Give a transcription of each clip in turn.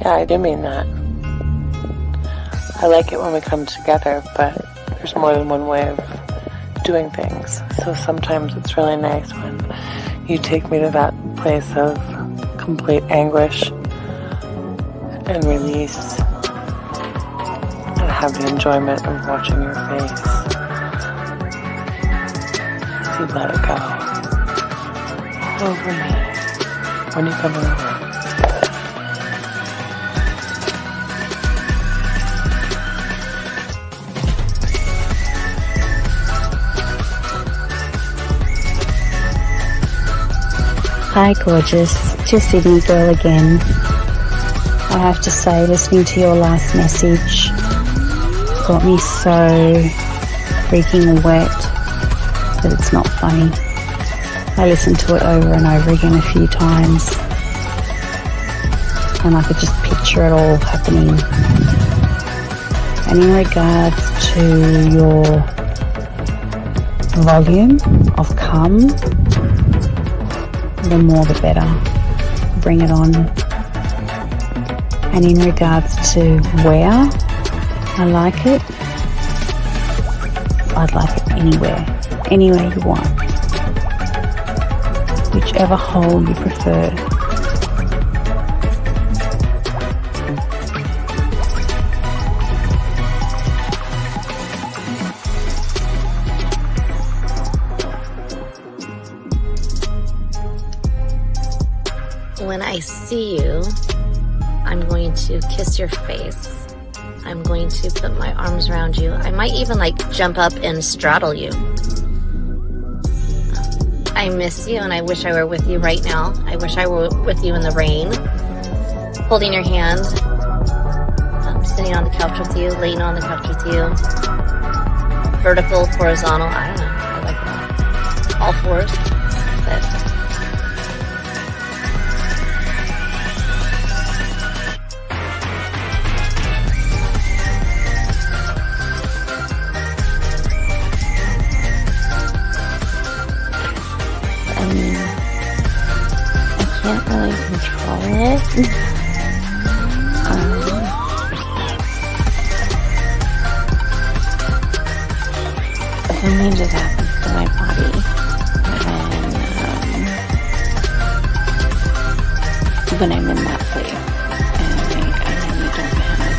Yeah, I do mean that. I like it when we come together, but there's more than one way of doing things. So sometimes it's really nice when you take me to that place of complete anguish and release and have the enjoyment of watching your face as you let it go all over me when you come in the room. Hi gorgeous, just Sydney girl again. I have to say, listening to your last message got me so freaking wet that it's not funny. I listened to it over and over again a few times and I could just picture it all happening. And in regards to your volume of cum, the more the better. Bring it on. And in regards to where I like it, I'd like it anywhere you want. Whichever hole you prefer. When I see you, I'm going to kiss your face. I'm going to put my arms around you. I might even jump up and straddle you. I miss you and I wish I were with you right now. I wish I were with you in the rain, holding your hand, sitting on the couch with you, laying on the couch with you, vertical, horizontal, I don't know, I like it all fours, but I can't really control it. Something just happens to my body when I'm in that place, and I really don't have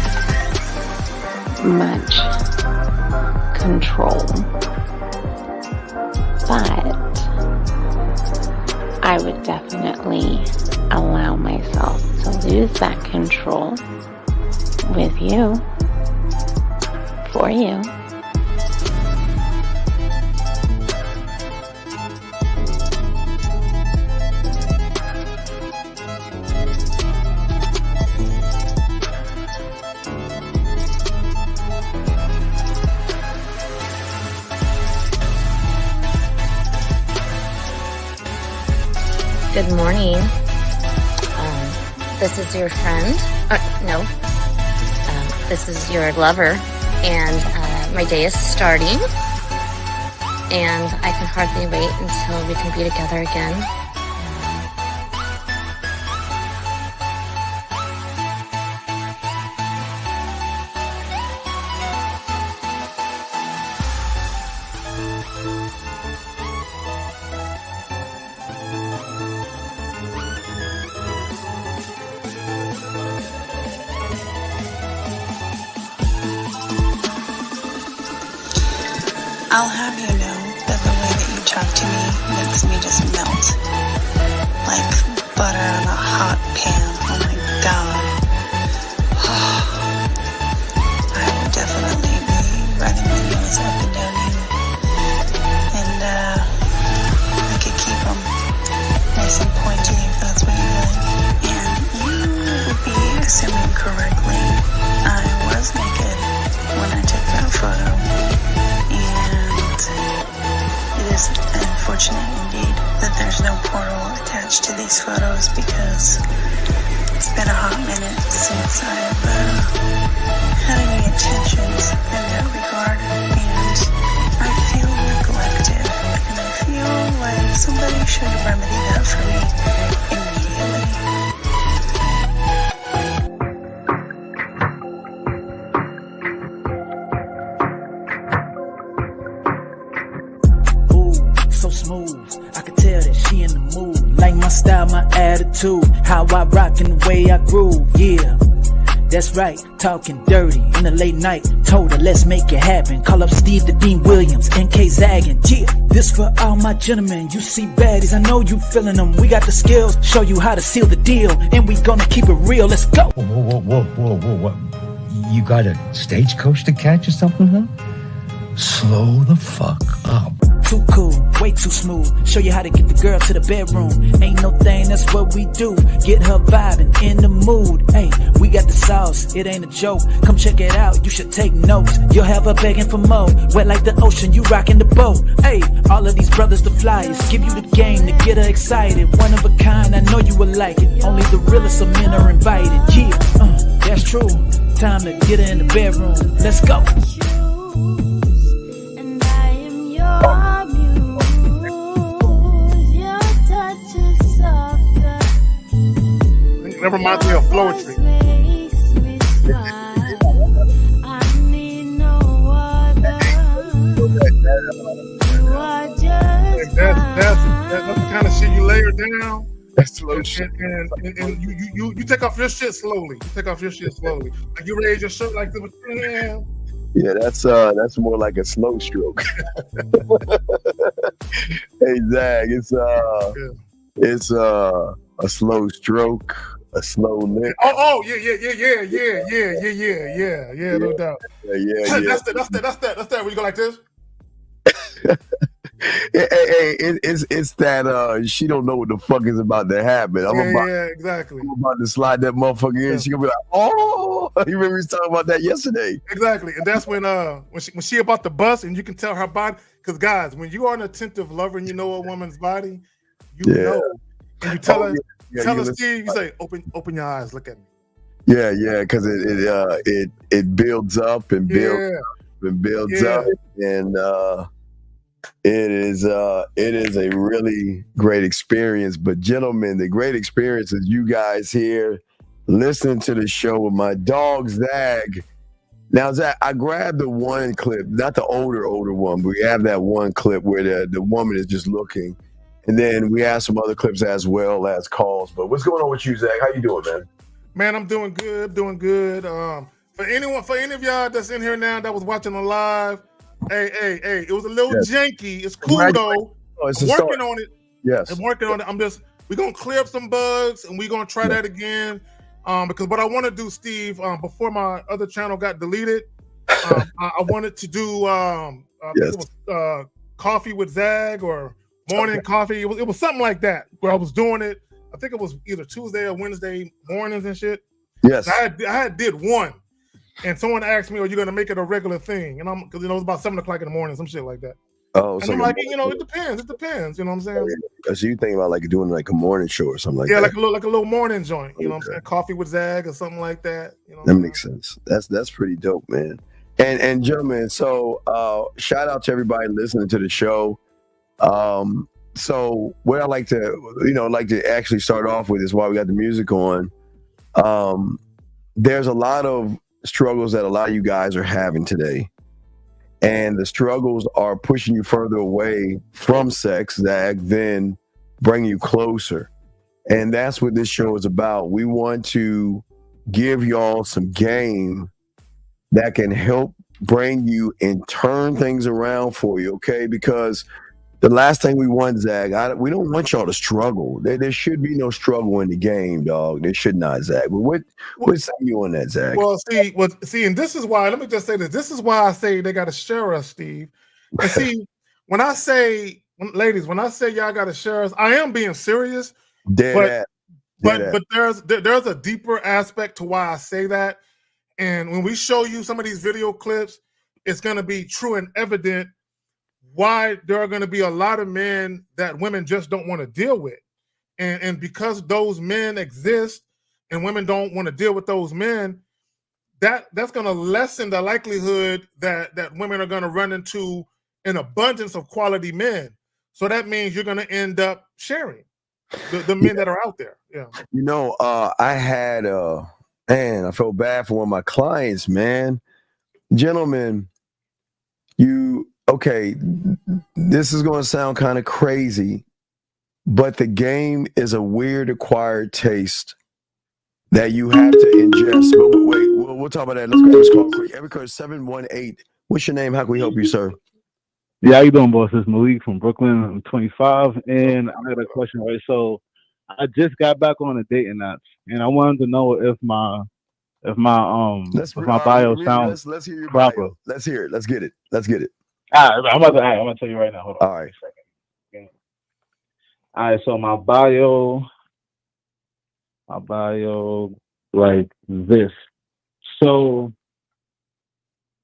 much control. But I would definitely allow myself to lose that control with you, for you. good morning. This is your friend. This is your lover, and my day is starting, and I can hardly wait until we can be together again. I'll have you know that the way that you talk to me makes me just melt. Like butter on a hot pan. Oh my God. I will definitely be running my nose up and down you. And I could keep them nice and pointy if that's what you like. And you would be assuming correctly. I was naked when I took that photo. It is unfortunate indeed that there's no portal attached to these photos because it's been a hot minute since I've had any attentions in that regard, and I feel neglected, and I feel like somebody should remedy that for me immediately. how I rock and the way I groove, yeah. That's right, talking dirty in the late night. Told her, let's make it happen. Call up Steve the Dean Williams, NK Zaggin'. Yeah, this for all my gentlemen. You see baddies, I know you feeling them. We got the skills, show you how to seal the deal. And we gonna keep it real, let's go. Whoa. You got a stagecoach to catch or something, huh? Slow the fuck up. Too cool, way too smooth. Show you how to get the girl to the bedroom. Ain't no thing, that's what we do. Get her vibing in the mood. Hey, we got the sauce, it ain't a joke. Come check it out, you should take notes. You'll have her begging for more. Wet like the ocean, you rockin' the boat. Hey, all of these brothers the flyers. Give you the game to get her excited. One of a kind, I know you will like it. Only the realest of men are invited. Yeah, that's true. Time to get her in the bedroom. Let's go. That reminds me of Flowetry. That's the kind of shit you layer down. That's slow shit. And you take off your shit slowly. Like you raise your shirt like this. Yeah, that's more like a slow stroke. Hey Zach, it's a slow stroke, a slow lick. Oh, yeah, no doubt. Yeah. That's that. Where you go like this? Hey, it's that she don't know what the fuck is about to happen. Exactly. I'm about to slide that motherfucker in. She gonna be like, oh, you remember we talking about that yesterday? Exactly, and that's when she about to bust, and you can tell her body. Because guys, when you are an attentive lover and you know a woman's body, you know. And you tell her, Steve, you say, open your eyes, look at me. Yeah, because it builds up and builds up, and it is a really great experience. But gentlemen, the great experience is you guys here listening to the show with my dog Zag. Now, Zach, I grabbed the one clip, not the older one, but we have that one clip where the woman is just looking. And then we have some other clips as well as calls. But what's going on with you, Zach? How you doing, man? Man, I'm doing good. For any of y'all that's in here now that was watching the live, hey, it was a little janky. It's cool though. I'm working on it. Yes. I'm working on it. We're gonna clear up some bugs and we're gonna try that again. Because what I want to do, Steve, before my other channel got deleted, I wanted to do coffee with Zag or morning coffee. It was something like that where I was doing it. I think it was either Tuesday or Wednesday mornings and shit. Yes. I had did one, and someone asked me, "Are you going to make it a regular thing?" And because it was about 7 o'clock in the morning, some shit like that. Oh, and so I'm like, it depends. It depends. You know what I'm saying? So you thinking about like doing like a morning show or something like that? Yeah, like a little morning joint. You know what I'm saying? Coffee with Zag or something like that. You know that makes sense. That's pretty dope, man. And gentlemen, so shout out to everybody listening to the show. So what I like to actually start off with is why we got the music on. There's a lot of struggles that a lot of you guys are having today. And the struggles are pushing you further away from sex that then bring you closer. And that's what this show is about. We want to give y'all some game that can help bring you and turn things around for you, okay? Because the last thing we want, Zag, we don't want y'all to struggle. There should be no struggle in the game, dog. There should not, Zag. But what say you on that, Zag? Well, see, and this is why. Let me just say this. This is why I say they got to share us, Steve. And see, ladies, when I say y'all got to share us, I am being serious. But there's a deeper aspect to why I say that. And when we show you some of these video clips, it's going to be true and evident why there are going to be a lot of men that women just don't want to deal with. And because those men exist and women don't want to deal with those men, that's going to lessen the likelihood that women are going to run into an abundance of quality men. So that means you're going to end up sharing the men that are out there. Yeah. You know, I had, I felt bad for one of my clients, man. Gentlemen, okay, this is going to sound kind of crazy, but the game is a weird acquired taste that you have to ingest. But wait, we'll talk about that. Let's go to this call quick. Every code 718. What's your name? How can we help you, sir? Yeah, how you doing, boss? It's Malik from Brooklyn. I'm 25, and I got a question, right? So, I just got back on the dating apps, and I wanted to know if my bio sounds let's hear your proper. bio. Let's hear it. Let's get it. Let's get it. I'm gonna tell you right now. Hold on. All right. All right. So my bio, like this. So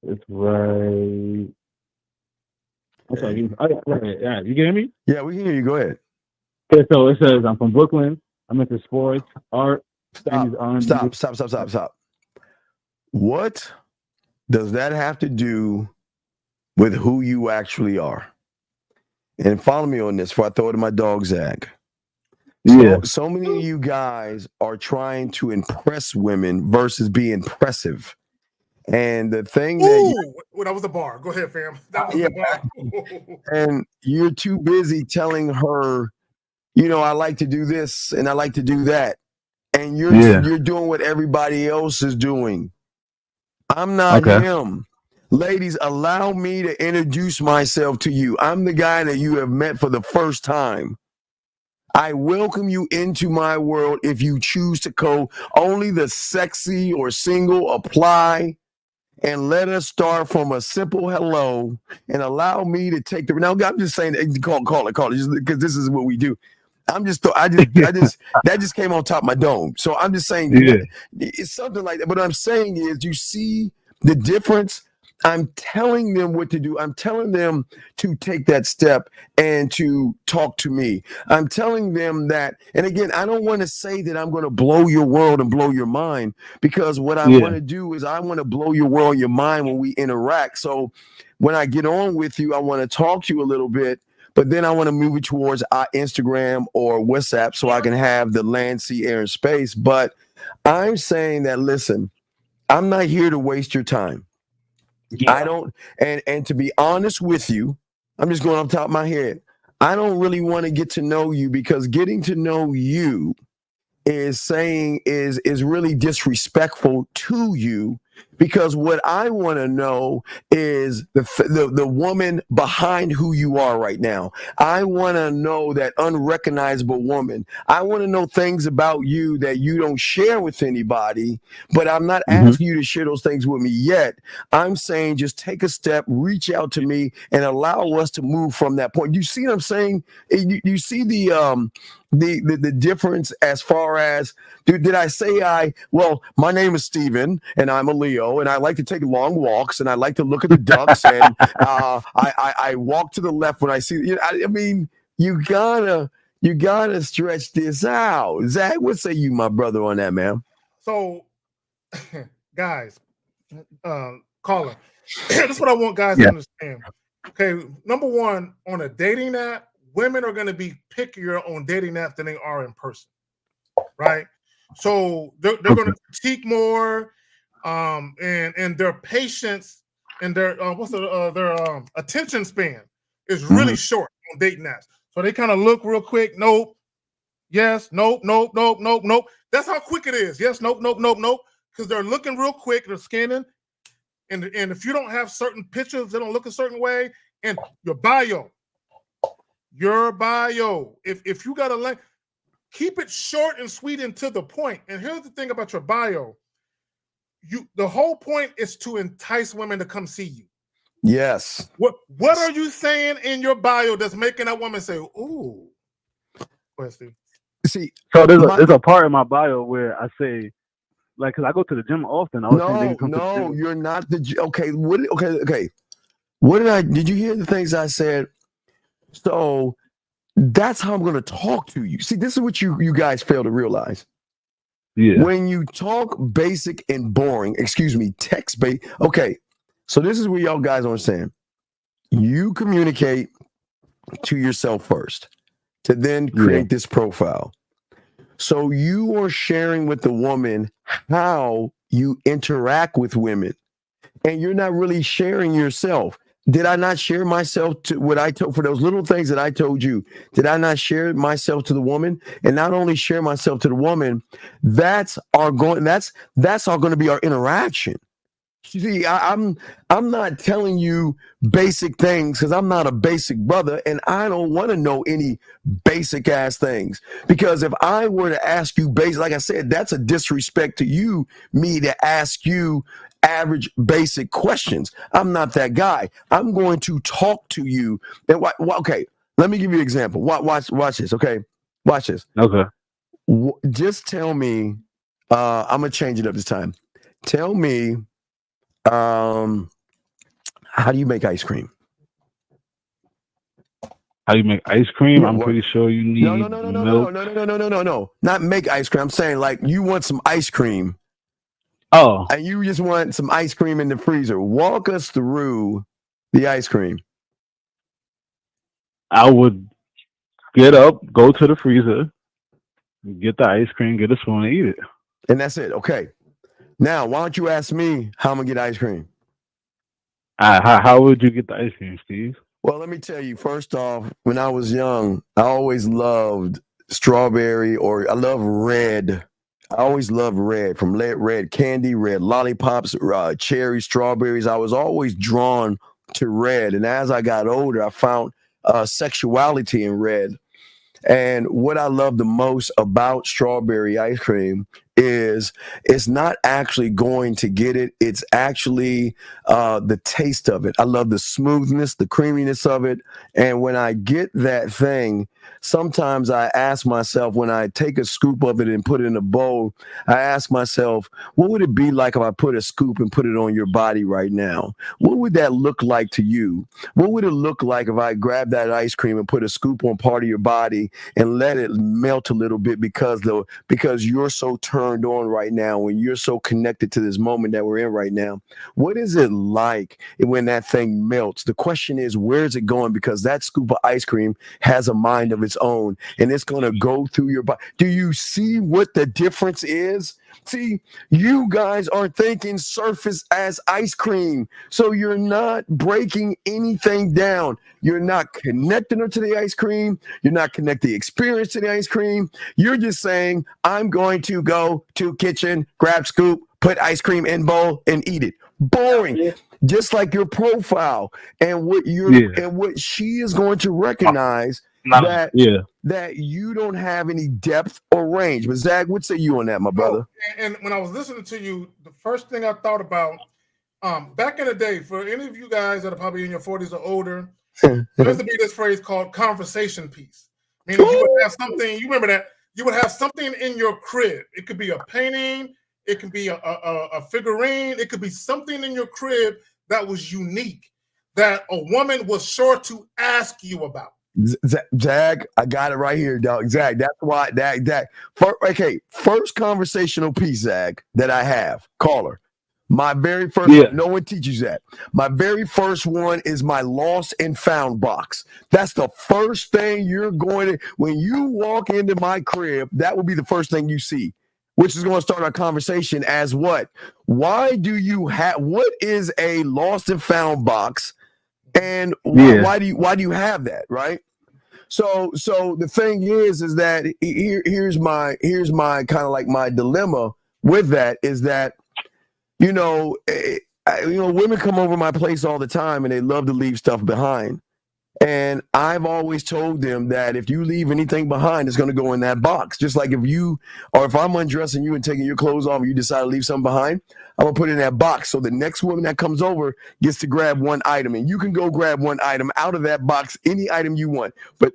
it's right. Okay. Yeah, you can hear me? Yeah, we can hear you. Go ahead. Okay, so it says I'm from Brooklyn. I'm into sports, art. Stop. What does that have to do with who you actually are? And follow me on this before I throw it in my dog Zag. So many of you guys are trying to impress women versus be impressive. And the thing that was the bar. Go ahead, fam. That was the bar. And you're too busy telling her, I like to do this and I like to do that. And you're doing what everybody else is doing. I'm not him. Ladies, allow me to introduce myself to you. I'm the guy that you have met for the first time. I welcome you into my world if you choose to go. Only the sexy or single apply. And let us start from a simple hello and allow me to take now. I'm just saying, call it, because this is what we do. That just came on top of my dome. So I'm just saying, it's something like that. But what I'm saying is, you see the difference? I'm telling them what to do. I'm telling them to take that step and to talk to me. I'm telling them that, and again, I don't want to say that I'm going to blow your world and blow your mind, because what I want to do is I want to blow your world and your mind when we interact. So when I get on with you, I want to talk to you a little bit, but then I want to move it towards Instagram or WhatsApp so I can have the land, sea, air, and space. But I'm saying that, listen, I'm not here to waste your time. I don't, and to be honest with you, I'm just going off the top of my head. I don't really want to get to know you, because getting to know you is really disrespectful to you, because what I want to know is the woman behind who you are right now. I want to know that unrecognizable woman. I want to know things about you that you don't share with anybody, but I'm not asking you to share those things with me yet. I'm saying just take a step, reach out to me, and allow us to move from that point. You see what I'm saying? You see the difference as far as, did I say my name is Steven and I'm a Leo and I like to take long walks and I like to look at the ducks and I walk to the left when I see, I mean, you gotta stretch this out. Zach, what say you, my brother, on that, man? So, guys, caller, that's what I want guys to understand. Okay, number one, on a dating app, women are going to be pickier on dating apps than they are in person, right? So they're going to critique more, and their patience and their attention span is really short on dating apps. So they kind of look real quick. Nope. Yes. Nope. Nope. Nope. Nope. Nope. That's how quick it is. Yes. Nope. Nope. Nope. Nope. Because they're looking real quick. They're scanning, and if you don't have certain pictures, they don't look a certain way. And your bio. If you got a link, keep it short and sweet and to the point. And here's the thing about your bio. The whole point is to entice women to come see you. Yes. What are you saying in your bio that's making that woman say, ooh? Steve. See, so there's a part in my bio where I say, like, because I go to the gym often. No, you're not okay. Okay. What did you hear the things I said? So that's how I'm going to talk to you. See, this is what you guys fail to realize. Yeah. When you talk basic and boring, text-based. Okay, so this is what y'all guys understand. You communicate to yourself first to then create this profile. So you are sharing with the woman how you interact with women, and you're not really sharing yourself. Did I not share myself to what I told for those little things that I told you? Did I not share myself to the woman? And not only share myself to the woman, that's all going to be our interaction. See, I'm not telling you basic things because I'm not a basic brother, and I don't want to know any basic ass things. Because if I were to ask you basic, like I said, that's a disrespect to you, me to ask you average basic questions. I'm not that guy. I'm going to talk to you. And okay, let me give you an example. Watch this. Okay, watch this. Okay. Just tell me. I'm gonna change it up this time. Tell me. How do you make ice cream? How you make ice cream? Yeah, I'm pretty sure you need milk. No. Not make ice cream. I'm saying like you want some ice cream. Oh. And you just want some ice cream in the freezer. Walk us through the ice cream. I would get up, go to the freezer, get the ice cream, get a spoon, and eat it. And that's it. Okay. Now, why don't you ask me how I'm going to get ice cream? How would you get the ice cream, Steve? Well, let me tell you, first off, when I was young, I always loved strawberry I love red. I always loved red, from red candy, red lollipops, cherry, strawberries. I was always drawn to red. And as I got older, I found sexuality in red. And what I love the most about strawberry ice cream is it's not actually going to get it. It's actually the taste of it. I love the smoothness, the creaminess of it. And when I get that thing, sometimes I ask myself, when I take a scoop of it and put it in a bowl, I ask myself, what would it be like if I put a scoop and put it on your body right now? What would that look like to you? What would it look like if I grabbed that ice cream and put a scoop on part of your body and let it melt a little bit because you're so turned on right now and you're so connected to this moment that we're in right now? What is it like when that thing melts? The question is, where is it going? Because that scoop of ice cream has a mind of its own, and it's going to go through your body. Do you see what the difference is? See, you guys are thinking surface as ice cream, so you're not breaking anything down. You're not connecting them to the ice cream. You're not connecting the experience to the ice cream. You're just saying, I'm going to go to kitchen, grab scoop, put ice cream in bowl, and eat it. Boring. Yeah. Just like your profile and what and what she is going to recognize that you don't have any depth or range. But Zach, what say you on that, my brother? And when I was listening to you, the first thing I thought about, back in the day, for any of you guys that are probably in your 40s or older, there used to be this phrase called conversation piece. Meaning you would have something, you remember that, you would have something in your crib. It could be a painting, it could be a figurine, it could be something in your crib that was unique, that a woman was sure to ask you about. Zach, I got it right here, dog. Zach, that's why first conversational piece, Zach, that I have, caller. My very first one, no one teaches that. My very first one is my lost and found box. That's the first thing you're going to, when you walk into my crib, that will be the first thing you see, which is going to start our conversation as what? Why do you have, what is a lost and found box? And why do you have that, right? So the thing is that here's my kind of like my dilemma with that is that, women come over my place all the time and they love to leave stuff behind. And I've always told them that if you leave anything behind, it's going to go in that box. Just like if I'm undressing you and taking your clothes off and you decide to leave something behind, I'm going to put it in that box. So the next woman that comes over gets to grab one item, and you can go grab one item out of that box, any item you want, but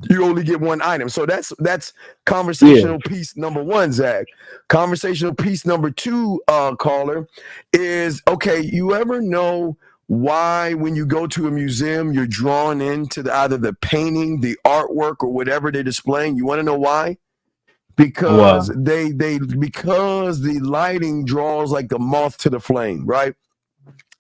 you only get one item. So that's conversational piece number one, Zach. Conversational piece number two, caller, is, okay, you ever know why when you go to a museum, you're drawn into either the painting, the artwork, or whatever they're displaying? You want to know why? Because because the lighting draws like the moth to the flame, right?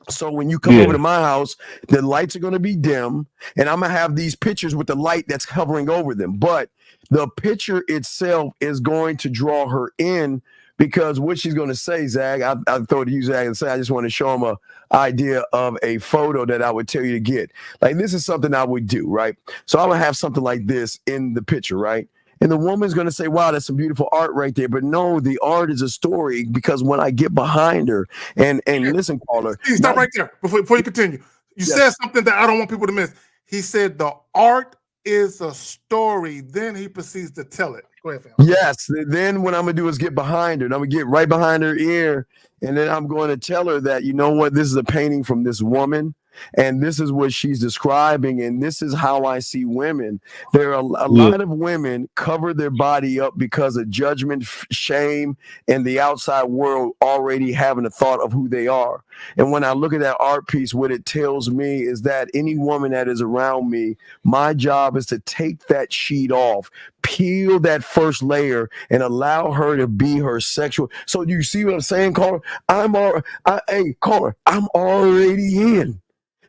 So when you come over to my house, the lights are going to be dim, and I'm going to have these pictures with the light that's hovering over them. But the picture itself is going to draw her in because what she's going to say, Zag, I've thought to you, Zag, and say, I just want to show him a idea of a photo that I would tell you to get. Like, this is something I would do, right? So I would have something like this in the picture, right? And the woman's going to say, wow, that's some beautiful art right there. But no, the art is a story, because when I get behind her and listen, caller. Stop right there before you continue. You said something that I don't want people to miss. He said the art is a story. Then he proceeds to tell it. Go ahead, fam. Yes. Then what I'm going to do is get behind her. And I'm going to get right behind her ear. And then I'm going to tell her that, you know what, this is a painting from this woman. And this is what she's describing. And this is how I see women. There are a lot of women cover their body up because of judgment, shame, and the outside world already having a thought of who they are. And when I look at that art piece, what it tells me is that any woman that is around me, my job is to take that sheet off, peel that first layer, and allow her to be her sexual. So you see what I'm saying, caller? Caller, I'm already in.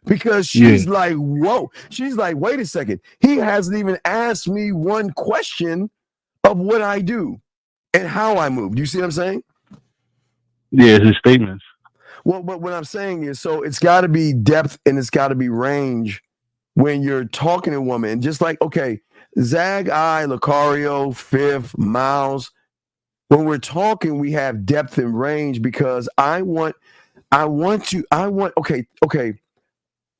Because she's like, whoa. She's like, wait a second. He hasn't even asked me one question of what I do and how I move. Do you see what I'm saying? Yeah, his statements. Well, but what I'm saying is, so it's got to be depth and it's got to be range when you're talking to a woman. Just like, okay, Zag, Lucario, Fifth, Miles, when we're talking, we have depth and range because okay.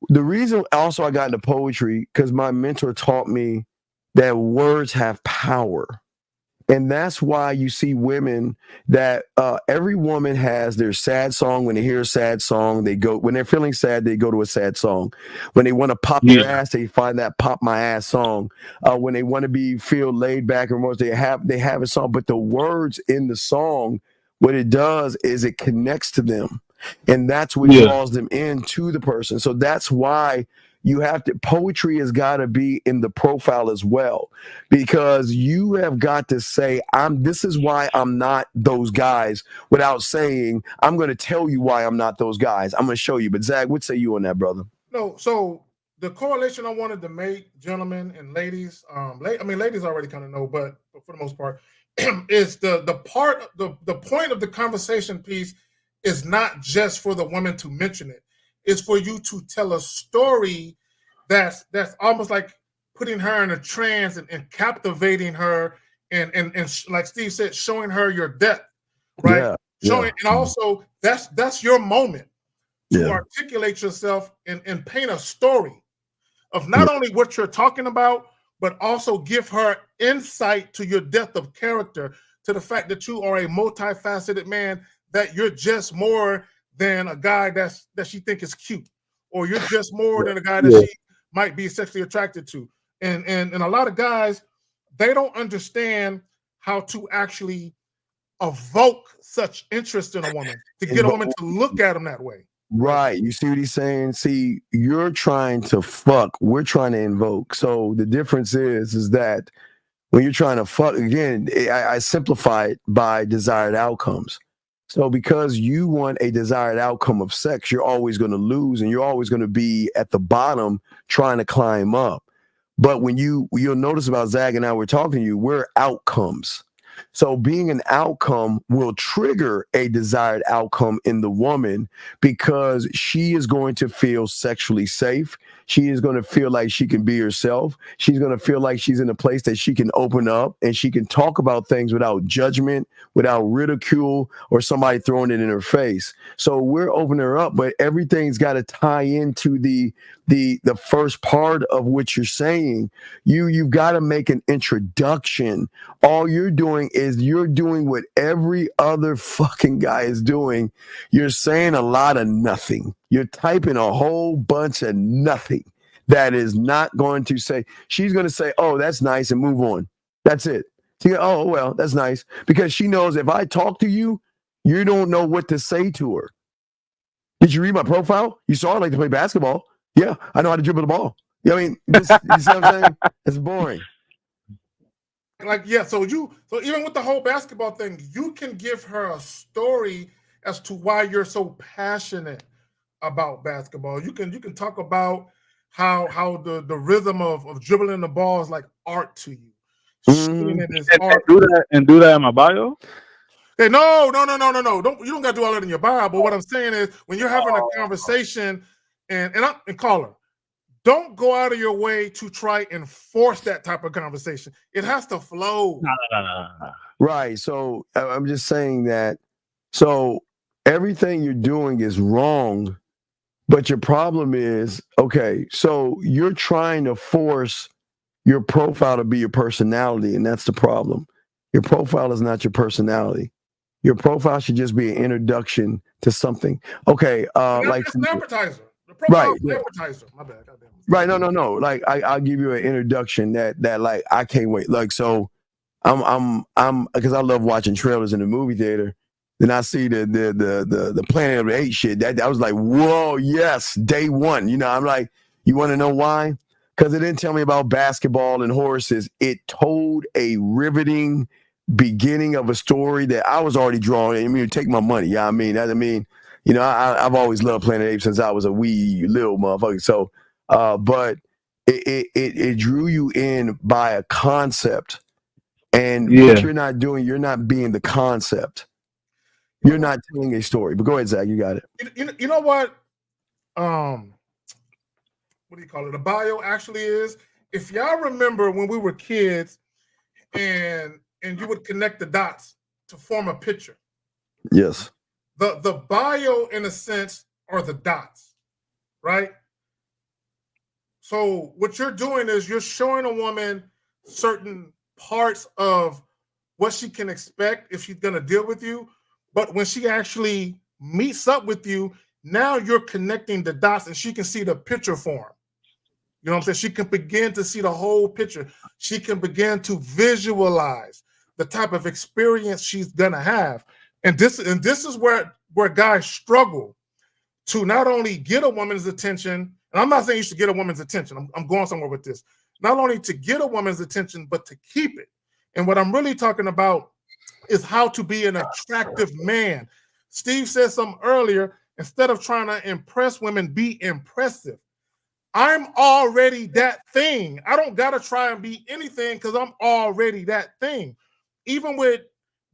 The reason also I got into poetry, because my mentor taught me that words have power. And that's why you see women that every woman has their sad song. When they hear a sad song, when they're feeling sad, they go to a sad song. When they want to pop their ass, they find that pop my ass song. When they want to feel laid back or more, they have a song. But the words in the song, what it does is it connects to them. And that's what draws them into the person. So that's why poetry has got to be in the profile as well, because you have got to say, this is why I'm not those guys, without saying, I'm going to tell you why I'm not those guys. I'm going to show you. But Zach, what say you on that, brother? No, so the correlation I wanted to make, gentlemen and ladies, ladies already kind of know, but for the most part, is the point of the conversation piece is not just for the women to mention it. It's for you to tell a story that's almost like putting her in a trance and captivating her and like Steve said, showing her your depth, right? And also that's your moment to articulate yourself and paint a story of not only what you're talking about, but also give her insight to your depth of character, to the fact that you are a multifaceted man, that you're just more than a guy that she think is cute, or you're just more than a guy that she might be sexually attracted to. And a lot of guys, they don't understand how to actually evoke such interest in a woman, to get a woman to look at them that way. Right. You see what he's saying? See, you're trying to fuck, we're trying to invoke. So the difference is that when you're trying to fuck, again, I simplify it by desired outcomes. So because you want a desired outcome of sex, you're always going to lose, and you're always going to be at the bottom trying to climb up. But when you'll notice about Zag and I were talking to you, we're outcomes. So being an outcome will trigger a desired outcome in the woman, because she is going to feel sexually safe. She is going to feel like she can be herself. She's going to feel like she's in a place that she can open up and she can talk about things without judgment, without ridicule, or somebody throwing it in her face. So we're opening her up, but everything's got to tie into the first part of what you're saying. You've got to make an introduction. All you're doing is you're doing what every other fucking guy is doing. You're saying a lot of nothing. You're typing a whole bunch of nothing that is not going to say. She's going to say, oh, that's nice, and move on. That's it. She goes, oh, well, that's nice. Because she knows if I talk to you, you don't know what to say to her. Did you read my profile? You saw I like to play basketball. Yeah, I know how to dribble the ball. I mean, you see what I'm saying? It's boring. So even with the whole basketball thing, you can give her a story as to why you're so passionate about basketball. You can talk about how the rhythm of dribbling the ball is like art to you. And do that in my bio? Okay, no. You don't got to do all that in your bio. But what I'm saying is, when you're having a conversation, and caller, don't go out of your way to try and force that type of conversation. It has to flow. No. Right. So I'm just saying that. So everything you're doing is wrong, but your problem is, okay, so you're trying to force your profile to be your personality, and that's the problem. Your profile is not your personality. Your profile should just be an introduction to something. Okay, like it's an appetizer. The profile is an appetizer. My bad. Goddamn. Right. No. Like I'll give you an introduction that like I can't wait. Like, so I'm because I love watching trailers in the movie theater. Then I see the Planet of the Apes shit. That I was like, whoa, yes, day one. You know, I'm like, you want to know why? Because it didn't tell me about basketball and horses. It told a riveting beginning of a story that I was already drawing. I mean, take my money. Yeah, I mean, you know, I've always loved Planet of the Apes since I was a wee little motherfucker. So, but it drew you in by a concept, and what you're not doing, you're not being the concept. You're not telling a story. But go ahead, Zach. You got it. You know what? What do you call it? A bio actually is. If y'all remember when we were kids, and you would connect the dots to form a picture. Yes. The bio, in a sense, are the dots, right? So what you're doing is you're showing a woman certain parts of what she can expect if she's going to deal with you. But when she actually meets up with you, now you're connecting the dots and she can see the picture form. You know what I'm saying? She can begin to see the whole picture. She can begin to visualize the type of experience she's going to have. And this is where guys struggle to not only get a woman's attention, and I'm not saying you should get a woman's attention. I'm going somewhere with this. Not only to get a woman's attention, but to keep it. And what I'm really talking about is how to be an attractive man. Steve said something earlier. Instead of trying to impress women, be impressive. I'm already that thing. I don't got to try and be anything because I'm already that thing. Even with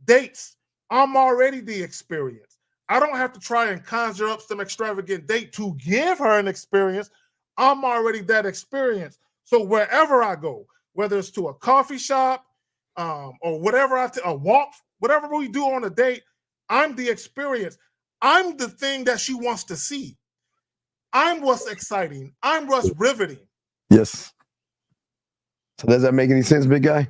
dates, I'm already the experience. I don't have to try and conjure up some extravagant date to give her an experience. I'm already that experience. So wherever I go, whether it's to a coffee shop, or whatever, a walk, whatever we do on a date, I'm the experience. I'm the thing that she wants to see. I'm what's exciting. I'm what's riveting. Yes. So does that make any sense, big guy?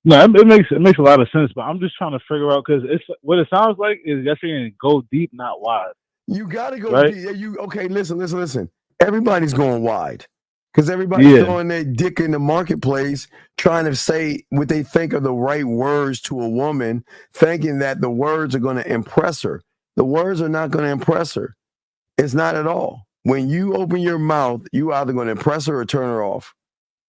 No, it makes a lot of sense, but I'm just trying to figure out, because it's what it sounds like is you're saying go deep, not wide. You gotta go deep. Okay, listen. Everybody's going wide. Because everybody's throwing their dick in the marketplace, trying to say what they think are the right words to a woman, thinking that the words are going to impress her. The words are not going to impress her. It's not at all. When you open your mouth, you either going to impress her or turn her off.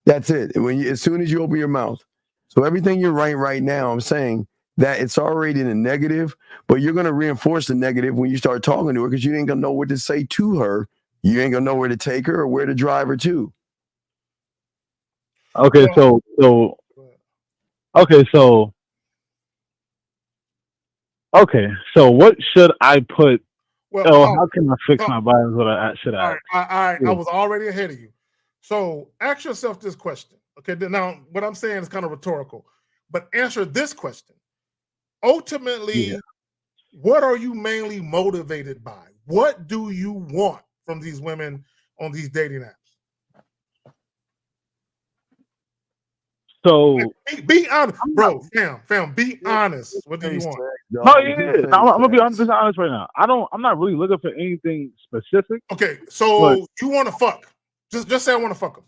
That's it. As soon as you open your mouth. So everything you're writing right now, I'm saying that it's already in a negative, but you're going to reinforce the negative when you start talking to her, because you ain't going to know what to say to her. You ain't going to know where to take her or where to drive her to. Okay, so what should I put? How can I fix my bias? What I should I? I was already ahead of you. So ask yourself this question. Okay, now what I'm saying is kind of rhetorical, but answer this question. Ultimately, what are you mainly motivated by? What do you want from these women on these dating apps? So be honest, bro. Fam, be honest. What do you want? I'm gonna be honest right now. I'm not really looking for anything specific. Okay, so you want to fuck? Just say I want to fuck him.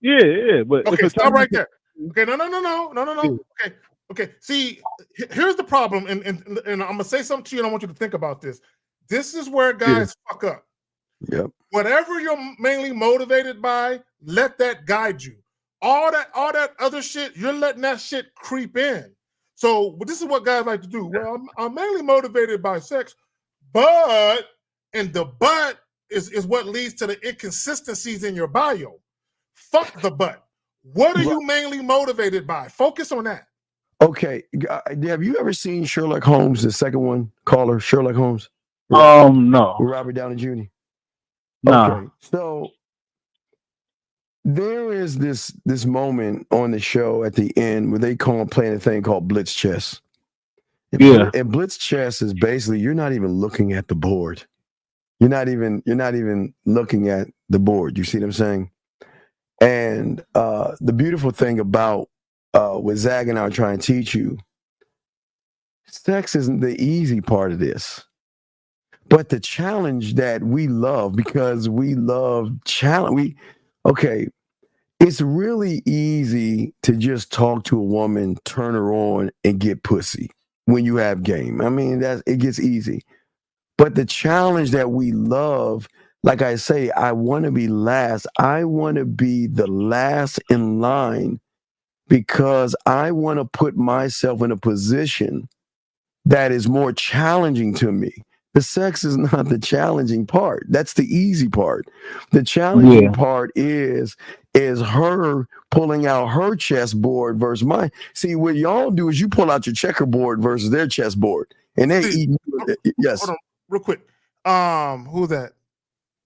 Yeah, but okay, stop right there. Okay, no. Okay. See, here's the problem, and I'm gonna say something to you, and I want you to think about this. This is where guys fuck up. Yep. Whatever you're mainly motivated by, let that guide you. All that other shit, you're letting that shit creep in. So this is what guys like to do. Well, I'm mainly motivated by sex, but is what leads to the inconsistencies in your bio. Fuck the but. What are you mainly motivated by? Focus on that. Okay, have you ever seen Sherlock Holmes, the second one, caller Sherlock Holmes? No. With Robert Downey Jr. No. Okay, so there is this moment on the show at the end where they call playing a thing called blitz chess. And blitz chess is basically you're not even looking at the board. You're not even looking at the board. You see what I'm saying? And the beautiful thing about what Zag and I are trying to teach you, sex isn't the easy part of this. But the challenge that we love, because we love challenge, it's really easy to just talk to a woman, turn her on, and get pussy when you have game. I mean, it gets easy. But the challenge that we love, like I say, I want to be last. I want to be the last in line because I want to put myself in a position that is more challenging to me. The sex is not the challenging part. That's the easy part. The challenging part is her pulling out her chessboard versus mine. See, what y'all do is you pull out your checkerboard versus their chessboard. And they eat. Yes. Hold on, real quick. Who's that?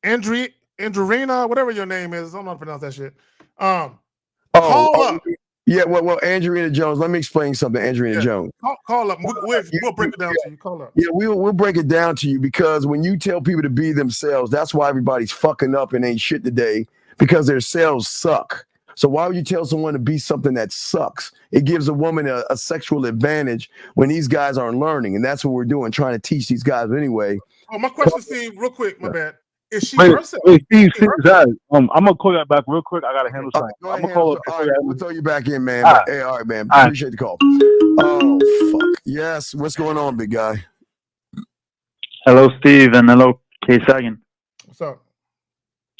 Andrina, whatever your name is. I don't know how to pronounce that shit. Call up. Yeah, well, Andrina Jones. Let me explain something, Andrina Jones. Call up. We'll break it down to you. Call up. Yeah, we'll break it down to you because when you tell people to be themselves, that's why everybody's fucking up and ain't shit today because their selves suck. So why would you tell someone to be something that sucks? It gives a woman a sexual advantage when these guys aren't learning, and that's what we're doing, trying to teach these guys anyway. Oh, my question, Steve, real quick. My bad. Is she Wait, herself? Steve, I'm gonna call you back real quick. I gotta handle something. Go I'm ahead, gonna call all right, we'll throw you back in, man. All right. Hey, all right, man. All right. Appreciate the call. Oh, fuck. Yes. What's going on, big guy? Hello, Steve, and hello, K. Sagan. What's up?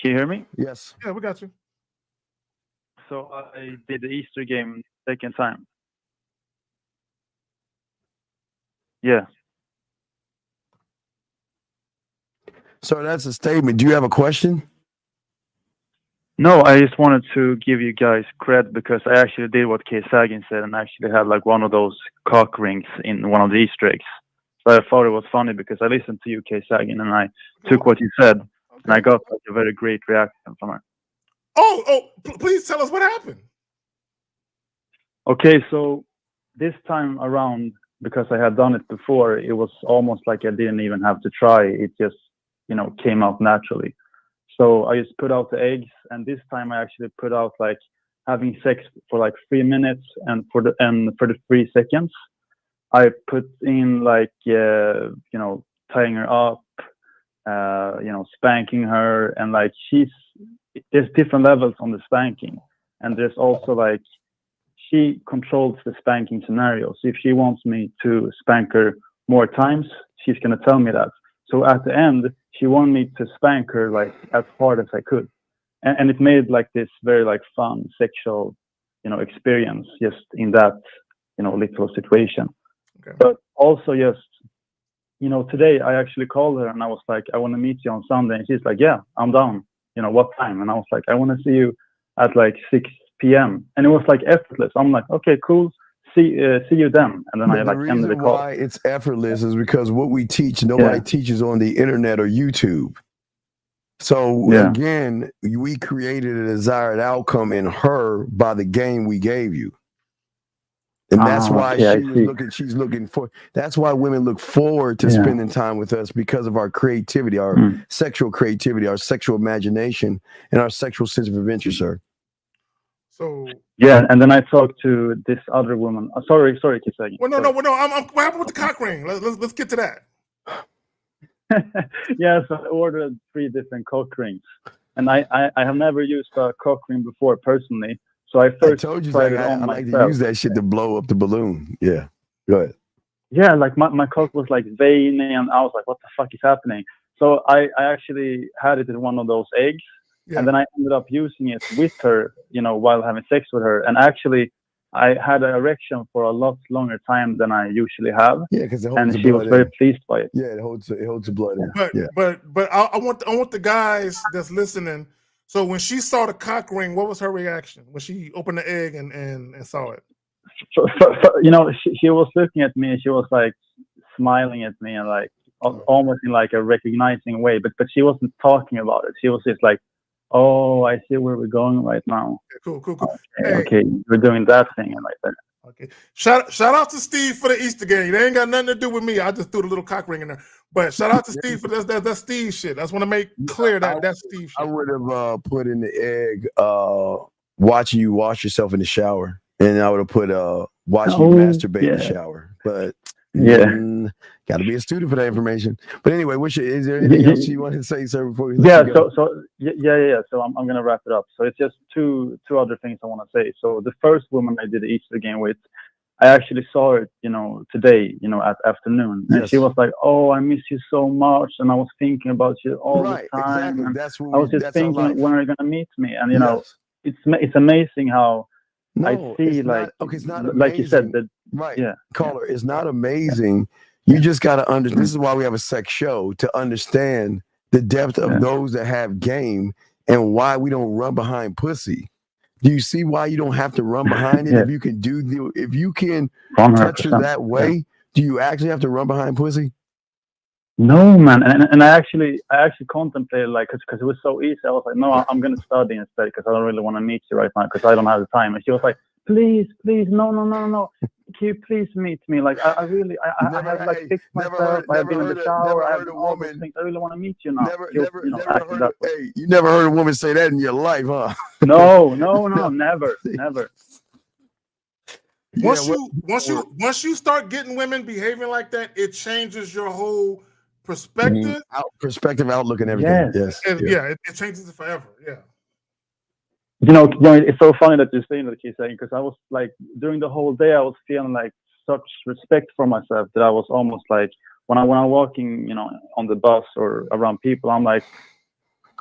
Can you hear me? Yes. Yeah, we got you. So I did the Easter game second time. Yeah. So that's a statement. Do you have a question? No, I just wanted to give you guys credit because I actually did what K. Sagan said and actually had like one of those cock rings in one of the Easter eggs. So I thought it was funny because I listened to you, K. Sagan, and I took what you said and I got like a very great reaction from her. Please tell us what happened. Okay, so this time around, because I had done it before, it was almost like I didn't even have to try. It just, came out naturally. So I just put out the eggs, and this time I actually put out like having sex for like 3 minutes, and for the 3 seconds, I put in like tying her up, spanking her, and like there's different levels on the spanking, and there's also like she controls the spanking scenario. So if she wants me to spank her more times, she's gonna tell me that. So at the end, she wanted me to spank her like as hard as I could, and it made like this very like fun sexual, experience just in that, little situation. Okay. But also just, today I actually called her and I was like, I want to meet you on Sunday, and she's like, yeah, I'm down. What time? And I was like, I want to see you at like 6 p.m. And it was like effortless. I'm like, okay, cool. See you then. And then I like ended the call. Why it's effortless is because what we teach, nobody teaches on the internet or YouTube. So again, we created a desired outcome in her by the game we gave you. And that's why she's looking for, that's why women look forward to spending time with us, because of our creativity, our sexual creativity, our sexual imagination, and our sexual sense of adventure, sir. So and then I talked to this other woman. Sorry, keep saying. Well, no. I'm what happened with the cock ring? Let's get to that. So I ordered 3 different cock rings, and I have never used a cock ring before personally. So I told you tried it on myself. I like to use that shit to blow up the balloon. Yeah, go ahead. Yeah, like my cock was like veiny, and I was like, what the fuck is happening? So I actually had it in one of those eggs. Yeah. And then I ended up using it with her, while having sex with her. And actually, I had an erection for a lot longer time than I usually have. Yeah, because she was very pleased by it. Yeah, it holds the blood in. But I want the guys that's listening. So when she saw the cock ring, what was her reaction when she opened the egg and saw it? you know, she was looking at me and she was like smiling at me and like almost in like a recognizing way, but she wasn't talking about it. She was just like, oh, I see where we're going right now. Cool. Okay, we're doing that thing and like that. Okay. Shout out to Steve for the Easter game. They ain't got nothing to do with me. I just threw the little cock ring in there. But shout out to Steve for that's Steve shit. I just want to make clear that that's Steve shit. I would have put in the egg watching you wash yourself in the shower. And I would have put watching you masturbate in the shower. But got to be a student for that information. But anyway, is there anything else you want to say, sir, before we let you go? So I'm gonna wrap it up. So it's just two other things I want to say. So the first woman I did the Easter game with, I actually saw it, you know, today, you know, at afternoon, and she was like, "Oh, I miss you so much," and I was thinking about you all the time. Exactly. And that's what I was just thinking, when are you gonna meet me? And you know, it's amazing how I see, like, it's not amazing. Like you said, that caller, it's not amazing. You just got to understand. This is why we have a sex show, to understand the depth of those that have game and why we don't run behind pussy. Do you see why you don't have to run behind it? If you can if you can touch her that way, do you actually have to run behind pussy? No, man. And I actually contemplated, like, because it was so easy. I was like, no, I'm going to study instead because I don't really want to meet you right now because I don't have the time. And she was like, please, no. Can you please meet me? Like, I really have like fixed myself. I've been in the shower. I have all these things. I really want to meet you now. You never heard a woman say that in your life, huh? No, never. Once you start getting women behaving like that, it changes your whole perspective, outlook, and everything. Yes. It changes it forever. Yeah. You know, it's so funny that you're saying that, keep saying, because I was like, during the whole day, I was feeling like such respect for myself that I was almost like, when I'm walking, you know, on the bus or around people, I'm like,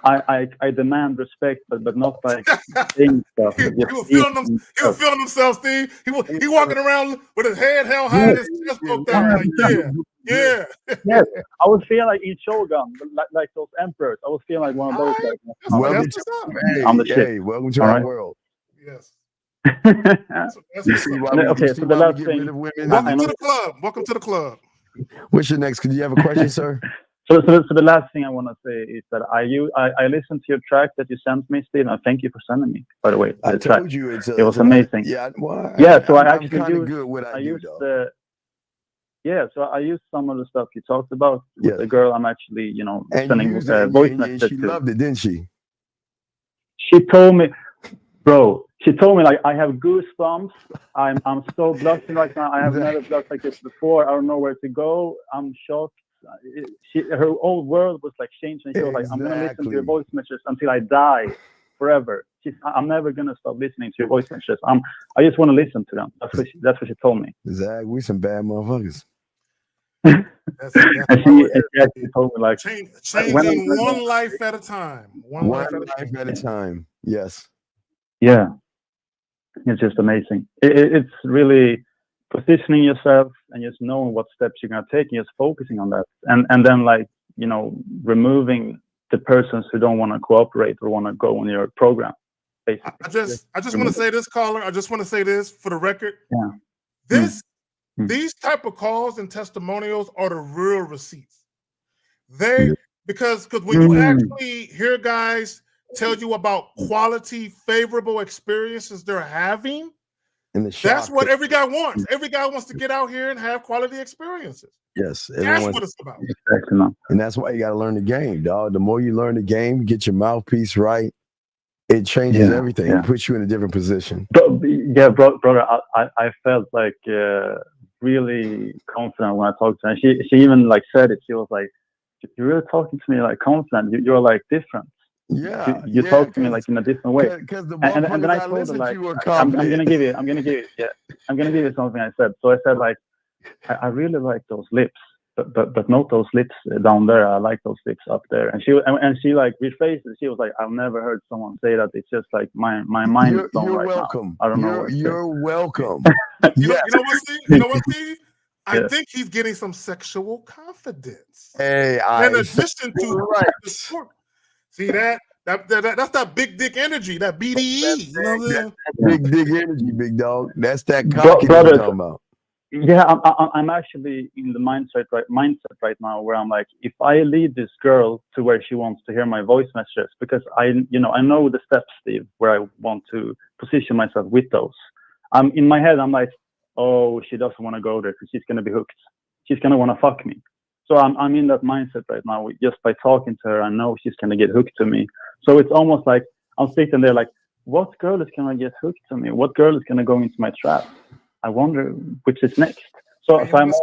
I demand respect, but not like saying stuff. He was feeling himself, Steve. He walking around with his head held high and his chest poked out. Like, yeah. Yes, I was feeling like in Shogun, like those emperors. I was feeling like one of those. Welcome to our world. Yes. Okay, so the last thing. Welcome to the club. What's your next? Could you have a question, sir? So the last thing I want to say is that I listened to your track that you sent me, Steve, and thank you for sending me, by the way. I told you it was amazing. So I used some of the stuff you talked about with the girl I'm actually, you know, sending voice messages to. She loved it, didn't she? She told me, like, I have goosebumps. I'm so blushing right now. I have never blushed like this before. I don't know where to go. I'm shocked. Her whole world was like changing. She was like, I'm gonna listen to your voice messages until I die, forever. I'm never gonna stop listening to your voice messages. I just want to listen to them. That's what she told me. Zach, we some bad motherfuckers. And she actually told me, like, changing one life at a time. One life at a time. Yes. Yeah, it's just amazing. It's really positioning yourself and just knowing what steps you're going to take and just focusing on that, and then, like, you know, removing the persons who don't want to cooperate or want to go on your program, basically. I just want to say this, caller. I just want to say this for the record. These type of calls and testimonials are the real receipts. Because when you actually hear guys tell you about quality, favorable experiences they're having, that's what every guy wants. Every guy wants to get out here and have quality experiences. Yes. That's what it's about. And that's why you got to learn the game, dog. The more you learn the game, get your mouthpiece right, it changes everything. It puts you in a different position. Brother, I felt like really confident when I talked to her. She even, like, said it. She was like, you're really talking to me like confident. You're like different. You talk to me like in a different way. And then I told her, like, I'm gonna give you something I said. So I said, like, I really like those lips, but not those lips down there. I like those lips up there. And she like rephrased it. She was like, I've never heard someone say that. It's just like my mind is blown right welcome. Now. I don't know. You're welcome. You know what, Steve? I think he's getting some sexual confidence. In addition to see that That's that big dick energy, that BDE. You know what I'm saying? Big dick energy, big dog. That's that Bro- cocky that brothers, you're talking about. Yeah, I'm actually in the mindset right now where I'm like, if I lead this girl to where she wants to hear my voice messages, because I know the steps, Steve, where I want to position myself with those. I'm in my head, I'm like, oh, she doesn't want to go there because she's gonna be hooked. She's gonna want to fuck me. So I'm in that mindset right now. Just by talking to her, I know she's gonna get hooked to me. So it's almost like I'm sitting there like, what girl is gonna get hooked to me? What girl is gonna go into my trap? I wonder which is next. So I'm caller,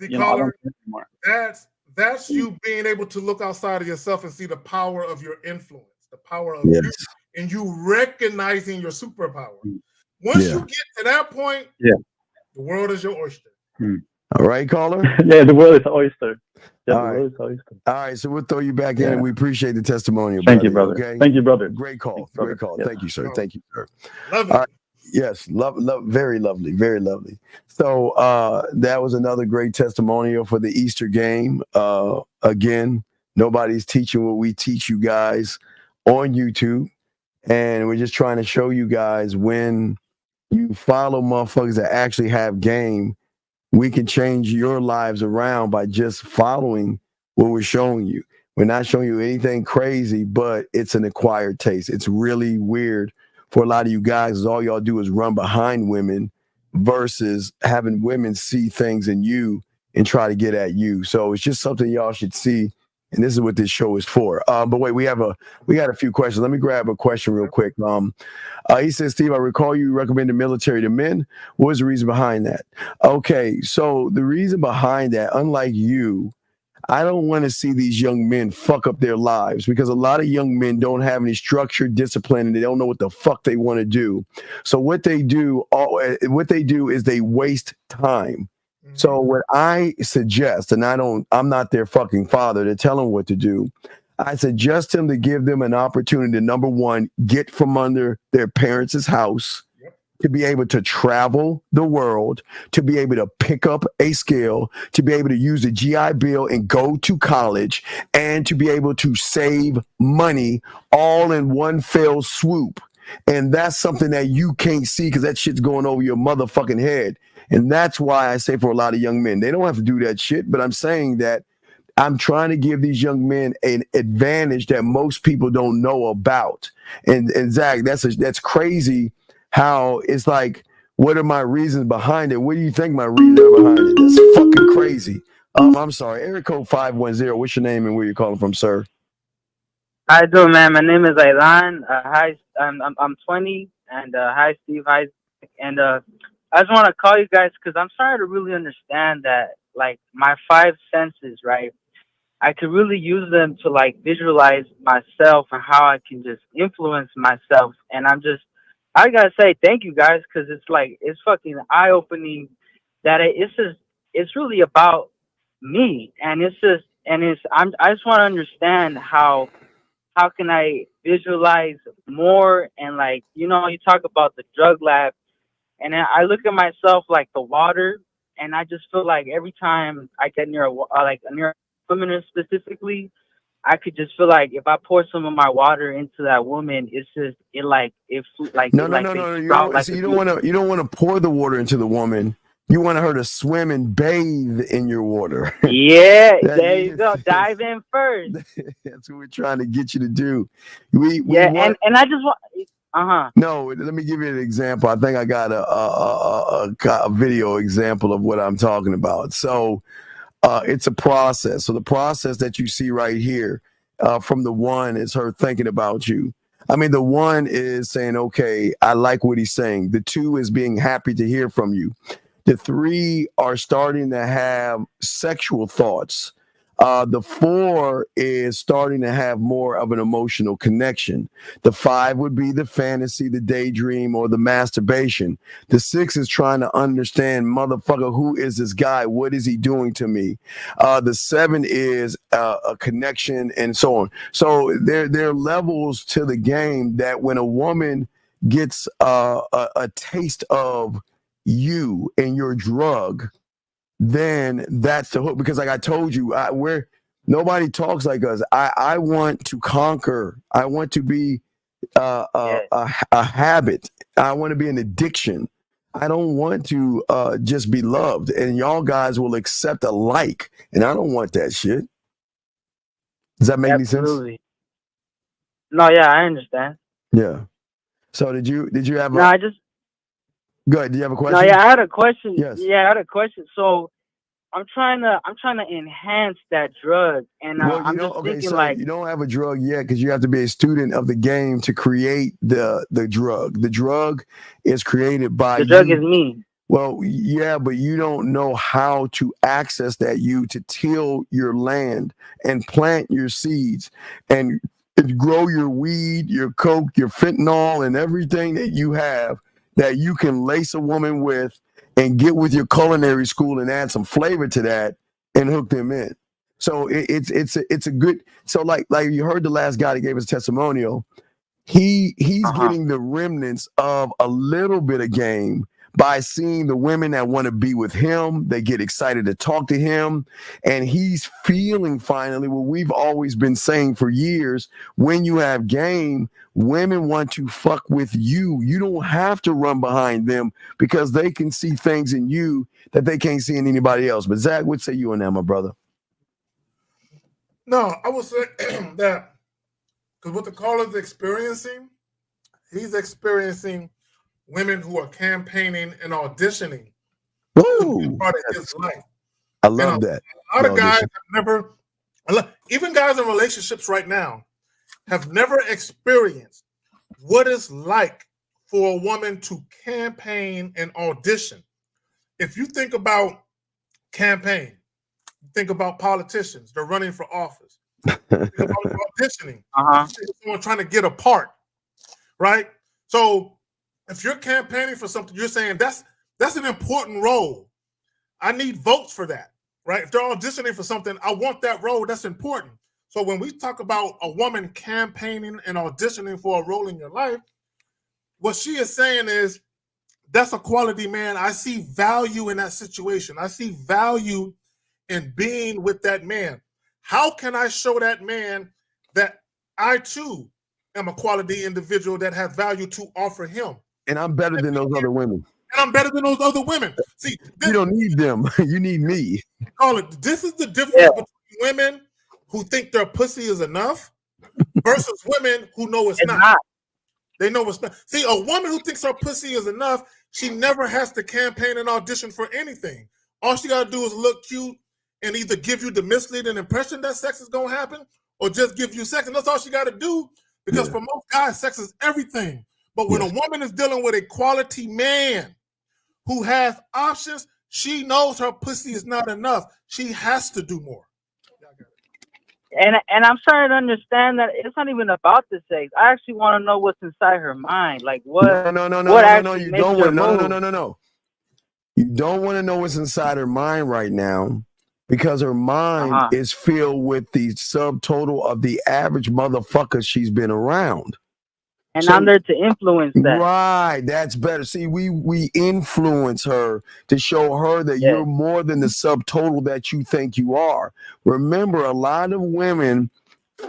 I don't care anymore. That's you being able to look outside of yourself and see the power of your influence, the power of you, and you recognizing your superpower. Once you get to that point, the world is your oyster. All right, caller? Yeah, the world is oyster. Yeah, All right. world is oyster. All right, so we'll throw you back in, and we appreciate the testimonial. Thank you, brother. Okay? Thank you, brother. Great call. Great call. Yeah. Thank you, sir. Thank you, sir. Love it. All right. Yes, love, very lovely, very lovely. So that was another great testimonial for the Easter game. Again, nobody's teaching what we teach you guys on YouTube, and we're just trying to show you guys when you follow motherfuckers that actually have game, we can change your lives around by just following what we're showing you. We're not showing you anything crazy, but it's an acquired taste. It's really weird for a lot of you guys, is all y'all do is run behind women versus having women see things in you and try to get at you. So it's just something y'all should see. And this is what this show is for. But wait, we got a few questions. Let me grab a question real quick. He says, Steve, I recall you recommended military to men. What was the reason behind that? Okay, so the reason behind that, unlike you, I don't want to see these young men fuck up their lives, because a lot of young men don't have any structure, discipline, and they don't know what the fuck they want to do. So what they do is they waste time. So what I suggest, and I'm not their fucking father to tell them what to do. I suggest them to give them an opportunity to, number one, get from under their parents' house, to be able to travel the world, to be able to pick up a skill, to be able to use the GI Bill and go to college, and to be able to save money all in one fell swoop. And that's something that you can't see because that shit's going over your motherfucking head. And that's why I say for a lot of young men, they don't have to do that shit, but I'm saying that I'm trying to give these young men an advantage that most people don't know about. And Zach, that's crazy. How it's like, what are my reasons behind it? What do you think my reasons are behind it? That's fucking crazy. I'm sorry. Area code 510. What's your name and where you calling from, sir? How you doing, man? My name is Ailan. Hi, I'm 20, and hi, Steve. Hi, and I just want to call you guys because I'm starting to really understand that, like, my 5 senses, right? I could really use them to, like, visualize myself and how I can just influence myself. And I gotta say thank you guys, because it's like, it's fucking eye opening that it's really about me, and I just want to understand how can I visualize more, and, like, you talk about the drug lab, and then I look at myself like the water, and I just feel like every time I get near a woman specifically, I could just feel like if I pour some of my water into that woman, it's just no. You don't want to pour the water into the woman. You want her to swim and bathe in your water. Yeah, there you go. Dive in first. That's what we're trying to get you to do. And I just want. No, let me give you an example. I think I got a video example of what I'm talking about. So it's a process. So the process that you see right here from the one is her thinking about you. I mean, the one is saying, okay, I like what he's saying. The 2 is being happy to hear from you. The 3 are starting to have sexual thoughts. The 4 is starting to have more of an emotional connection. The 5 would be the fantasy, the daydream, or the masturbation. The 6 is trying to understand, motherfucker, who is this guy? What is he doing to me? The 7 is a connection, and so on. So there are levels to the game that when a woman gets a taste of you and your drug, then that's the hook. Because like I told you, Nobody talks like us. I want to conquer. I want to be a habit. I want to be an addiction. I don't want to just be loved. And y'all guys will accept a like, and I don't want that shit. Does that make any sense? Absolutely. No, yeah, I understand. Yeah. So did you have No, I just good? Do you have a no, question? yeah, I had a question. Yes. Yeah, I had a question. So I'm trying to enhance that drug, and Well, I'm just okay, thinking so like you don't have a drug yet because you have to be a student of the game to create the drug. The drug is created by the drug you. is me. Well, yeah, but you don't know how to access that you to till your land and plant your seeds and grow your weed, your coke, your fentanyl, and everything that you have that you can lace a woman with and get with your culinary school and add some flavor to that and hook them in. So it's a good. So like you heard the last guy that gave us testimonial. He's getting the remnants of a little bit of game by seeing the women that want to be with him. They get excited to talk to him, and he's feeling finally what we've always been saying for years. When you have game, women want to fuck with you. You don't have to run behind them because they can see things in you that they can't see in anybody else. But Zach, what say you on that, my brother? No, I would say that because what the caller's experiencing, he's experiencing women who are campaigning and auditioning to be part of his life. I love that. A lot of guys have never, even guys in relationships right now, have never experienced what it's like for a woman to campaign and audition. If you think about campaign, think about politicians, they're running for office. Think about auditioning. Someone trying to get a part, right? So if you're campaigning for something, you're saying that's an important role. I need votes for that, right? If they're auditioning for something, I want that role. That's important. So when we talk about a woman campaigning and auditioning for a role in your life, what she is saying is that's a quality man. I see value in that situation. I see value in being with that man. How can I show that man that I too am a quality individual that has value to offer him? And I'm better than those other women. And I'm better than those other women. See, you don't need them. You need me. Call it. This is the difference between women who think their pussy is enough versus women who know it's not. They know it's not. See, a woman who thinks her pussy is enough, she never has to campaign and audition for anything. All she got to do is look cute and either give you the misleading impression that sex is going to happen or just give you sex. And that's all she got to do because for most guys, sex is everything. But when a woman is dealing with a quality man who has options, she knows her pussy is not enough. She has to do more. And I'm starting to understand that it's not even about the sex. I actually want to know what's inside her mind. Like what? No. You don't want. No. You don't want to know what's inside her mind right now because her mind is filled with the subtotal of the average motherfucker she's been around. And I'm there to influence that. Right, that's better. See, we influence her to show her that you're more than the subtotal that you think you are. Remember, a lot of women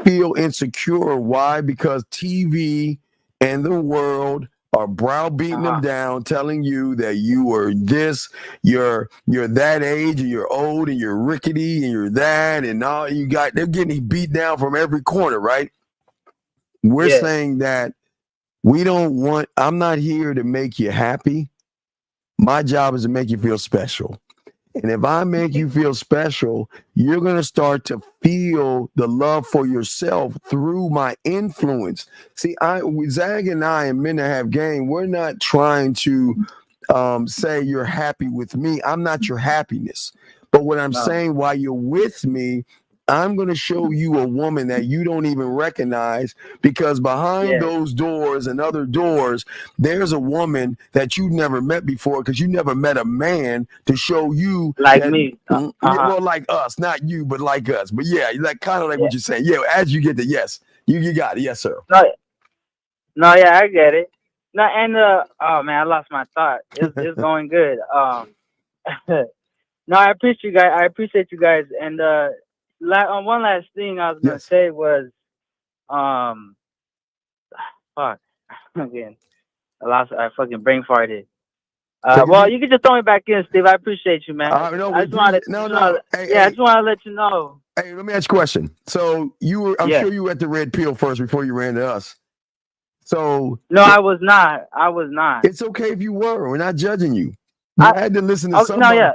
feel insecure. Why? Because TV and the world are browbeating them down, telling you that you are this, you're that age, and you're old, and you're rickety, and you're that, and all you got. They're getting beat down from every corner, right? We're saying that. I'm not here to make you happy. My job is to make you feel special. And if I make you feel special, you're going to start to feel the love for yourself through my influence. See, Zag and I and Men That Have Game, we're not trying to say you're happy with me. I'm not your happiness. But what I'm saying, while you're with me, I'm going to show you a woman that you don't even recognize because behind those doors and other doors, there's a woman that you've never met before because you never met a man to show you me. Well, like us, not you, but like us. But yeah, like kind of like what you're saying. Yeah, as you get the you got it. Yes, sir. No, yeah, I get it. No, and oh man, I lost my thought. It's going good. No, I appreciate you guys. And one last thing I was gonna say was, fuck, again, I fucking brain farted. Well, you can just throw me back in, Steve. I appreciate you, man. I just wanted to let you know. Hey, let me ask you a question. So I'm sure you were at the red pill first before you ran to us. So no, I was not. I was not. It's okay if you were. We're not judging you. You had to listen to somebody. No,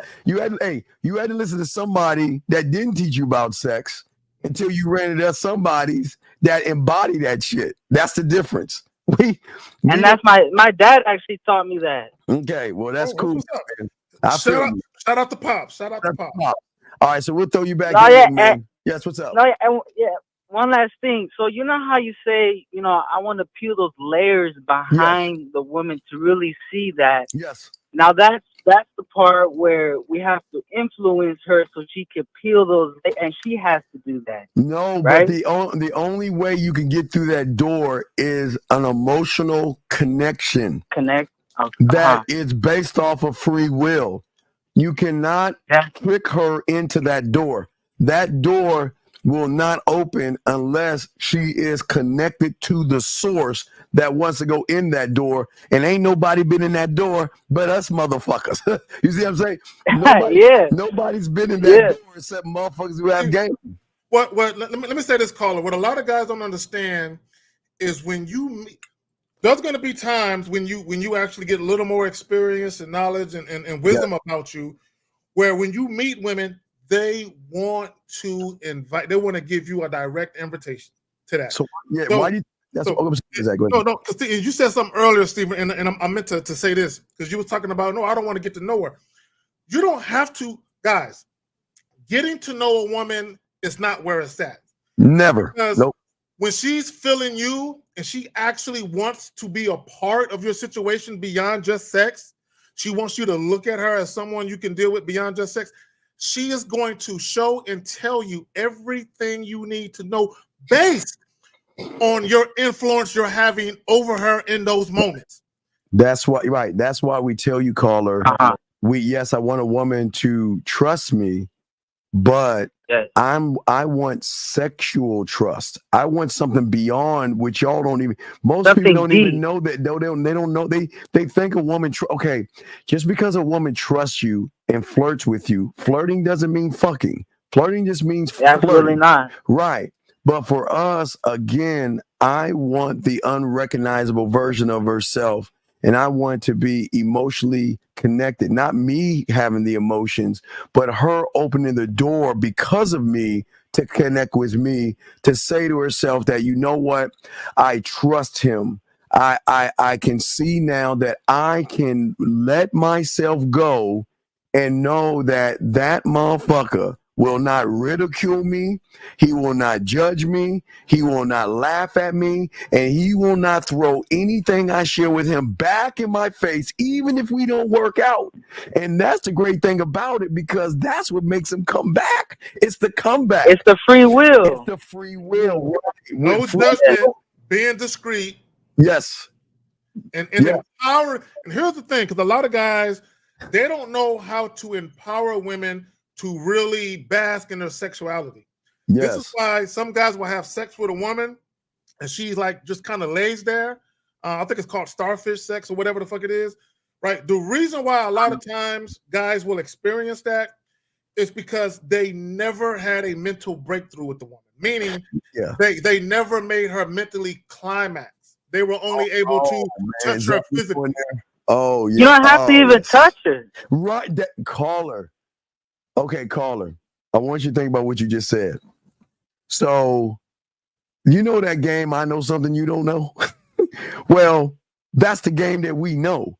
you had to listen to somebody that didn't teach you about sex until you ran into somebody's that embody that shit. That's the difference. And that's my dad actually taught me that. Okay, well that's cool. Shout out to Pop. Shout out to Pop. All right, so we'll throw you back in, man. Yes, what's up? One last thing. So you know how you say, I want to peel those layers behind the woman to really see that. Yes. Now that's the part where we have to influence her so she can peel those, and she has to do that. No, right? But the only way you can get through that door is an emotional connection. That is based off of free will. You cannot trick her into that door. That door will not open unless she is connected to the source that wants to go in that door. And ain't nobody been in that door but us motherfuckers. You see what I'm saying? Nobody's been in that door except motherfuckers who have game. Let me say this, caller. What a lot of guys don't understand is when you meet, there's going to be times when you actually get a little more experience and knowledge and wisdom about you, where when you meet women, they want to give you a direct invitation to that. Why do you? That's what I'm saying. Exactly. No, because you said something earlier, Stephen, and I meant to say this because you were talking about, no, I don't want to get to know her. You don't have to, guys. Getting to know a woman is not where it's at. Never. Nope. When she's feeling you and she actually wants to be a part of your situation beyond just sex, she wants you to look at her as someone you can deal with beyond just sex. She is going to show and tell you everything you need to know based on your influence you're having over her in those moments. That's why, right? That's why we tell you, caller. I want a woman to trust me, but I want sexual trust. I want something beyond which y'all don't even. Most people don't even know that. They don't know. They think a woman. Okay, just because a woman trusts you and flirts with you, flirting doesn't mean fucking. Flirting just means absolutely not. Right. But for us, again, I want the unrecognizable version of herself. And I want to be emotionally connected, not me having the emotions, but her opening the door because of me to connect with me, to say to herself that, you know what, I trust him. I can see now that I can let myself go and know that motherfucker will not ridicule me. He will not judge me. He will not laugh at me. And he will not throw anything I share with him back in my face, even if we don't work out. And that's the great thing about it, because that's what makes him come back. It's the comeback. It's the free will. It's the free will. No judgment, being discreet. Yes. And empower. And here's the thing, because a lot of guys, they don't know how to empower women to really bask in their sexuality. This is why some guys will have sex with a woman and she's like just kind of lays there. I think it's called starfish sex or whatever the fuck it is, right? The reason why a lot of times guys will experience that is because they never had a mental breakthrough with the woman, meaning they never made her mentally climax. They were only able to touch her physically. Oh, yeah. You don't have to even touch her. Right. Caller. Okay, caller. I want you to think about what you just said. So, you know that game, I know something you don't know? Well, that's the game that we know.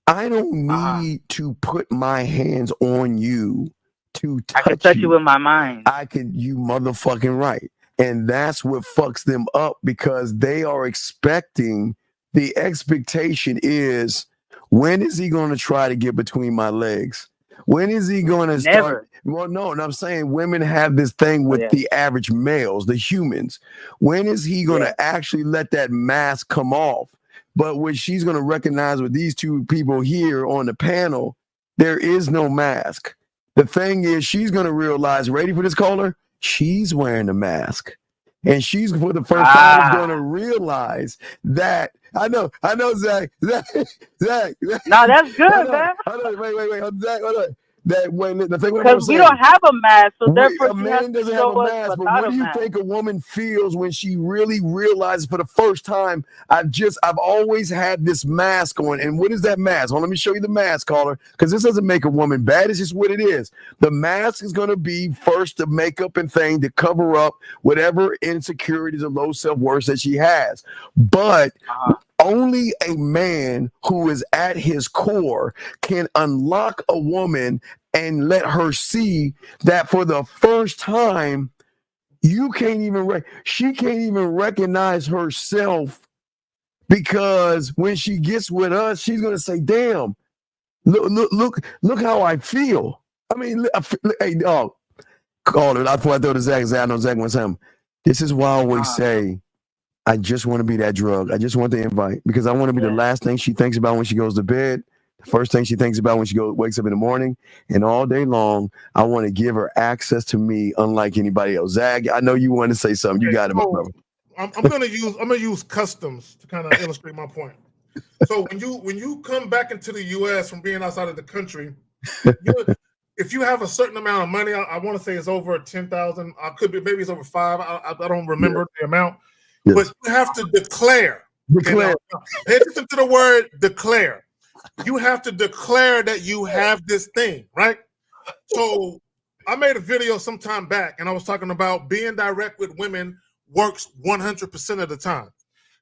I don't need to put my hands on you to touch you. I can touch you with my mind. You motherfucking right. And that's what fucks them up, because they are expecting, the expectation is, when is he going to try to get between my legs? When is he going to start? Well, no, and I'm saying women have this thing with the average males, the humans. When is he going to actually let that mask come off? But what she's going to recognize with these two people here on the panel, there is no mask. The thing is, she's going to realize, ready for this, caller? she's wearing a mask. And she's for the first time is going to realize that I know, Zach. No, that's good, man. Wait, Zach, hold on. That when the thing because we don't have a mask, so therefore a man doesn't have a mask. But what do you think a woman feels when she really realizes for the first time, I've always had this mask on? And what is that mask? Well, let me show you the mask, caller, because this doesn't make a woman bad. It's just what it is. The mask is going to be first the makeup and thing to cover up whatever insecurities or low self-worth that she has. But only a man who is at his core can unlock a woman and let her see that for the first time, she can't even recognize herself, because when she gets with us, she's going to say, damn, look how I feel. I mean, hey, dog, call it. I throw to Zach. I know Zach wants him. This is why I always say, I just want to be that drug. I just want the invite, because I want to be the last thing she thinks about when she goes to bed, the first thing she thinks about when she wakes up in the morning, and all day long. I want to give her access to me, unlike anybody else. Zach, I know you want to say something. You got it, my brother. I'm gonna use customs to kind of illustrate my point. So when you come back into the U.S. from being outside of the country, if you have a certain amount of money, I want to say it's over 10,000. I could be, maybe it's over 5. I don't remember the amount. Yes. But you have to declare. Pay attention to the word declare. You have to declare that you have this thing, right? So I made a video some time back, and I was talking about being direct with women works 100% of the time.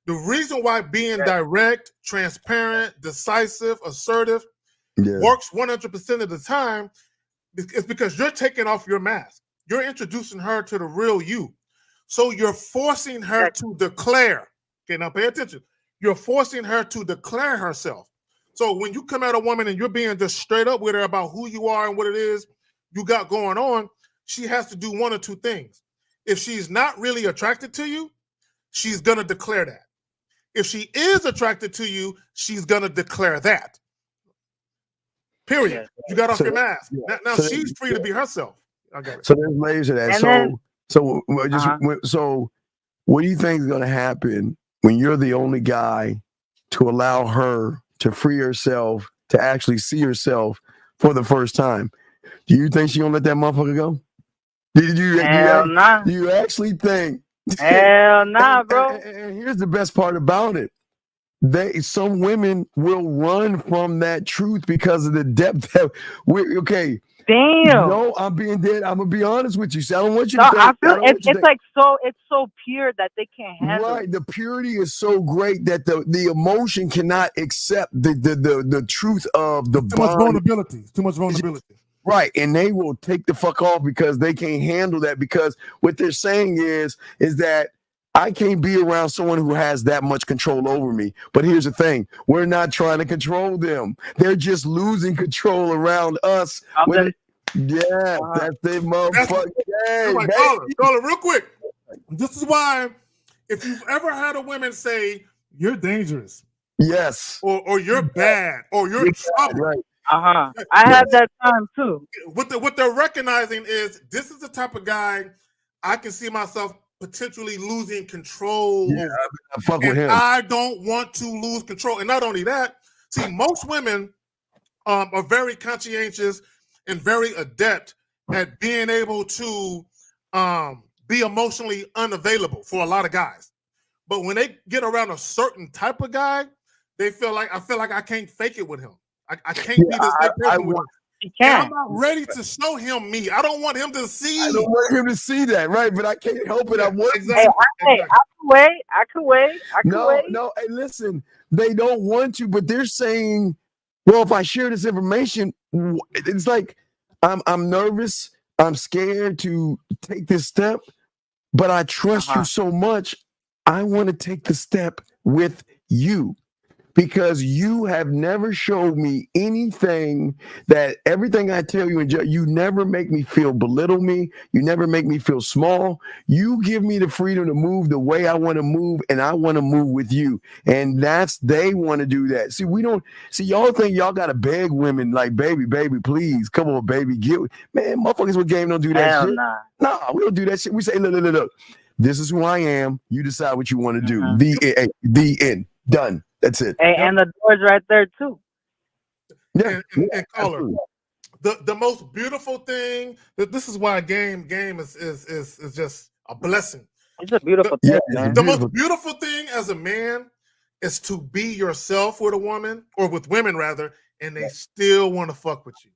The reason why being direct, transparent, decisive, assertive works 100% of the time is because you're taking off your mask. You're introducing her to the real you. So you're forcing her to declare. Okay, now pay attention. You're forcing her to declare herself. So when you come at a woman and you're being just straight up with her about who you are and what it is you got going on, she has to do one or two things. If she's not really attracted to you, she's going to declare that. If she is attracted to you, she's going to declare that. Period. You got off your mask. Now she's free to be herself. I got it. So there's layers to that. So what do you think is going to happen when you're the only guy to allow her to free herself, to actually see herself for the first time? Do you think she's going to let that motherfucker go? Hell nah. Do you actually think? Hell nah, bro. And here's the best part about it. Some women will run from that truth because of the depth that okay. Damn. No, I'm being dead. I'm gonna be honest with you. So I don't want you to think. I feel it's like it's so pure that they can't handle it. Right. The purity is so great that the emotion cannot accept the truth of the too much vulnerability. Too much vulnerability. Right. And they will take the fuck off because they can't handle that, because what they're saying is that I can't be around someone who has that much control over me. But here's the thing. We're not trying to control them. They're just losing control around us. That's the motherfucker. Caller, real quick. This is why, if you've ever had a woman say, you're dangerous. Yes. Or you're bad. Or you're trouble. Right. I had that time too. What they're recognizing is, this is the type of guy I can see myself potentially losing control. Yeah, I fuck with him. I don't want to lose control. And not only that, see, most women are very conscientious and very adept at being able to be emotionally unavailable for a lot of guys. But when they get around a certain type of guy, I feel like I can't fake it with him. I can't be this person with him. I'm not ready to show him me. I don't want him to see. I don't want him to see that, right? But I can't help it. I want. Exactly. Hey, I can wait. No. Hey, listen, they don't want to, but they're saying, "Well, if I share this information, it's like I'm nervous. I'm scared to take this step, but I trust you so much. I want to take the step with you." because you have never showed me anything that everything I tell you, you never make me feel belittle me. You never make me feel small. You give me the freedom to move the way I want to move, and I want to move with you. And they want to do that. See, y'all think y'all got to beg women like, baby, please, come on, baby, man, motherfuckers with game don't do that Hell shit. nah. Nah, we don't do that shit. We say, look. This is who I am. You decide what you want to do. The end. Done. That's it. And the door's right there too. Yeah. And caller, the most beautiful thing. This is why game is just a blessing. It's a beautiful thing, man. The most beautiful thing as a man is to be yourself with a woman, or with women rather, and they still want to fuck with you.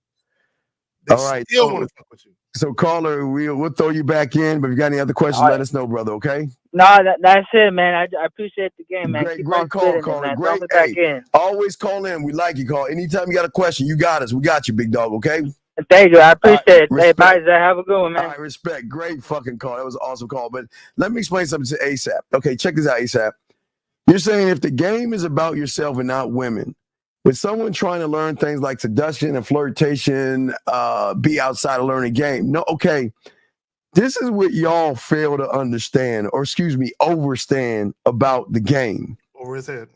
They still want to fuck with you. So, caller, we'll throw you back in. But if you got any other questions, let us know, brother. Okay. No, that's it, man. I appreciate the game, man. Great call, caller. Great. Back in. Always call in. We like you, call. Anytime you got a question, you got us. We got you, big dog. Okay. Thank you. I appreciate it. Hey, bye, Zach. Have a good one, man. All right, respect. Great fucking call. That was an awesome call. But let me explain something to ASAP. Okay, check this out, ASAP. You're saying if the game is about yourself and not women, with someone trying to learn things like seduction and flirtation, be outside of learning game. No, okay. This is what y'all fail to understand, or overstand about the game. Over his head.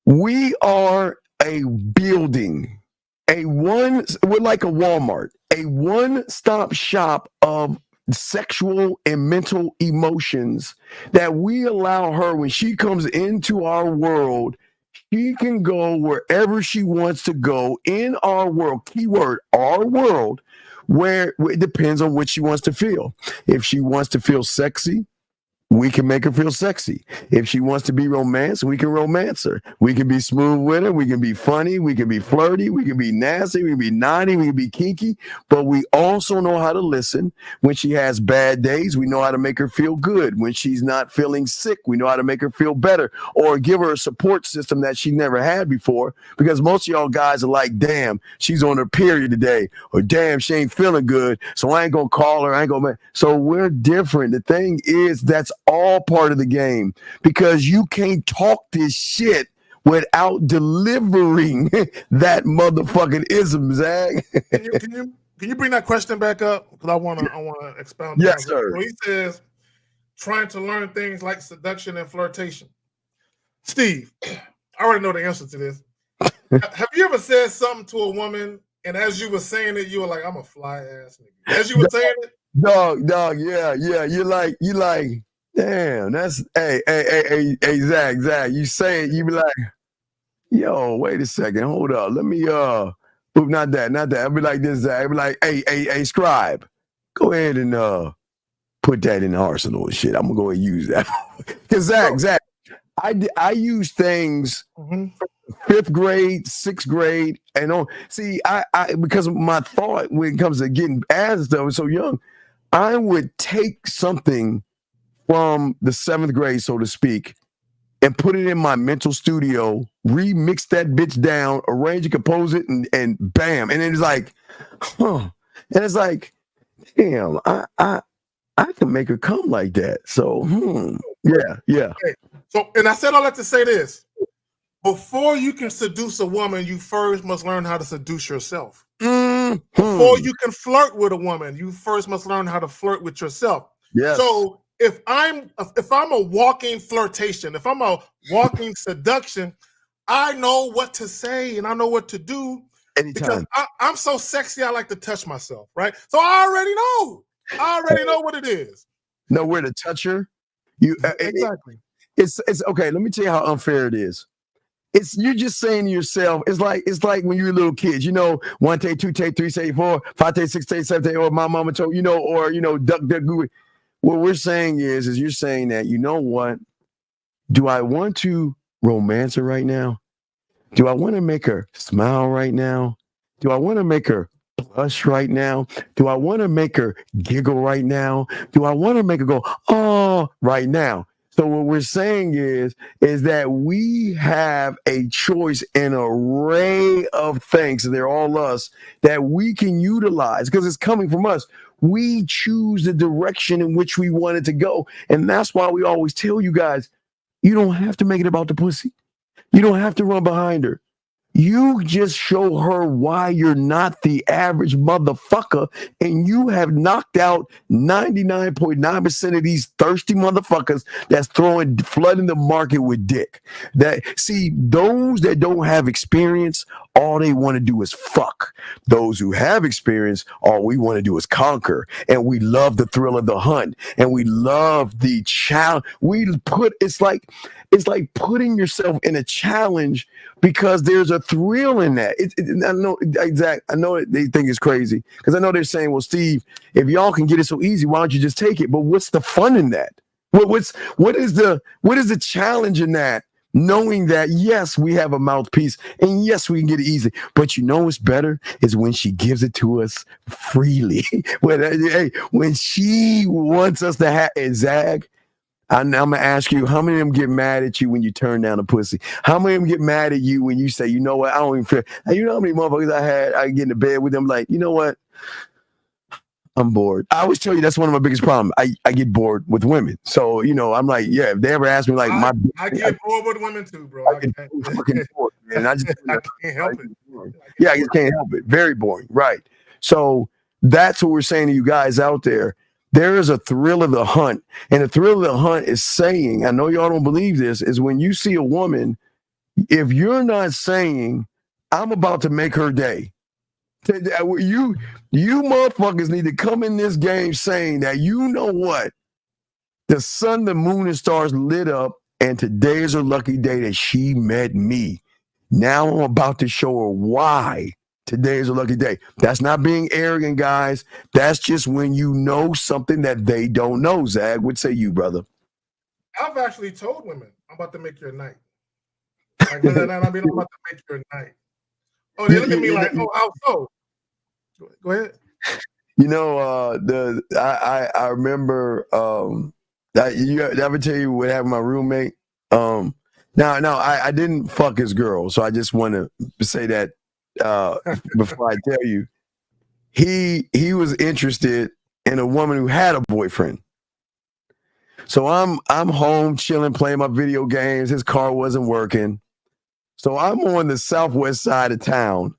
We are a building, we're like a Walmart, a one-stop shop of sexual and mental emotions that we allow her when she comes into our world. She can go wherever she wants to go in our world, keyword, our world, where it depends on what she wants to feel. If she wants to feel sexy, we can make her feel sexy. If she wants to be romanced, we can romance her. We can be smooth with her. We can be funny. We can be flirty. We can be nasty. We can be naughty. We can be kinky. But we also know how to listen. When she has bad days, we know how to make her feel good. When she's not feeling sick, we know how to make her feel better, or give her a support system that she never had before. Because most of y'all guys are like, damn, she's on her period today, or damn, she ain't feeling good, so I ain't gonna call her. So we're different. The thing is, that's all part of the game, because you can't talk this shit without delivering that motherfucking ism, Zach. Can you bring that question back up? Because I want to expound. Yes, sir. So he says, trying to learn things like seduction and flirtation. Steve, I already know the answer to this. Have you ever said something to a woman, and as you were saying it, you were like, "I'm a fly ass nigga." As you were saying it, dog, yeah. You like, damn, that's hey, Zach. You say it, you be like, yo, wait a second, hold up, let me not that. I'll be like this, Zach. I'll be like, hey, scribe, go ahead and put that in the arsenal and shit. I'm gonna go and use that. Because Zach, I use things from 5th grade, 6th grade, and on. See, I because my thought when it comes to getting ass stuff was so young, I would take something from the 7th grade, so to speak, and put it in my mental studio, remix that bitch down, arrange it, compose it, and bam. And it's like, huh. And it's like, damn, I can make her come like that. So, yeah. Okay. So, and I said all that to say this. Before you can seduce a woman, you first must learn how to seduce yourself. Before you can flirt with a woman, you first must learn how to flirt with yourself. Yes. So if I'm a walking flirtation, if I'm a walking seduction, I know what to say and I know what to do. Anytime. Because I'm so sexy, I like to touch myself, right? So I already know what it is. Know where to touch her. Exactly. It's okay. Let me tell you how unfair it is. You're just saying to yourself, it's like when you're a little kid, 1 take, 2 take, 3 take, 4, 5 take, 6 take, 7 take, or my mama told, duck, gooey. What we're saying is you're saying that, you know what? Do I want to romance her right now? Do I want to make her smile right now? Do I want to make her blush right now? Do I want to make her giggle right now? Do I want to make her go, oh, right now? So what we're saying is that we have a choice, an array of things, and they're all us, that we can utilize because it's coming from us. We choose the direction in which we want it to go. And that's why we always tell you guys, you don't have to make it about the pussy. You don't have to run behind her. You just show her why you're not the average motherfucker, and you have knocked out 99.9% of these thirsty motherfuckers that's flooding the market with dick. See, those that don't have experience, all they want to do is fuck. Those who have experience, all we want to do is conquer, and we love the thrill of the hunt, and we love the challenge. It's like putting yourself in a challenge because there's a thrill in that. I know exactly. I know they think it's crazy because I know they're saying, "Well, Steve, if y'all can get it so easy, why don't you just take it?" But what's the fun in that? What is the challenge in that? Knowing that yes, we have a mouthpiece and yes, we can get it easy. But you know what's better is when she gives it to us freely. when she wants us to have it, Zag. I'm gonna ask you, how many of them get mad at you when you turn down a pussy? How many of them get mad at you when you say, you know what, I don't even feel. You know how many motherfuckers I get into bed with them like, you know what, I'm bored. I always tell you that's one of my biggest problems. I get bored with women. So, I'm like, yeah, if they ever ask me like I get bored with women too, bro. I get fucking bored, man. I can't help it. Yeah, I just can't help it. Very boring. Right. So that's what we're saying to you guys out there. There is a thrill of the hunt. And the thrill of the hunt is saying, I know y'all don't believe this, is when you see a woman, if you're not saying, I'm about to make her day, you motherfuckers need to come in this game saying that, you know what? The sun, the moon, and stars lit up, and today is her lucky day that she met me. Now I'm about to show her why today is a lucky day. That's not being arrogant, guys. That's just when you know something that they don't know. Zag, what say you, brother? I've actually told women, I'm about to make your night. Like, I'm about to make your night. Oh, they look at me like, oh, how so? Go ahead. I remember did I ever tell you what happened with my roommate? I didn't fuck his girl, so I just want to say that before I tell you. He was interested in a woman who had a boyfriend. So I'm home chilling, playing my video games. His car wasn't working. So I'm on the southwest side of town.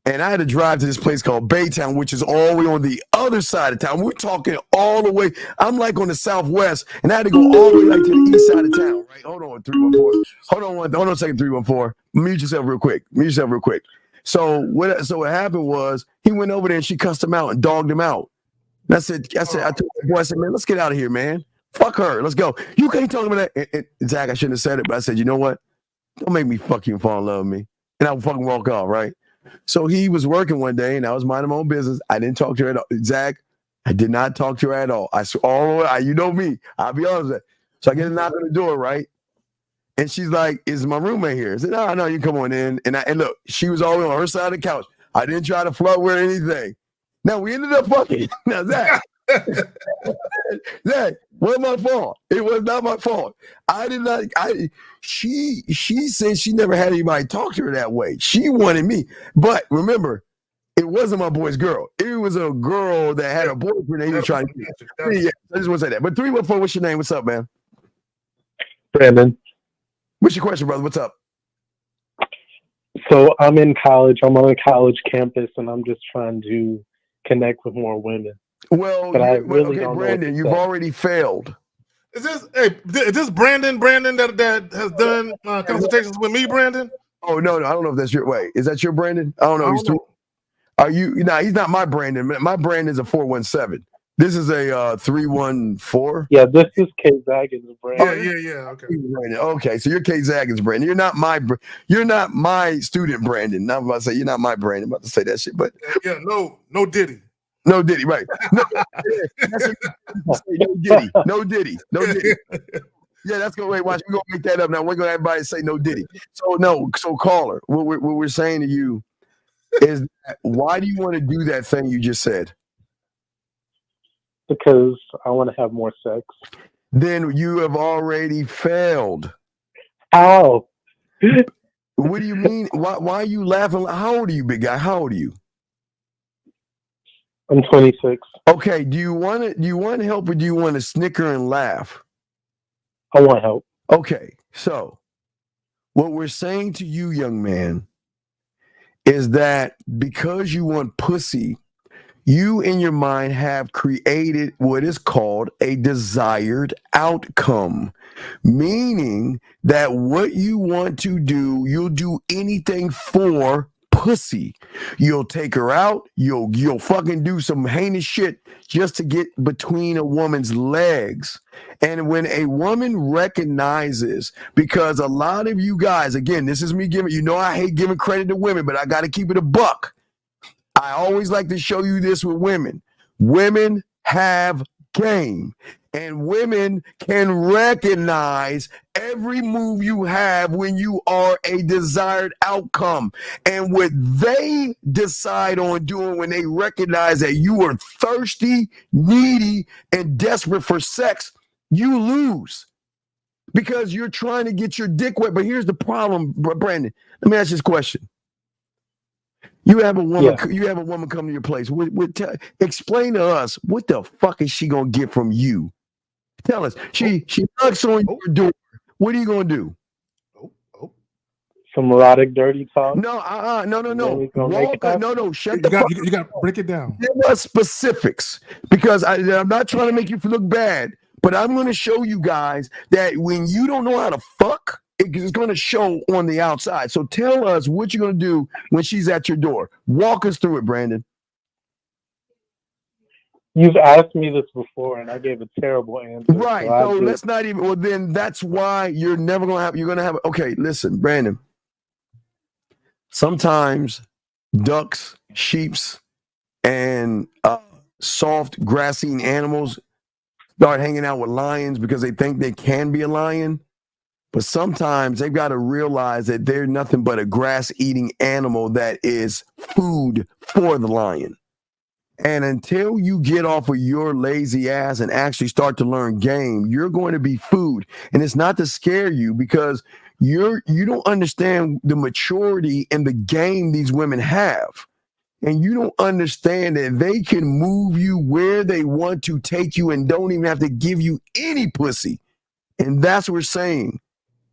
And I had to drive to this place called Baytown, which is all the way on the other side of town. We're talking all the way. I'm like on the southwest, and I had to go all the way like to the east side of town. Right? Hold on, 314. Hold on a second, 314. Mute yourself real quick. So what happened was he went over there and she cussed him out and dogged him out. And I told the boy, I said, man, let's get out of here, man. Fuck her. Let's go. You can't talk about that. Zach, I shouldn't have said it, but I said, you know what? Don't make me fuck you and fall in love with me. And I would fucking walk off, right? So he was working one day, and I was minding my own business. I didn't talk to her at all. Zach, I did not talk to her at all. You know me. I'll be honest with you. So I get a knock on the door, right? And she's like, "Is my roommate here?" I said, "No, you come on in." And look, she was always on her side of the couch. I didn't try to flirt with anything. Now we ended up fucking. Now Zach, wasn't my fault. It was not my fault. I did not. She said she never had anybody talk to her that way. She wanted me, but remember, it wasn't my boy's girl. It was a girl that had a boyfriend that he was trying to get. Yeah, I just want to say that. But 314, what's your name? What's up, man? Brandon. What's your question, brother? What's up? So I'm in college. I'm on a college campus, and I'm just trying to connect with more women. Well, Brandon, you've already failed. Is this Brandon that has done consultations with me, Brandon? Oh no, I don't know if that's your way. Is that your Brandon? I don't know. Are you? No, he's not my Brandon. My Brandon's a 417. This is a 314. Yeah, this is K Zagin's Brandon. Yeah. Okay. Okay, so you're K Zagin's Brandon. You're not my student Brandon. I'm about to say you're not my Brandon. I'm about to say that shit, but no Diddy. No Diddy, right? No Diddy. Yeah, that's gonna wait. Watch, we're gonna make that up now. We're gonna have everybody say no Diddy. So caller, what we're saying to you is, why do you want to do that thing you just said? Because I want to have more sex. Then you have already failed. How? What do you mean? Why are you laughing? How old are you, big guy? How old are you? I'm 26. Okay. Do you want help, or do you want to snicker and laugh? I want help. Okay. So What we're saying to you, young man, is that because you want pussy, you in your mind have created what is called a desired outcome, meaning that what you want to do, you'll do anything for pussy. You'll take her out, you'll fucking do some heinous shit just to get between a woman's legs. And when a woman recognizes, because a lot of you guys, again, this is me giving, I hate giving credit to women, but I got to keep it a buck. I always like to show you this with women. Women have game, and women can recognize every move you have when you are a desired outcome. And what they decide on doing when they recognize that you are thirsty, needy, and desperate for sex, you lose because you're trying to get your dick wet. But here's the problem, Brandon. Let me ask you this question. You have a woman. Yeah. You have a woman come to your place. Explain to us what the fuck is she gonna get from you? Tell us. She knocks on your door. What are you gonna do? Some erotic, dirty talk. No. No. Shut the fuck. You got to break it down. Give us specifics, because I'm not trying to make you look bad, but I'm going to show you guys that when you don't know how to fuck, it's going to show on the outside. So tell us what you're going to do when she's at your door. Walk us through it, Brandon. You've asked me this before, and I gave a terrible answer. Right. So let's not even. Well, then that's why you're never going to have. You're going to have. Okay, listen, Brandon. Sometimes ducks, sheeps, and soft grass-eating animals start hanging out with lions because they think they can be a lion. But sometimes they've got to realize that they're nothing but a grass-eating animal that is food for the lion. And until you get off of your lazy ass and actually start to learn game, you're going to be food. And it's not to scare you, because you don't understand the maturity and the game these women have. And you don't understand that they can move you where they want to take you and don't even have to give you any pussy. And that's what we're saying.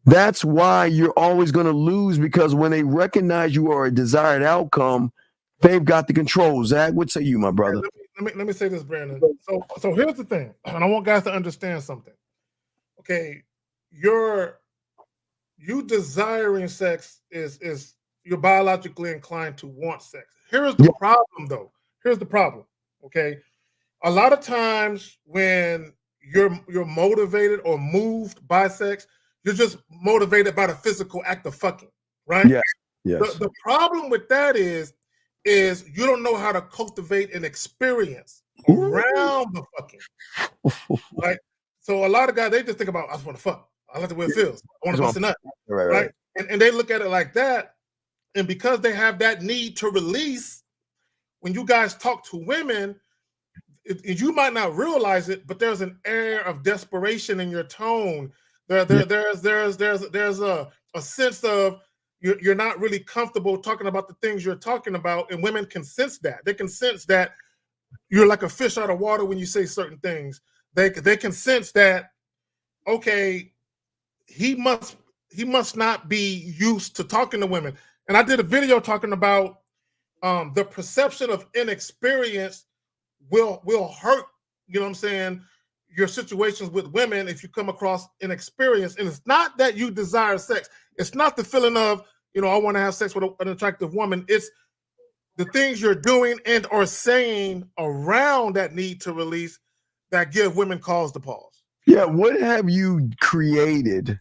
That's why you're always going to lose, because when they recognize you are a desired outcome, they've got the control. Zach, what say you, my brother? Let me say this, Brandon. So here's the thing, and I want guys to understand something. Okay, you desiring sex is you're biologically inclined to want sex. Here's the problem, though. Here's the problem. Okay, a lot of times when you're motivated or moved by sex, you're just motivated by the physical act of fucking, right? Yeah. Yes. The problem with that is you don't know how to cultivate an experience around the fucking. Right? So a lot of guys, they just think about, I just want to fuck. I like the way it feels. I want to bust a nut. Right? And they look at it like that. And because they have that need to release, when you guys talk to women, you might not realize it, but there's an air of desperation in your tone. There's a sense of you're not really comfortable talking about the things you're talking about, and women can sense that. They can sense that you're like a fish out of water when you say certain things. They can sense that, okay, he must not be used to talking to women. And I did a video talking about the perception of inexperience will hurt, you know what I'm saying, your situations with women if you come across inexperience. And it's not that you desire sex. It's not the feeling of, I want to have sex with an attractive woman. It's the things you're doing and or saying around that need to release that give women cause to pause. Yeah, what have you created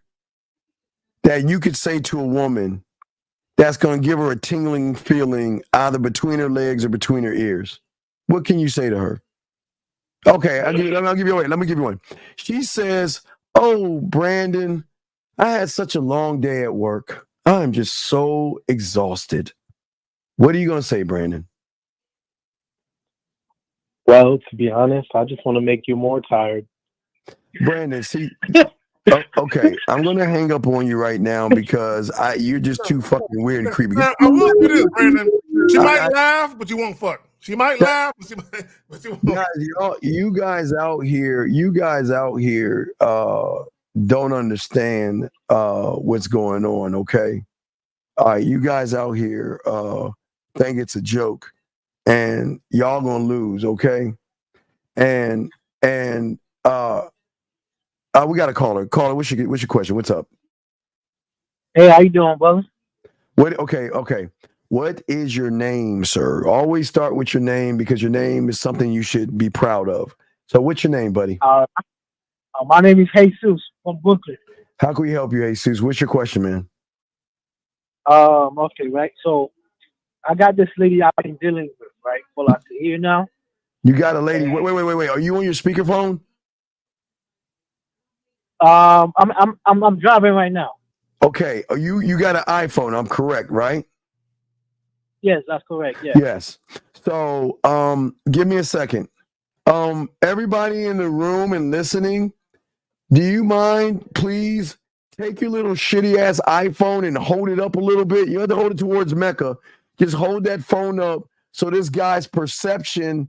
that you could say to a woman that's going to give her a tingling feeling either between her legs or between her ears? What can you say to her? Okay, let me give you one. She says, "Oh, Brandon, I had such a long day at work. I'm just so exhausted." What are you going to say, Brandon? Well, to be honest, I just want to make you more tired. Brandon, see, okay, I'm going to hang up on you right now because you're just too fucking weird and creepy. I will do this, Brandon. She might laugh, but you won't fuck. She might laugh, but you won't. Guys, you guys out here, don't understand what's going on, okay? All right, you guys out here think it's a joke, and y'all gonna lose, okay? And we got a caller. Caller, what's your question? What's up? Hey, how you doing, brother? Okay. What is your name, sir? Always start with your name because your name is something you should be proud of. So what's your name, buddy? My name is Jesus from Brooklyn. How can we help you, Jesus? What's your question, man? Okay, right. So I got this lady I've been dealing with, right, for like a year now. You got a lady. Wait. Are you on your speakerphone? I'm driving right now. Okay. You got an iPhone, I'm correct, right? Yes, that's correct. Yeah. Yes. So give me a second. Everybody in the room and listening, do you mind, please, take your little shitty ass iPhone and hold it up a little bit? You have to hold it towards Mecca. Just hold that phone up so this guy's reception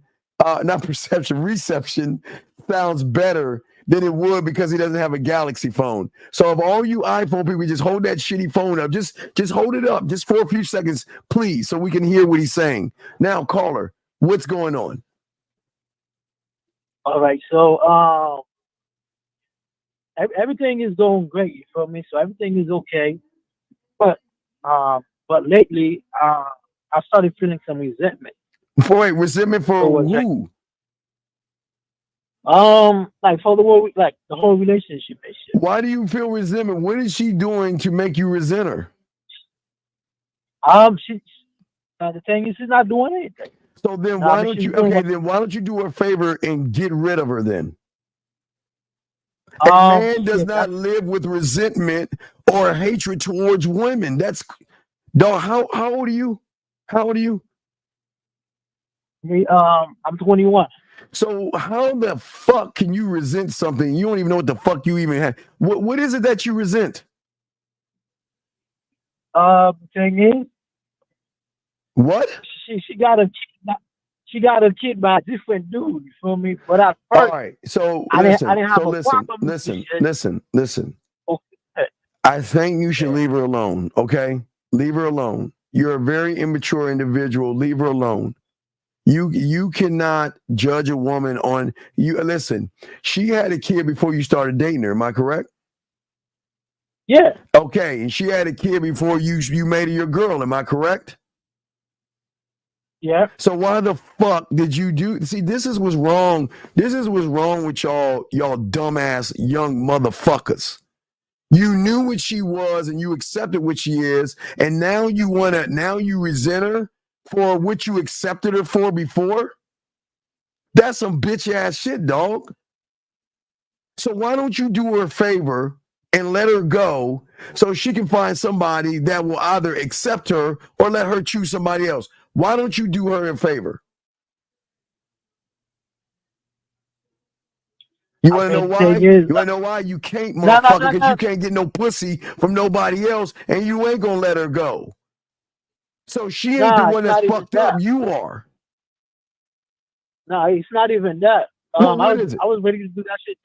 sounds better than it would because he doesn't have a Galaxy phone. So if all you iPhone people just hold that shitty phone up, just hold it up just for a few seconds, please, so we can hear what he's saying. Now, caller, what's going on? All right. So everything is going great. You feel me? So everything is okay. But lately, I started feeling some resentment. Resentment for who? Like for the whole relationship and shit. Why do you feel resentment? What is she doing to make you resent her? The thing is, she's not doing anything. So then why don't you? Okay, then why don't you do her a favor and get rid of her then? A man does not live with resentment or hatred towards women. That's dog. How old are you? How old are you? Me, I'm 21. So how the fuck can you resent something? You don't even know what the fuck you even have. What is it that you resent? The thing is, what? She got a kid by a different dude. You feel me? But at first, all right. So I didn't have a problem. Listen. Okay. I think you should leave her alone. Okay, leave her alone. You're a very immature individual. Leave her alone. You cannot judge a woman on you. Listen, she had a kid before you started dating her. Am I correct? Yeah. Okay, and she had a kid before you made her your girl. Am I correct? Yeah. So why the fuck did you do? See, this is what's wrong. This is what's wrong with y'all dumbass young motherfuckers. You knew what she was and you accepted what she is, and now you resent her for what you accepted her for before? That's some bitch ass shit, dog. So why don't you do her a favor and let her go so she can find somebody that will either accept her or let her choose somebody else? Why don't you do her a favor? You want to know why? You want to know why? You can't, motherfucker, because you can't get no pussy from nobody else, and you ain't gonna let her go. So she ain't the one that's fucked up. You are. No, it's not even that. What is it? I was ready to do that shit.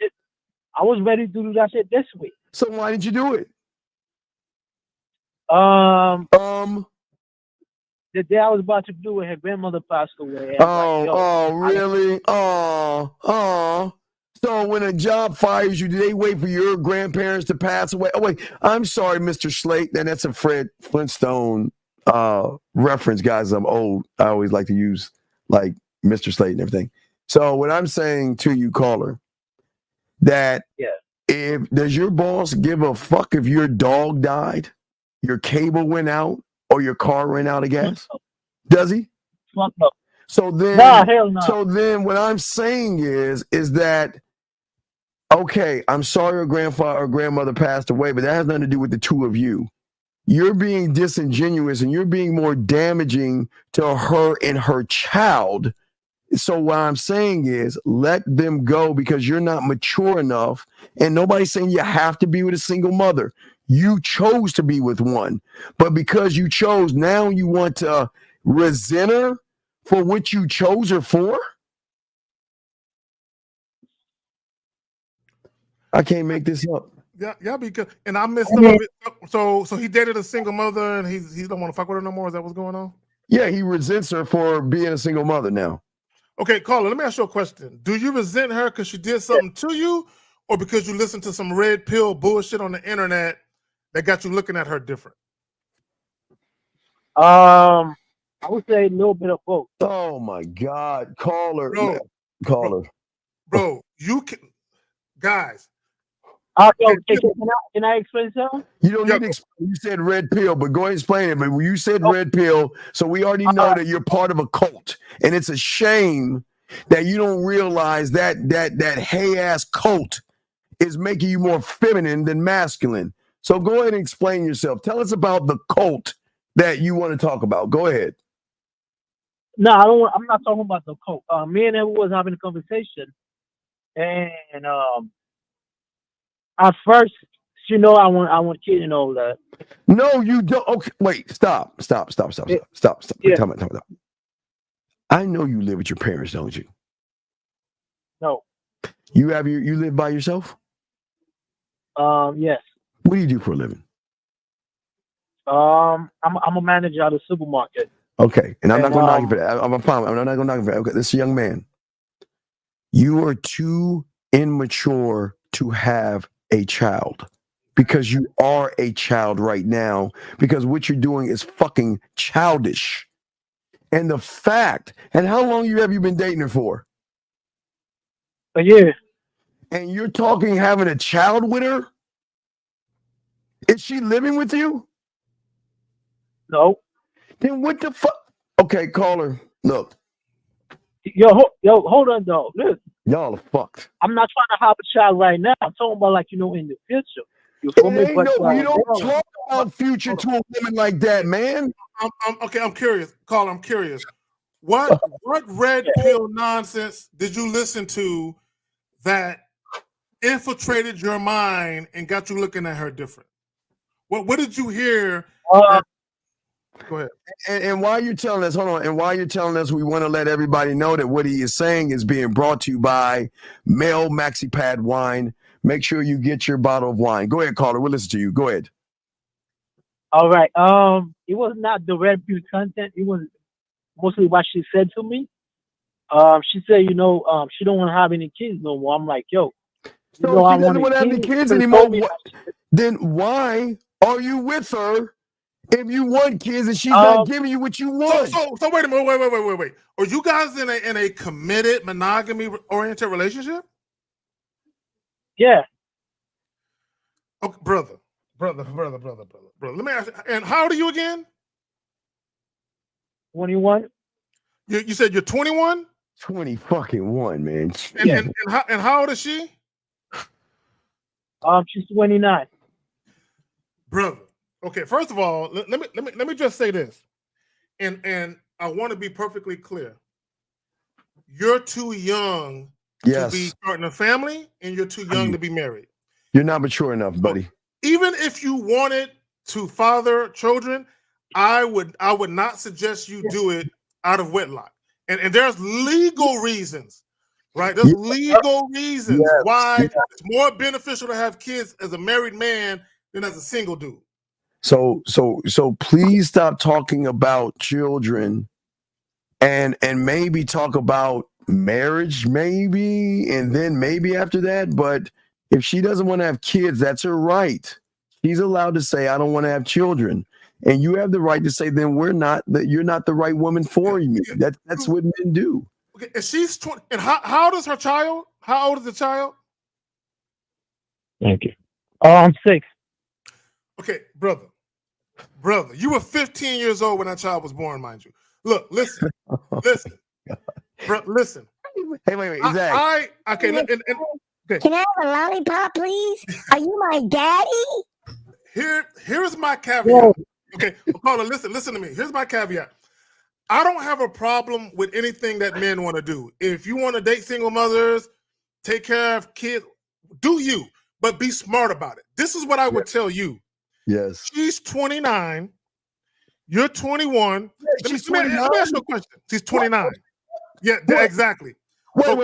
I was ready to do that shit this week. So why didn't you do it? The day I was about to do it, her grandmother passed away. Really? So when a job fires you, do they wait for your grandparents to pass away? Oh, wait. I'm sorry, Mr. Slate. That's a Fred Flintstone reference, guys. I'm old. I always like to use like Mr. Slate and everything. So what I'm saying to you, caller, that does your boss give a fuck if your dog died, your cable went out, or your car ran out of gas? Does he? Fuck no. So then, hell no. So then what I'm saying is that, okay, I'm sorry her grandfather or grandmother passed away, but that has nothing to do with the two of you. You're being disingenuous and you're being more damaging to her and her child. So what I'm saying is let them go because you're not mature enough, and nobody's saying you have to be with a single mother. You chose to be with one, but because you chose, now you want to resent her for what you chose her for? I can't make this up. Yeah, y'all be good. And I missed some of it. So he dated a single mother, and he don't want to fuck with her no more. Is that what's going on? Yeah, he resents her for being a single mother now. Okay, caller, let me ask you a question. Do you resent her because she did something to you, or because you listened to some red pill bullshit on the internet that got you looking at her different? I would say a little bit of both. Oh my God, caller, bro, you can, guys. Okay, can I explain something? You don't need to explain. You said red pill, but go ahead and explain it. But when you said red pill, so we already know that you're part of a cult, and it's a shame that you don't realize that hey ass cult is making you more feminine than masculine. So go ahead and explain yourself. Tell us about the cult that you want to talk about. Go ahead. No, I don't. I'm not talking about the cult. Me and him was having a conversation, and at first, I want kids and all that. No, you don't. Okay, wait. Stop. Yeah. Tell me. I know you live with your parents, don't you? No. You live by yourself? Yes. What do you do for a living? I'm a manager at a supermarket. Okay, and I'm not going to knock you for that. I'm not going to knock you for that. Okay, this is a young man. You are too immature to have a child, because you are a child right now, because what you're doing is fucking childish. And the fact, and how long have you been dating her for? A year. And you're talking having a child with her? Is she living with you? No. Then what the fuck? Okay, caller, look. Yo, hold on, though. Listen. Y'all are fucked. I'm not trying to have a child right now. I'm talking about, in the future. You feel me? But you don't talk about future to a woman like that, man. I'm curious. Caller, I'm curious. What red pill nonsense did you listen to that infiltrated your mind and got you looking at her different? What did you hear? Go ahead. And while you're telling us, hold on, and while you're telling us, we want to let everybody know that what he is saying is being brought to you by Male Maxi Pad Wine. Make sure you get your bottle of wine. Go ahead, caller. We'll listen to you. Go ahead. All right. It was not the red pill content. It was mostly what she said to me. She said, she don't want to have any kids no more. I'm like, yo. So she doesn't want to have any kids anymore. Then why are you with her if you want kids and she's not giving you what you want? So wait a minute. Wait. Are you guys in a committed monogamy oriented relationship? Yeah. Okay, brother. Let me ask you, and how old are you again? 21. You said you're 21? 20 fucking one, man. And how old is she? She's 29. Brother. Okay, first of all, let me just say this. And I want to be perfectly clear. You're too young to be starting a family, and you're too young to be married. You're not mature enough, buddy. Even if you wanted to father children, I would not suggest you do it out of wedlock. And there's legal reasons, right? There's legal reasons why it's more beneficial to have kids as a married man than as a single dude. So please stop talking about children and maybe talk about marriage, maybe, and then maybe after that. But if she doesn't want to have kids, that's her right. She's allowed to say, I don't want to have children. And you have the right to say, then you're not the right woman for me. That's what men do. Okay, and she's 20. And how old is her child? How old is the child? Thank you. I'm 6. Okay, brother, you were 15 years old when that child was born, mind you. Look, listen. Bro, listen. Hey, wait, Zach. Okay. Can I have a lollipop, please? Are you my daddy? Here's my caveat. Okay, caller, listen to me. Here's my caveat. I don't have a problem with anything that men want to do. If you want to date single mothers, take care of kids, do you, but be smart about it. This is what I would tell you. Yes. She's 29. You're 21. Let me ask you a question. She's 29. What? Yeah, exactly. Wait.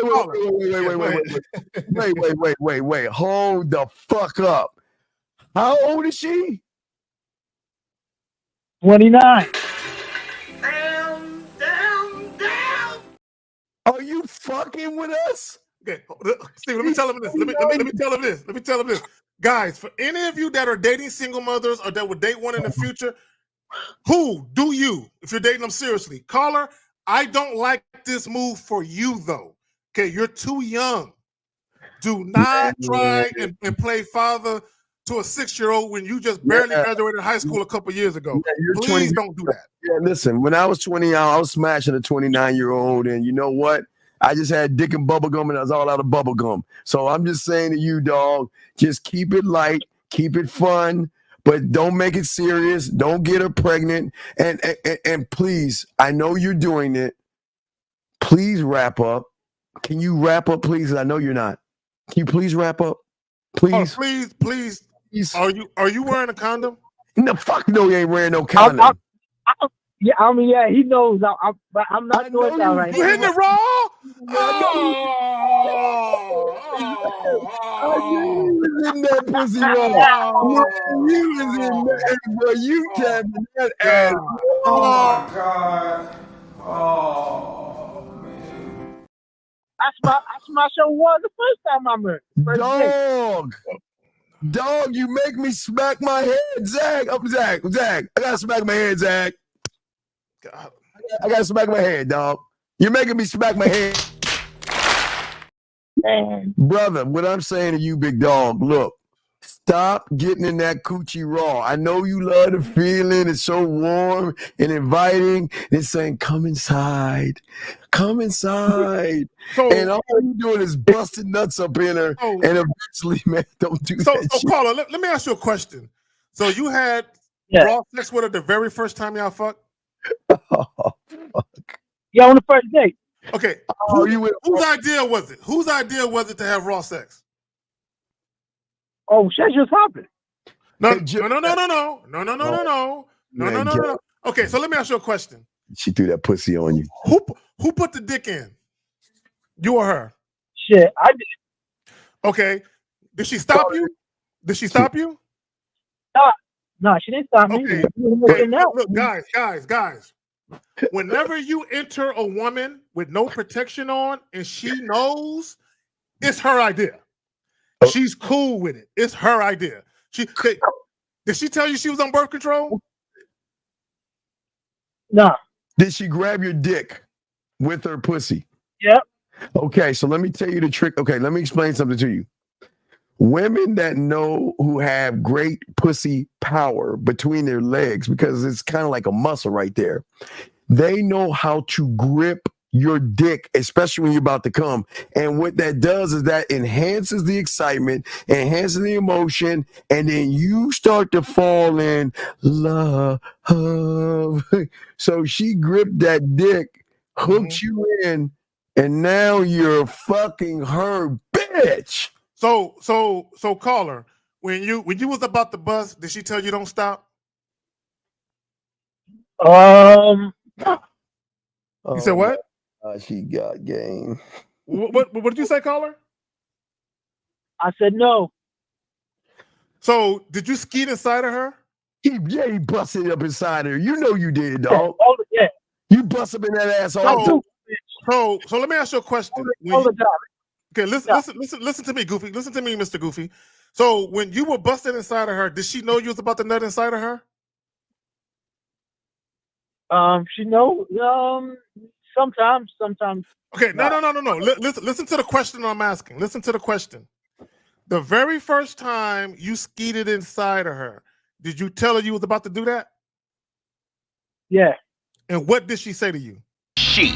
Hold the fuck up. How old is she? 29. Are you fucking with us? Okay, Steve, let me tell him this. Let me tell him this. Let me tell him this. Guys, for any of you that are dating single mothers or that would date one in the future, who do you, if you're dating them seriously? Caller, I don't like this move for you, though. Okay, you're too young. Do not try and play father to a 6-year-old when you just barely graduated high school a couple years ago. Please don't do that. Yeah, listen, when I was 20, I was smashing a 29-year-old, and you know what? I just had dick and bubble gum, and I was all out of bubble gum. So I'm just saying to you, dog, just keep it light, keep it fun, but don't make it serious. Don't get her pregnant. And please, I know you're doing it. Please wrap up. Can you wrap up, please? I know you're not. Can you please wrap up? Please. Oh, please. Are you wearing a condom? No, fuck no, you ain't wearing no condom. Yeah, he knows. But I'm not doing that right now. You hitting it raw? You was in that pussy raw. You was in that, boy. You tapping that ass. Oh, God. Oh, I smashed her one the first time I met her. Dog, you make me smack my head, Zach. Zach. I gotta smack my head, Zach. God. I gotta smack my head, dog. You're making me smack my head. Brother, what I'm saying to you, big dog, look, stop getting in that coochie raw. I know you love the feeling. It's so warm and inviting. It's saying, come inside. Come inside. And all you're doing is busting nuts up in her. And eventually, man, don't do that shit. Carla, let me ask you a question. So you had raw sex with her the very first time y'all fucked? Oh, fuck. Yeah, on the first date. Okay. Whose idea was it? Whose idea was it to have raw sex? Oh, shit just happened. No. Okay, so let me ask you a question. She threw that pussy on you. Who put the dick in? You or her? Shit, I did. Okay. Did she stop you? Did she stop you? No, she didn't stop me. Okay. Look, guys. Whenever you enter a woman with no protection on and she knows, it's her idea. She's cool with it. It's her idea. Did she tell you she was on birth control? No. Did she grab your dick with her pussy? Yep. Okay, so let me tell you the trick. Okay, let me explain something to you. Women that know who have great pussy power between their legs, because it's kind of like a muscle right there, they know how to grip your dick, especially when you're about to come. And what that does is that enhances the excitement, enhances the emotion, and then you start to fall in love. So she gripped that dick, hooked you in, and now you're fucking her bitch. So caller, when you was about to bust, did she tell you don't stop? You said what? She got game. What did you say, caller? I said no. So did you skeet inside of her? He busted up inside her. You know you did, dog. Yeah. You bust up in that asshole. So let me ask you a question. Okay, listen to me, Goofy. Listen to me, Mr. Goofy. So when you were busted inside of her, did she know you was about to nut inside of her? She know. Sometimes. Okay, no. Listen to the question I'm asking. Listen to the question. The very first time you skeeted inside of her, did you tell her you was about to do that? Yeah. And what did she say to you? You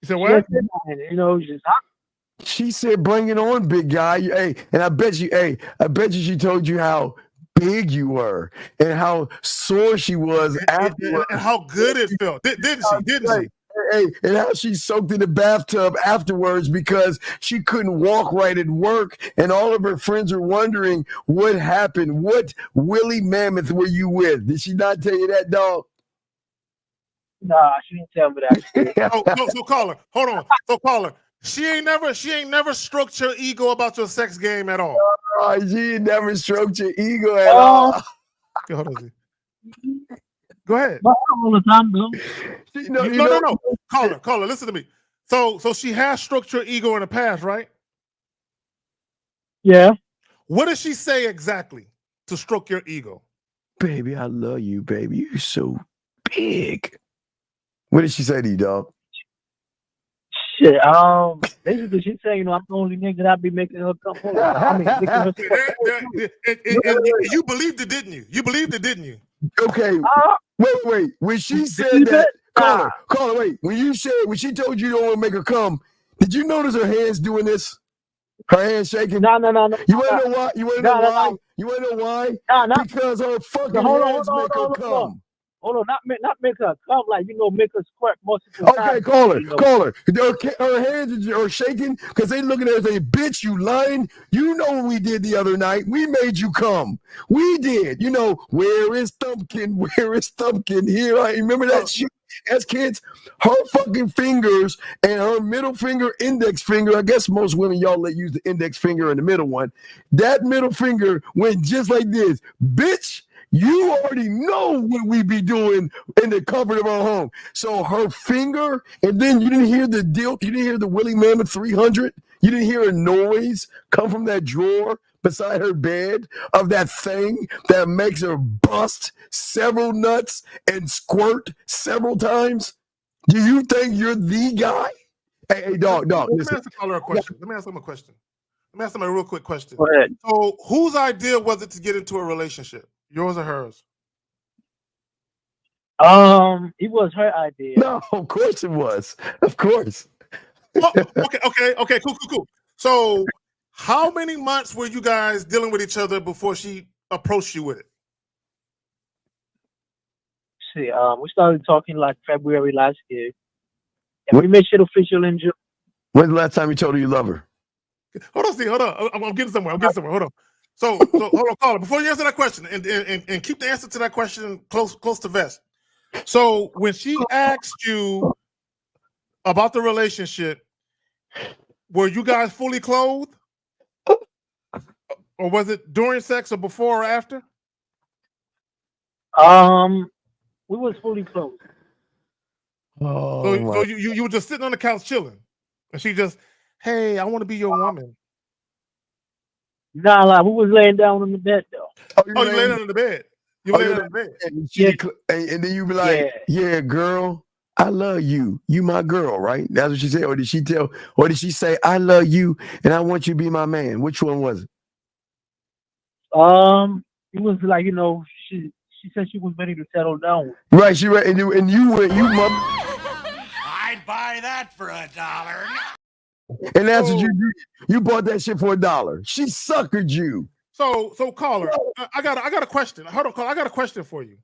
said what? She said, "Bring it on, big guy." Hey, and I bet you she told you how big you were and how sore she was afterwards. And how good it felt. Didn't she? Hey, and how she soaked in the bathtub afterwards because she couldn't walk right at work, and all of her friends were wondering what happened. What Willie Mammoth were you with? Did she not tell you that, dog? Nah, she didn't tell me that. So caller, hold on. So caller, She ain't never stroked your ego about your sex game at all. She never stroked your ego at all. Okay, hold on. Go ahead. But all the time, though. No. Caller, listen to me. So she has stroked your ego in the past, right? Yeah. What does she say exactly to stroke your ego? Baby, I love you, baby. You're so big. What did she say to you, dog? Shit. Basically, she's saying, I'm the only nigga that be making her come home. I mean, making her. And you believed it, didn't you? You believed it, didn't you? Okay. Wait. When she said that, caller, wait. When she told you don't want to make her come, did you notice her hands doing this? Her hands shaking? No. You want to know why? You want to know why? You want to know why? Because her fucking hands make her come. Hold on, not make her come, like, make her squirt multiple times. Okay, caller. Her hands are shaking because they looking at her saying, bitch, you lying. You know what we did the other night. We made you come. We did. Where is Thumpkin? Where is Thumpkin? Here, I remember that shit. As kids, her fucking fingers and her middle finger, index finger, I guess most women, y'all let use the index finger and the middle one. That middle finger went just like this. Bitch, you already know what we be doing in the comfort of our home. So her finger, and then you didn't hear the deal. You didn't hear the Willie Mammoth 300. You didn't hear a noise come from that drawer beside her bed of that thing that makes her bust several nuts and squirt several times. Do you think you're the guy? Hey, dog. Let me Listen. ask the caller a question. Let me ask him a question. Let me ask him a real quick question. Go ahead. So, whose idea was it to get into a relationship? Yours or hers? It was her idea. No, of course it was. Of course. Okay. Cool. So, how many months were you guys dealing with each other before she approached you with it? See, we started talking like February last year, and we made shit official in June. When's the last time you told her you love her? Hold on. I'm getting somewhere. Hold on. So hold on, caller. Before you answer that question, and keep the answer to that question close to vest. So when she asked you about the relationship, were you guys fully clothed, or was it during sex, or before or after? We was fully clothed. So you were just sitting on the couch chilling, and she just, hey, I want to be your woman. Nah, like we was laying down on the bed though. Oh, you laying down in the bed. You were laying down in the bed. And then you be like, yeah, girl, I love you. You my girl, right? That's what she said. Or did she say, I love you and I want you to be my man? Which one was it? It was like, she said she was ready to settle down. Right, she read, and you went, I'd buy that for $1. And that's what you did. You bought that shit for $1. She suckered you. So caller, I got a question. Hold on, caller. I got a question for you.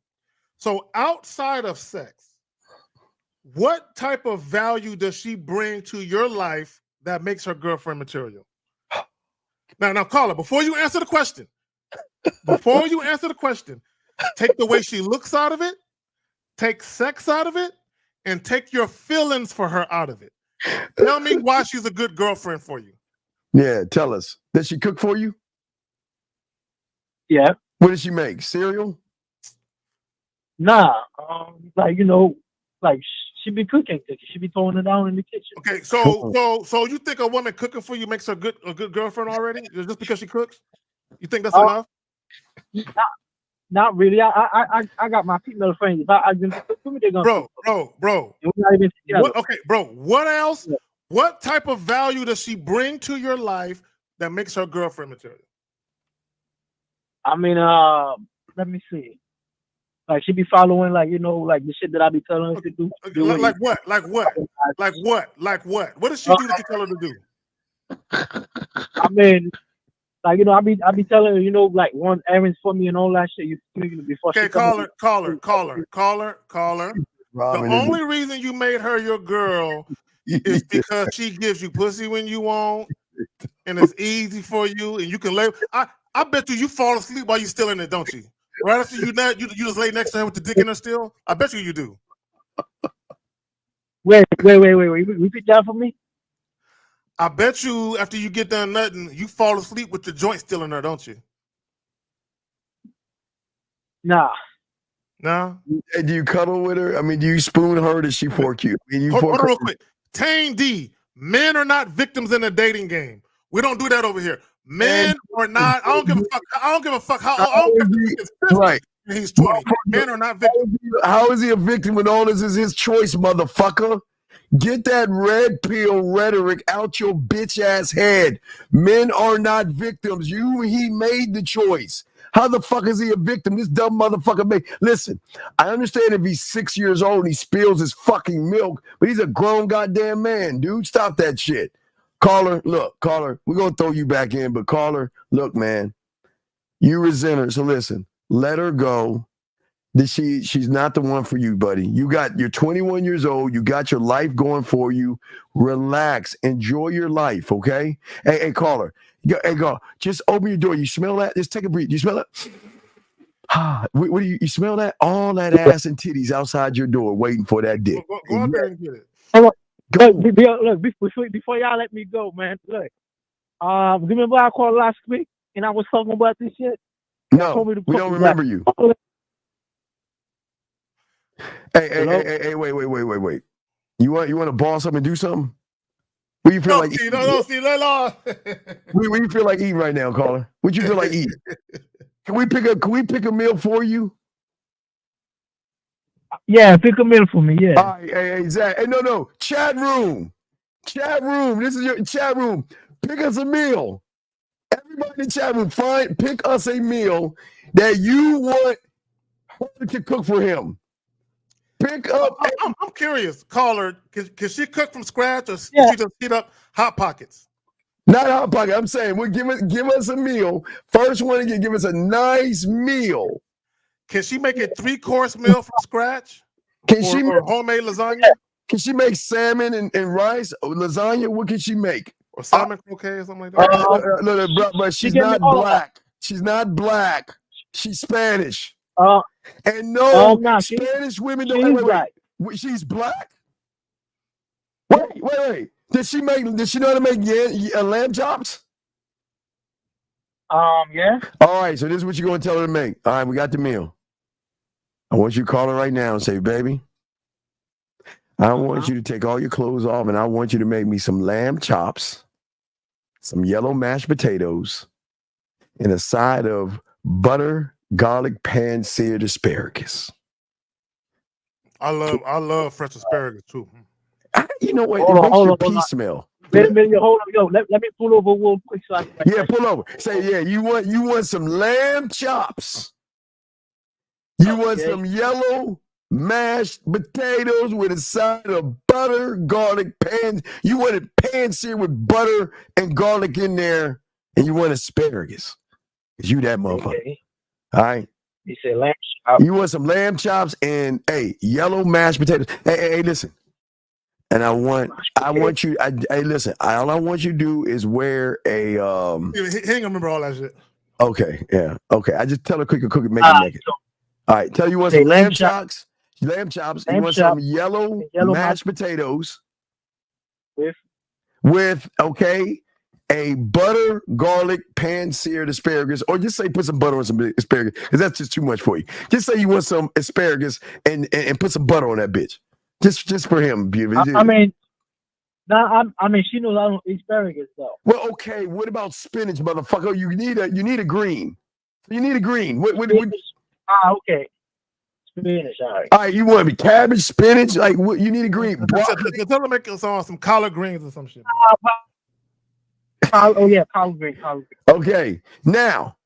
So outside of sex, what type of value does she bring to your life that makes her girlfriend material? Now, caller, before you answer the question, take the way she looks out of it, take sex out of it, and take your feelings for her out of it. Tell me why she's a good girlfriend for you. Yeah, tell us. Does she cook for you? Yeah. What does she make? Cereal? Nah. Like she be cooking. She be throwing it down in the kitchen. Okay, so you think a woman cooking for you makes her a good girlfriend already? Just because she cooks? You think that's enough? Not really. I got my female friends. If I just they're gonna bro. Okay, bro. What else? Yeah. What type of value does she bring to your life that makes her girlfriend material? I mean, let me see. Like she be following, like the shit that I be telling her to do. Like what? What does she do that you tell her to do? I mean, like I be telling her, like run errands for me and all that shit. Before. Okay, caller. The only reason you made her your girl is because she gives you pussy when you want, and it's easy for you, and you can lay. I bet you fall asleep while you're still in it, don't you? Right after you just lay next to her with the dick in her still. I bet you do. Wait. Repeat that for me. I bet you after you get done nutting, you fall asleep with your joint still in there, don't you? Nah. No. And do you cuddle with her? I mean, do you spoon her? Does she fork you? I mean, you Hold fork on her? real quick. Tane D, men are not victims in a dating game. We don't do that over here. Men are not. I don't give a fuck. I don't give a fuck how old. I don't care if he's 50 Right. and he's 20. Men are not victims. How is he a victim when all this is his choice, motherfucker? Get that red pill rhetoric out your bitch ass head. Men are not victims. He made the choice. How the fuck is he a victim? This dumb motherfucker made. Listen, I understand if he's 6 years old and he spills his fucking milk, but he's a grown goddamn man, dude. Stop that shit. Caller, look, caller, we're gonna throw you back in, but caller, look, man, you resent her. So listen, let her go. She's not the one for you, buddy. You're 21 years old. You got your life going for you. Relax. Enjoy your life, okay? Hey, caller. Hey, go. Just open your door. You smell that? Just take a breath. You smell it? What do you smell that? All that ass and titties outside your door waiting for that dick. Go out there and get it. Look, before y'all let me go, man. Look, remember I called last week and I was talking about this shit? No, we don't remember you. Hey, wait. You want to boss up and do something? What you feel like? What you feel like eating right now, caller? What you feel like eating? Can we pick a meal for you? Yeah, pick a meal for me. Yeah. All right, hey, Zach. Hey, no. Chat room. This is your chat room. Pick us a meal. Everybody in the chat room, pick us a meal that you want her to cook for him. Pick up. I'm curious, caller. Can she cook from scratch, or she just heat up Hot Pockets? Not Hot Pocket. I'm saying, give us a meal. First one to give us a nice meal. Can she make a 3-course meal from scratch? Or homemade lasagna? Can she make salmon and rice? Lasagna? What can she make? Or salmon croquet or something like that? No, but she's not black. She's not black. She's Spanish. And Spanish women don't. Wait. She's black? Wait. Did she know how to make lamb chops? Yeah. All right, so this is what you're going to tell her to make. All right, we got the meal. I want you to call her right now and say, baby, I want you to take all your clothes off and I want you to make me some lamb chops, some yellow mashed potatoes, and a side of butter, garlic, pan-seared asparagus. I love fresh asparagus too. You know what? It makes your pee smell. Hold on, let me pull over real quick. Pull over. Say, you want some lamb chops. You want some yellow mashed potatoes with a side of butter, garlic, you want it pan-seared with butter and garlic in there, and you want asparagus. Because you that motherfucker. Okay. All right? You said lamb chops. You want some lamb chops and, yellow mashed potatoes. Hey, listen. And I want you, listen, all I want you to do is wear a, He ain't gonna remember all that shit. Okay, yeah. Okay, I just tell her cook it, make it naked. All right, tell you want some lamb chops. Lamb chops. You want some yellow mashed potatoes with a butter, garlic, pan-seared asparagus, or just say put some butter on some asparagus, because that's just too much for you. Just say you want some asparagus and put some butter on that bitch. Just for him, beautiful. I mean, she knows I don't eat asparagus though. Well, okay. What about spinach, motherfucker? You need a green. You need a green. What? Okay. Spinach, all right. All right, you want cabbage, spinach? Like, what? You need a green. Tell her to make some collard greens or some shit. Collard greens. Okay, now,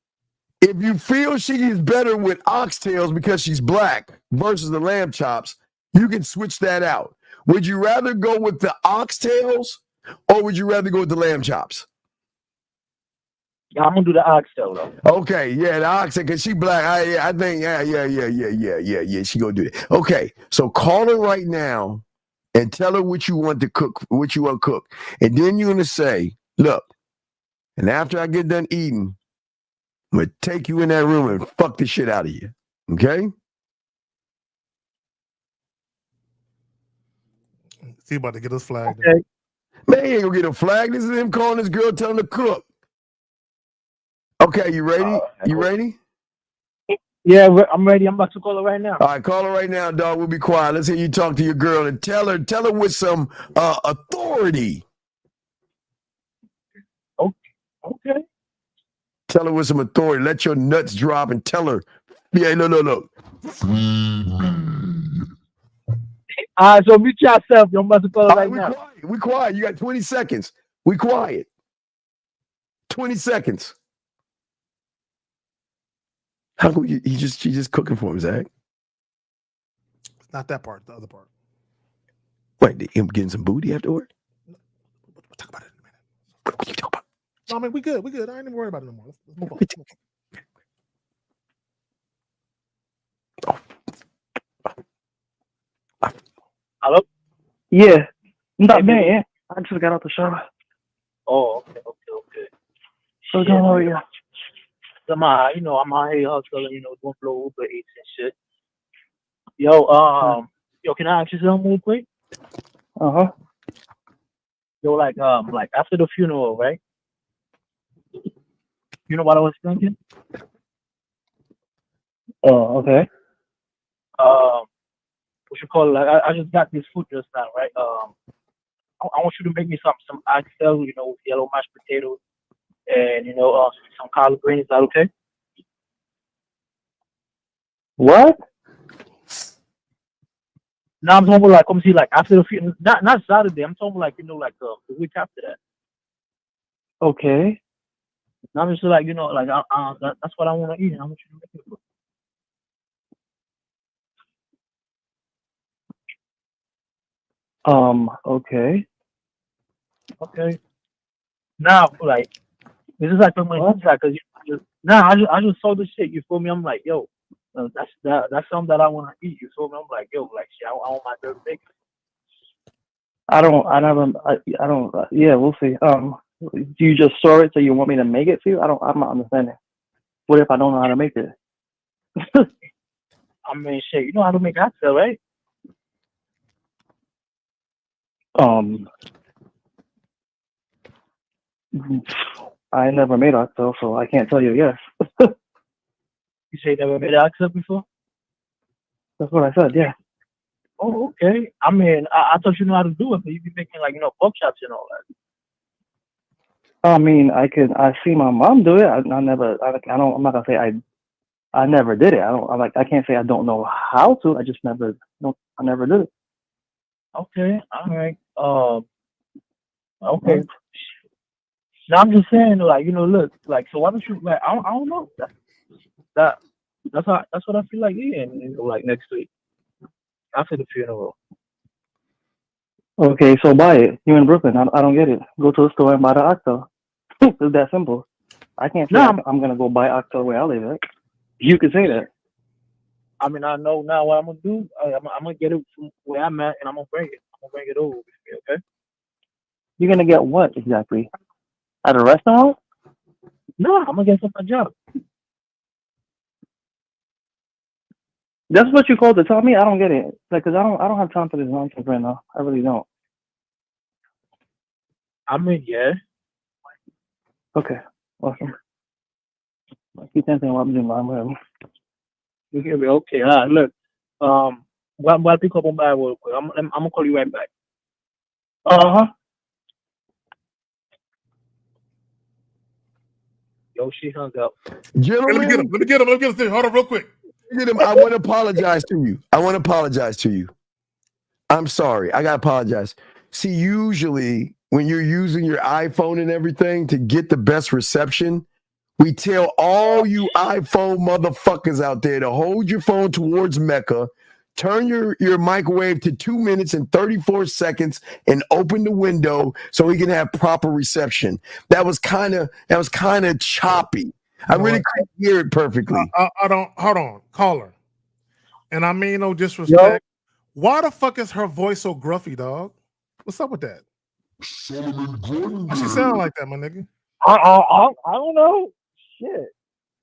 if you feel she is better with oxtails because she's black versus the lamb chops, you can switch that out. Would you rather go with the oxtails or would you rather go with the lamb chops? Yeah, I'm gonna do the oxtail though. Okay, yeah, the oxtail, because she black. I think, yeah, she gonna do that. Okay, so call her right now and tell her what you want to cook, and then you're gonna say, look, and after I get done eating, I'm gonna take you in that room and fuck the shit out of you. Okay? He about to get us flagged. Okay. Man, he ain't gonna get a flag. This is him calling his girl, telling her to cook. Okay, you ready? You ready? Yeah, I'm ready. I'm about to call her right now. All right, call her right now, dog. We'll be quiet. Let's hear you talk to your girl and tell her with some authority. Okay. Tell her with some authority. Let your nuts drop and tell her. Yeah, look. All right, so mute yourself. I'm about to call her right now. We quiet. You got 20 seconds. We quiet. 20 seconds. How come she's just cooking for him, Zach? Not that part. The other part. Wait, him getting some booty afterward? We'll talk about it in a minute. What you talk about? No, I mean, we good. I ain't even worried about it no more. Let's move on. Hello? Yeah. Not me. Yeah. I just got out the shower. Oh, okay. So don't worry. I'm out here hustling, doing flow Uber Eats and shit. Yo, can I ask you something real quick? Uh-huh. Yo, like after the funeral, right? You know what I was thinking? Oh, okay. What you call it? Like, I just got this food just now, right? I want you to make me some oxtail, with yellow mashed potatoes and some collard greens. Is that okay? What? Now I'm talking about like, come see, like after the funeral, not Saturday. I'm talking like the week after that. Okay. Now I'm just like that's what I want to eat. And I want you to make it. Okay. Okay. Now, like, this is like for my inside because I just saw this shit. You feel me? I'm like, yo, that's something that I want to eat. You feel me? I'm like, yo, like, shit, I want my dirt bacon. I don't. Yeah, we'll see. Do you just saw it, so you want me to make it for you? I'm not understanding. What if I don't know how to make it? I mean, shit, you know how to make oxtail, right? I never made oxtail, so I can't tell you yes. You say you never made oxtail before? That's what I said, yeah. Oh, okay. I mean, I thought you know how to do it, but you be making like pork chops and all that. I mean, I see my mom do it. I'm not gonna say I never did it. I can't say I don't know how to. I just never did it. Okay, all right. Okay. Now I'm just saying, like, look, like, so why don't you, like, I don't know. That's what I feel like eating, like next week after the funeral. Okay, so buy it. You're in Brooklyn. I don't get it. Go to the store and buy the oxtail. It's that simple. I can't say I'm gonna go buy oxtail where I live, right? You can say that. I mean, I know now what I'm gonna do. I'm gonna get it from where I'm at, and I'm gonna bring it. I'm gonna bring it over with me, okay? You're gonna get what exactly? At a restaurant? No, I'm gonna get some at a job. That's what you called to tell me? I don't get it. Like, cause I don't have time for this nonsense right now. I really don't. I mean, yeah. Okay, awesome. I keep thinking what I'm doing. You hear me? Okay. All right. Look, while pick up on my real quick, I'm gonna call you right back. Yo, she hung up. Gentlemen, let me get him. Hold on, real quick. I want to apologize to you. I'm sorry. I gotta apologize. See, usually when you're using your iPhone and everything to get the best reception, we tell all you iPhone motherfuckers out there to hold your phone towards Mecca, turn your microwave to 2 minutes and 34 seconds, and open the window so we can have proper reception. That was kind of choppy. I really couldn't hear it perfectly. I don't. Hold on, caller. And I mean no disrespect. Yo. Why the fuck is her voice so gruffy, dog? What's up with that? Why she sound like that, my nigga? I don't know. Shit.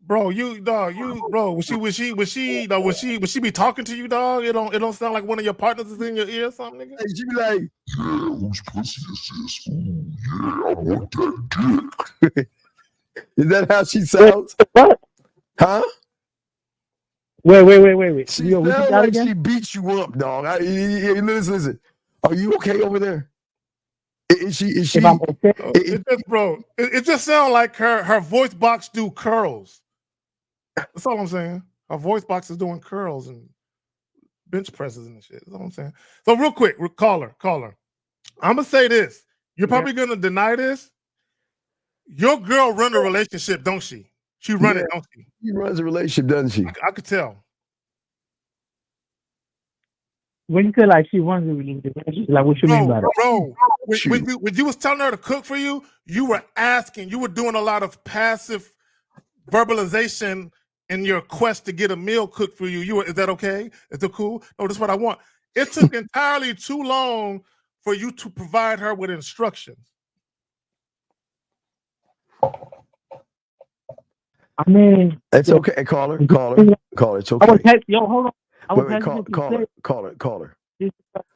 Bro, was she be talking to you, dog? It don't sound like one of your partners is in your ear or something, nigga. Hey, she be like, Yeah, whose pussy is this? Ooh, yeah, I want that dick. Is that how she sounds? What? Huh? Wait. She Yo, sounds like she beats you up, dog. Listen. Are you okay over there? Is she? If I'm okay? It just sounds like her voice box do curls. That's all I'm saying. Her voice box is doing curls and bench presses and shit. That's all I'm saying. So real quick, caller. I'm gonna say this. You're probably gonna deny this. Your girl run a relationship, don't she? She run it, don't she? She runs a relationship, doesn't she? I could tell. When you feel like she runs a relationship, like what you mean by that? Bro, when you was telling her to cook for you, you were doing a lot of passive verbalization in your quest to get a meal cooked for you. Is that okay? Is that cool? No, this is what I want. It took entirely too long for you to provide her with instructions. I mean, it's okay. Caller. It's okay. I was text, yo, hold on. I was Caller.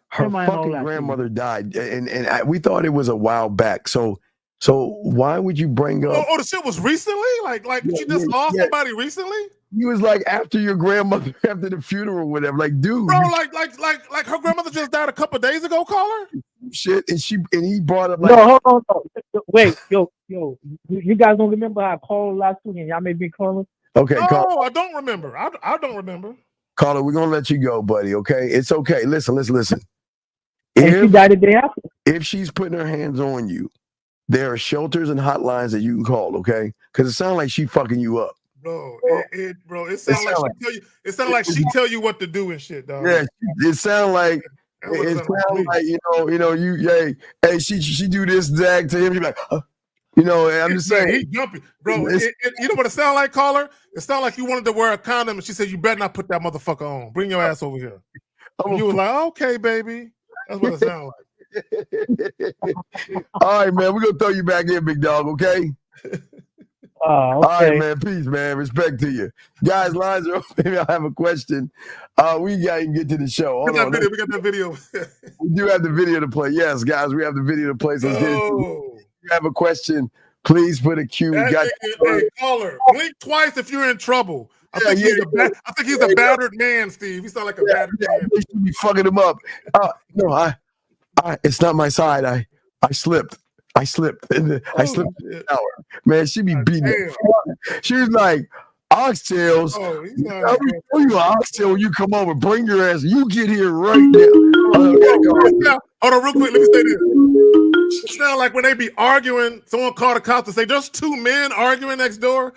Her fucking grandmother died, and we thought it was a while back. So why would you bring up? Oh, the shit was recently? Like you just lost somebody recently? He was like after your grandmother, after the funeral, whatever. Like, dude, bro, like her grandmother just died a couple of days ago. Caller. Shit, and he brought up like, no, hold on. Wait, yo, you guys don't remember how I called last week and y'all made me call her? Okay, no, I don't remember. I don't remember. Caller, we're gonna let you go, buddy. Okay, it's okay. Listen. And she died the day after. If she's putting her hands on you, there are shelters and hotlines that you can call. Okay, because it sounds like she fucking you up. Bro, it sounds like she tell you what to do and shit, dog. Yeah, it sounds like. It sounds like she do this Zach to him. You're like, I'm just saying. He jumpy, bro. You know what it sound like, caller? It sound like you wanted to wear a condom, and she said, "You better not put that motherfucker on. Bring your ass over here." And you were like, "Okay, baby." That's what it sound like. All right, man. We're gonna throw you back in, big dog. Okay. Okay. All right, man. Peace, man. Respect to you. Guys, lines are open. Maybe I have a question. We got to get to the show. We got that video. We do have the video to play. Yes, guys, we have the video to play. So let's get it. If you have a question, please put a cue. Hey, caller, blink twice if you're in trouble. I think he's a battered man, Steve. He sound like a battered man. They should be fucking him up. No, it's not my side. I slipped. I slipped in the shower. Man, she be beating. She was like, oxtails. I'll before you oxtail when you come over. Bring your ass. You get here right now. Hold on, real quick. Let me say this. It sounds like when they be arguing, someone called the cops and say, "There's two men arguing next door."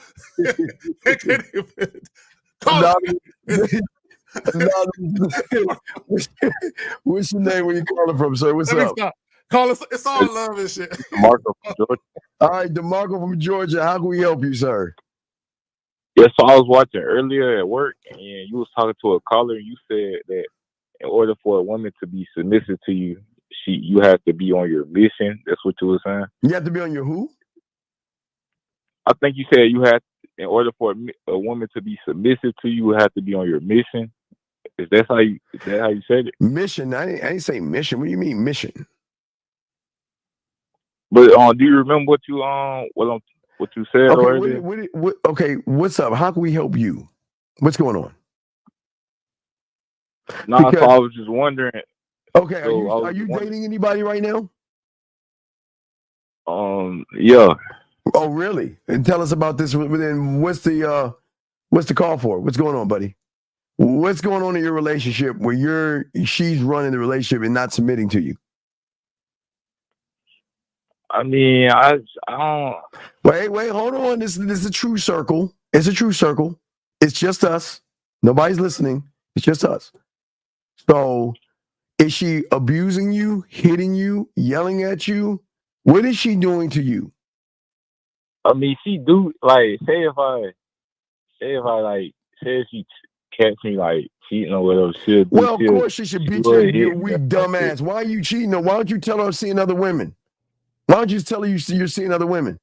What's your name? Where you calling from, sir? What's up? Call us. It's all love and shit. DeMarco from Georgia. All right, DeMarco from Georgia. How can we help you, sir? Yes, so I was watching earlier at work, and you was talking to a caller, and you said that in order for a woman to be submissive to you, you have to be on your mission. That's what you were saying. You have to be on your who? I think you said you had, in order for a woman to be submissive to you, have to be on your mission. Is that how you said it? Mission? I didn't say mission. What do you mean mission? But do you remember what you said already? Okay, what's up? How can we help you? What's going on? So I was just wondering. Okay, are you dating anybody right now? Yeah. Oh, really? And tell us about this. Then what's the call for? What's going on, buddy? What's going on in your relationship where she's running the relationship and not submitting to you? I mean, I don't. Wait, hold on. This is a true circle. It's a true circle. It's just us. Nobody's listening. It's just us. So, is she abusing you, hitting you, yelling at you? What is she doing to you? I mean, she do like say if she catch me like cheating or whatever. Well, of course she should beat you, you weak dumbass. Why are you cheating? Why don't you tell her I'm seeing other women? Why don't you tell her you're seeing other women?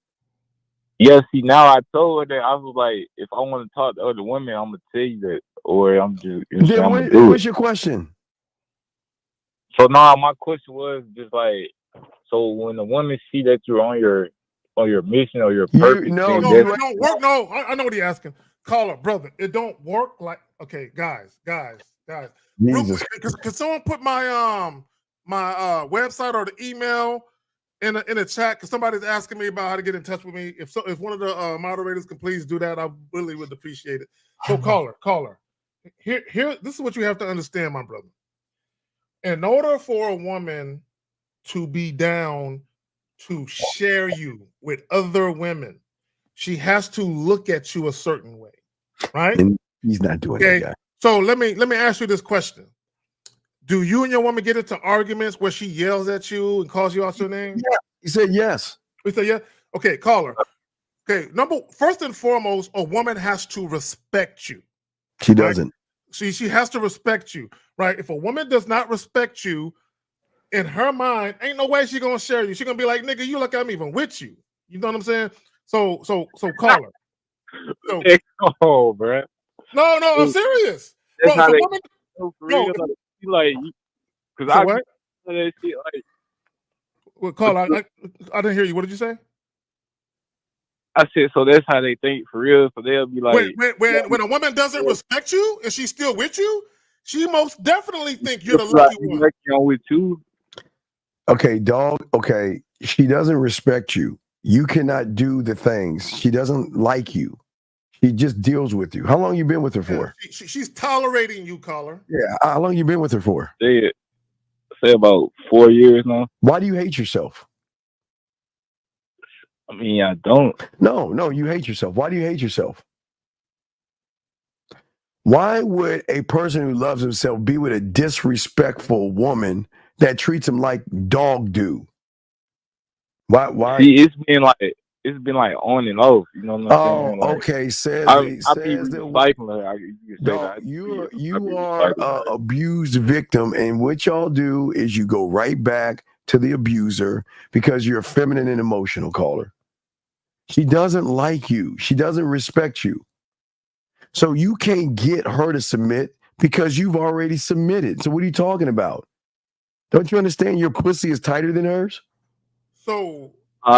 Yeah, see, now I told her that I was like, if I want to talk to other women, I'm gonna tell you that, or I'm just, I'm gonna do what's it. your question? So now my question was just like, so when a woman see that you're on your mission or your purpose, No, then it that's don't work. No, I know what he's asking. Caller, brother, it don't work like. Okay, guys, real Jesus. quick, can someone put my website or the email in the chat? Because somebody's asking me about how to get in touch with me. If one of the moderators can please do that, I really would appreciate it. So caller, here, this is what you have to understand, my brother. In order for a woman to be down to share you with other women, she has to look at you a certain way, right? And he's not doing that, guy. So let me ask you this question: do you and your woman get into arguments where she yells at you and calls you out your name? Yeah, he said yes. We said yeah. Okay, caller. Okay, first and foremost, a woman has to respect you. She doesn't. She has to respect you, right? If a woman does not respect you, in her mind, ain't no way she gonna share you. She gonna be like, nigga, you look, I'm even with you. You know what I'm saying? So caller. So, oh, bro. No, I'm serious. That's Bro, how if a they woman, for real. Like, because so I what? that shit like. Well, caller, I didn't hear you. What did you say? I said, so that's how they think for real. So they'll be like, when a woman doesn't respect you and she's still with you, she most definitely think you're the lucky one. Lucky I'm with you. Okay, dog. Okay, she doesn't respect you. You cannot do the things. She doesn't like you. She just deals with you. How long you been with her for? She's tolerating you, caller. Yeah. How long you been with her for? Say about 4 years now. Why do you hate yourself? I mean, I don't. No, you hate yourself. Why do you hate yourself? Why would a person who loves himself be with a disrespectful woman that treats him like dog do? Why? See, it's been like on and off. You know what I'm saying? Like, Okay. I be recycling her. You can say that. You are an abused victim, and what y'all do is you go right back to the abuser because you're feminine and emotional, caller. She doesn't like you. She doesn't respect you. So you can't get her to submit because you've already submitted. So what are you talking about? Don't you understand your pussy is tighter than hers? So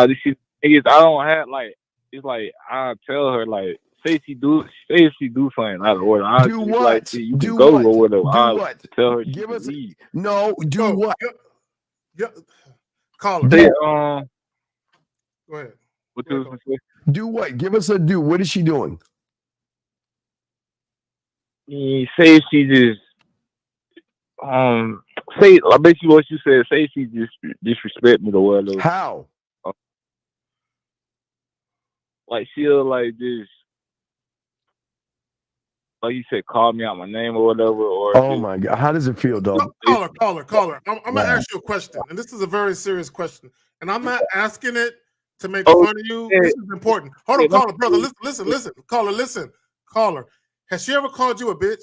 this is I don't have like it's like I tell her like say she do something out of order. I Do what? Like, you do can go what? or whatever. Do I what? tell her Give us leave. no. Do what? Yeah, caller. Say, Go ahead. What you was gonna say? Do what? Give us a do. What is she doing? Say she just say I bet you what you said. Say she just disrespect me or whatever. How? Like she'll like just like you said, call me out my name or whatever. Or oh my God, how does it feel, dog? Caller. I'm gonna ask you a question, and this is a very serious question, and I'm not asking it to make fun of you. This is important. Hold on, caller, brother. Listen. Caller, listen. Caller, has she ever called you a bitch?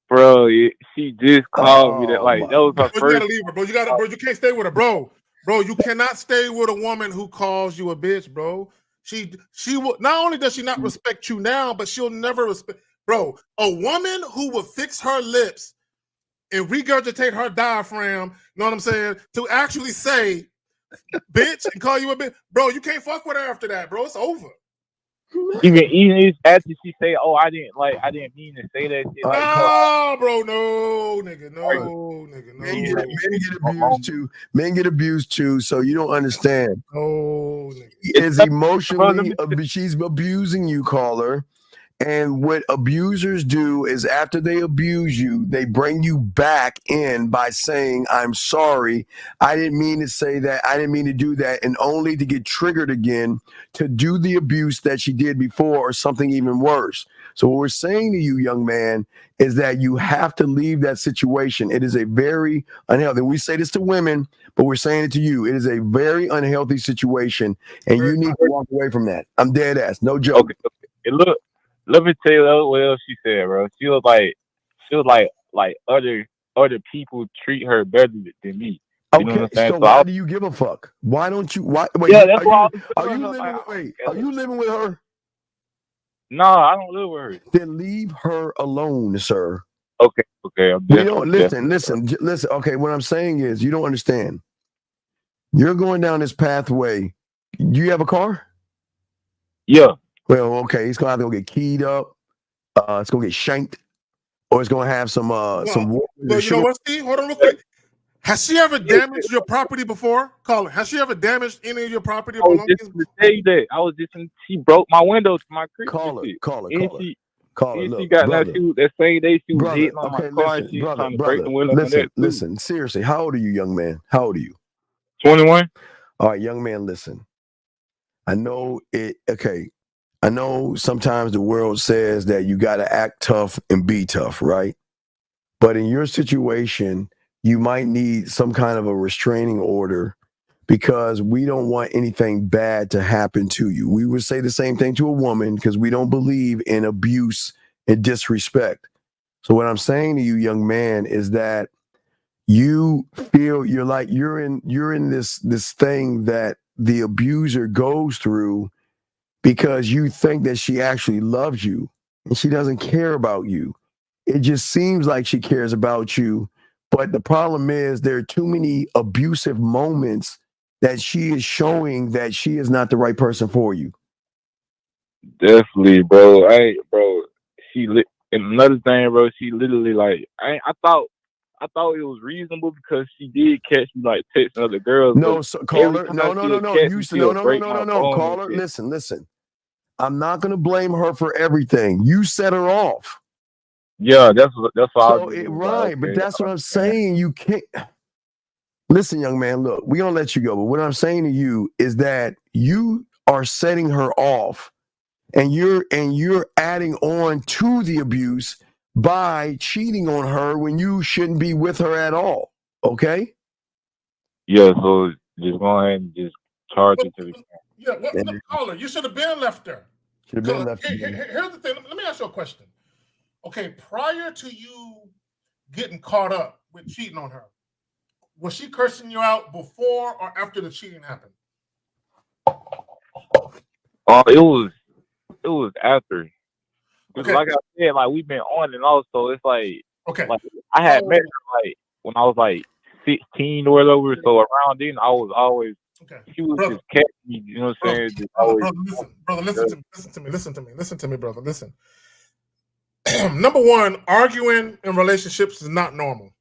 Bro, she just called me that. Like that was her You first. gotta leave her, bro. You can't stay with her, bro. Bro, you cannot stay with a woman who calls you a bitch, bro. She will not only does she not respect you now, but she'll never respect. Bro, a woman who will fix her lips and regurgitate her diaphragm, you know what I'm saying, to actually say bitch and call you a bitch, bro, you can't fuck with her after that, bro. It's over. Even after she say, "Oh, I didn't mean to say that shit." Like, no, bro, no, nigga, no. Men get abused too. Men get abused too. So you don't understand. Oh, is emotionally she's abusing you, caller. And what abusers do is after they abuse you, they bring you back in by saying, I'm sorry. I didn't mean to say that. I didn't mean to do that. And only to get triggered again to do the abuse that she did before or something even worse. So what we're saying to you, young man, is that you have to leave that situation. It is a very unhealthy. We say this to women, but we're saying it to you. It is a very unhealthy situation. And you need to walk away from that. I'm dead ass. No joke. Okay. Look. Let me tell you what else she said, bro. She was like other people treat her better than me. You know what Okay, I'm saying? so So why do you give a fuck? Why don't you? Why? Wait, yeah, that's why I was are feeling you her, living? like, Wait, are you living with her? no, I don't live with her. Then leave her alone, sir. Okay, okay. I'm We don't definitely. listen. Okay, what I'm saying is, you don't understand. You're going down this pathway. Do you have a car? Yeah. Well, okay. It's gonna have to go get keyed up. It's gonna get shanked, or it's gonna have some water. Well, you know what, Steve? Hold on real quick. Has she ever damaged your property before? Colin, has she ever damaged any of your property or I was belongings? just gonna tell you that. I was just she broke my window to my crib. Call her. And she Look, got brother. that same day she was Brother, hitting on my okay, car listen, and she brother, trying to break the window on that too. listen. Seriously, how old are you, young man? How old are you? 21. All right, young man, listen. I know it. Okay, I know sometimes the world says that you got to act tough and be tough, right? But in your situation, you might need some kind of a restraining order because we don't want anything bad to happen to you. We would say the same thing to a woman because we don't believe in abuse and disrespect. So what I'm saying to you, young man, is that you feel you're in this thing that the abuser goes through because you think that she actually loves you and she doesn't care about you. It just seems like she cares about you, but the problem is there are too many abusive moments that she is showing that she is not the right person for you. Definitely, bro. Bro. And another thing, bro. She literally I thought it was reasonable because she did catch me like texting other girls. No, so, caller, no. You should no. Caller, listen. I'm not going to blame her for everything. You set her off. Yeah, that's what I was right. But that's what I'm saying. You can't listen, young man. Look, we're gonna let you go. But what I'm saying to you is that you are setting her off, and you're adding on to the abuse by cheating on her when you shouldn't be with her at all. Okay? Yeah. So just go ahead and just charge it to the. Yeah, look, caller, you should have been left there. Should have been left. Here's the thing. Let me ask you a question. Okay, prior to you getting caught up with cheating on her, was she cursing you out before or after the cheating happened? It was after. Because like I said, like we've been on and off, so it's like like I had met her like when I was like 16 or whatever. So around then I was always she was just catching me, you know what I'm saying? Just always, brother, listen to me, brother. Listen. Number one, arguing in relationships is not normal.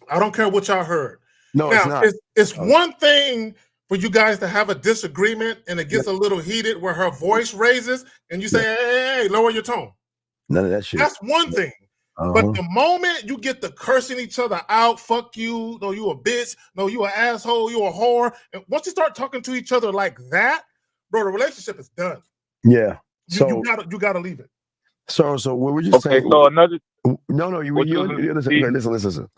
I don't care what y'all heard. No, now, it's not. It's one thing for you guys to have a disagreement and it gets a little heated where her voice raises and you say, hey, lower your tone. None of that shit. That's one thing. But the moment you get to cursing each other out, fuck you, no, you a bitch, no, you an asshole, you a whore. And once you start talking to each other like that, bro, the relationship is done. Yeah. You gotta leave it. So what we're just saying. So another. Listen.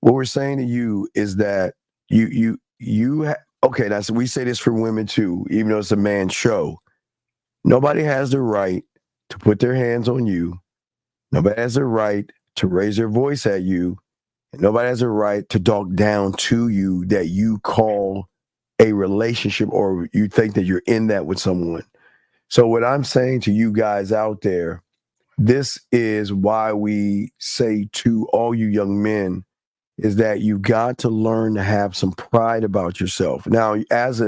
What we're saying to you is that okay. That's we say this for women too, even though it's a man's show. Nobody has the right to put their hands on you. Nobody has the right to raise their voice at you. And nobody has a right to talk down to you that you call a relationship or you think that you're in that with someone. So what I'm saying to you guys out there, this is why we say to all you young men is that you got to learn to have some pride about yourself. Now, as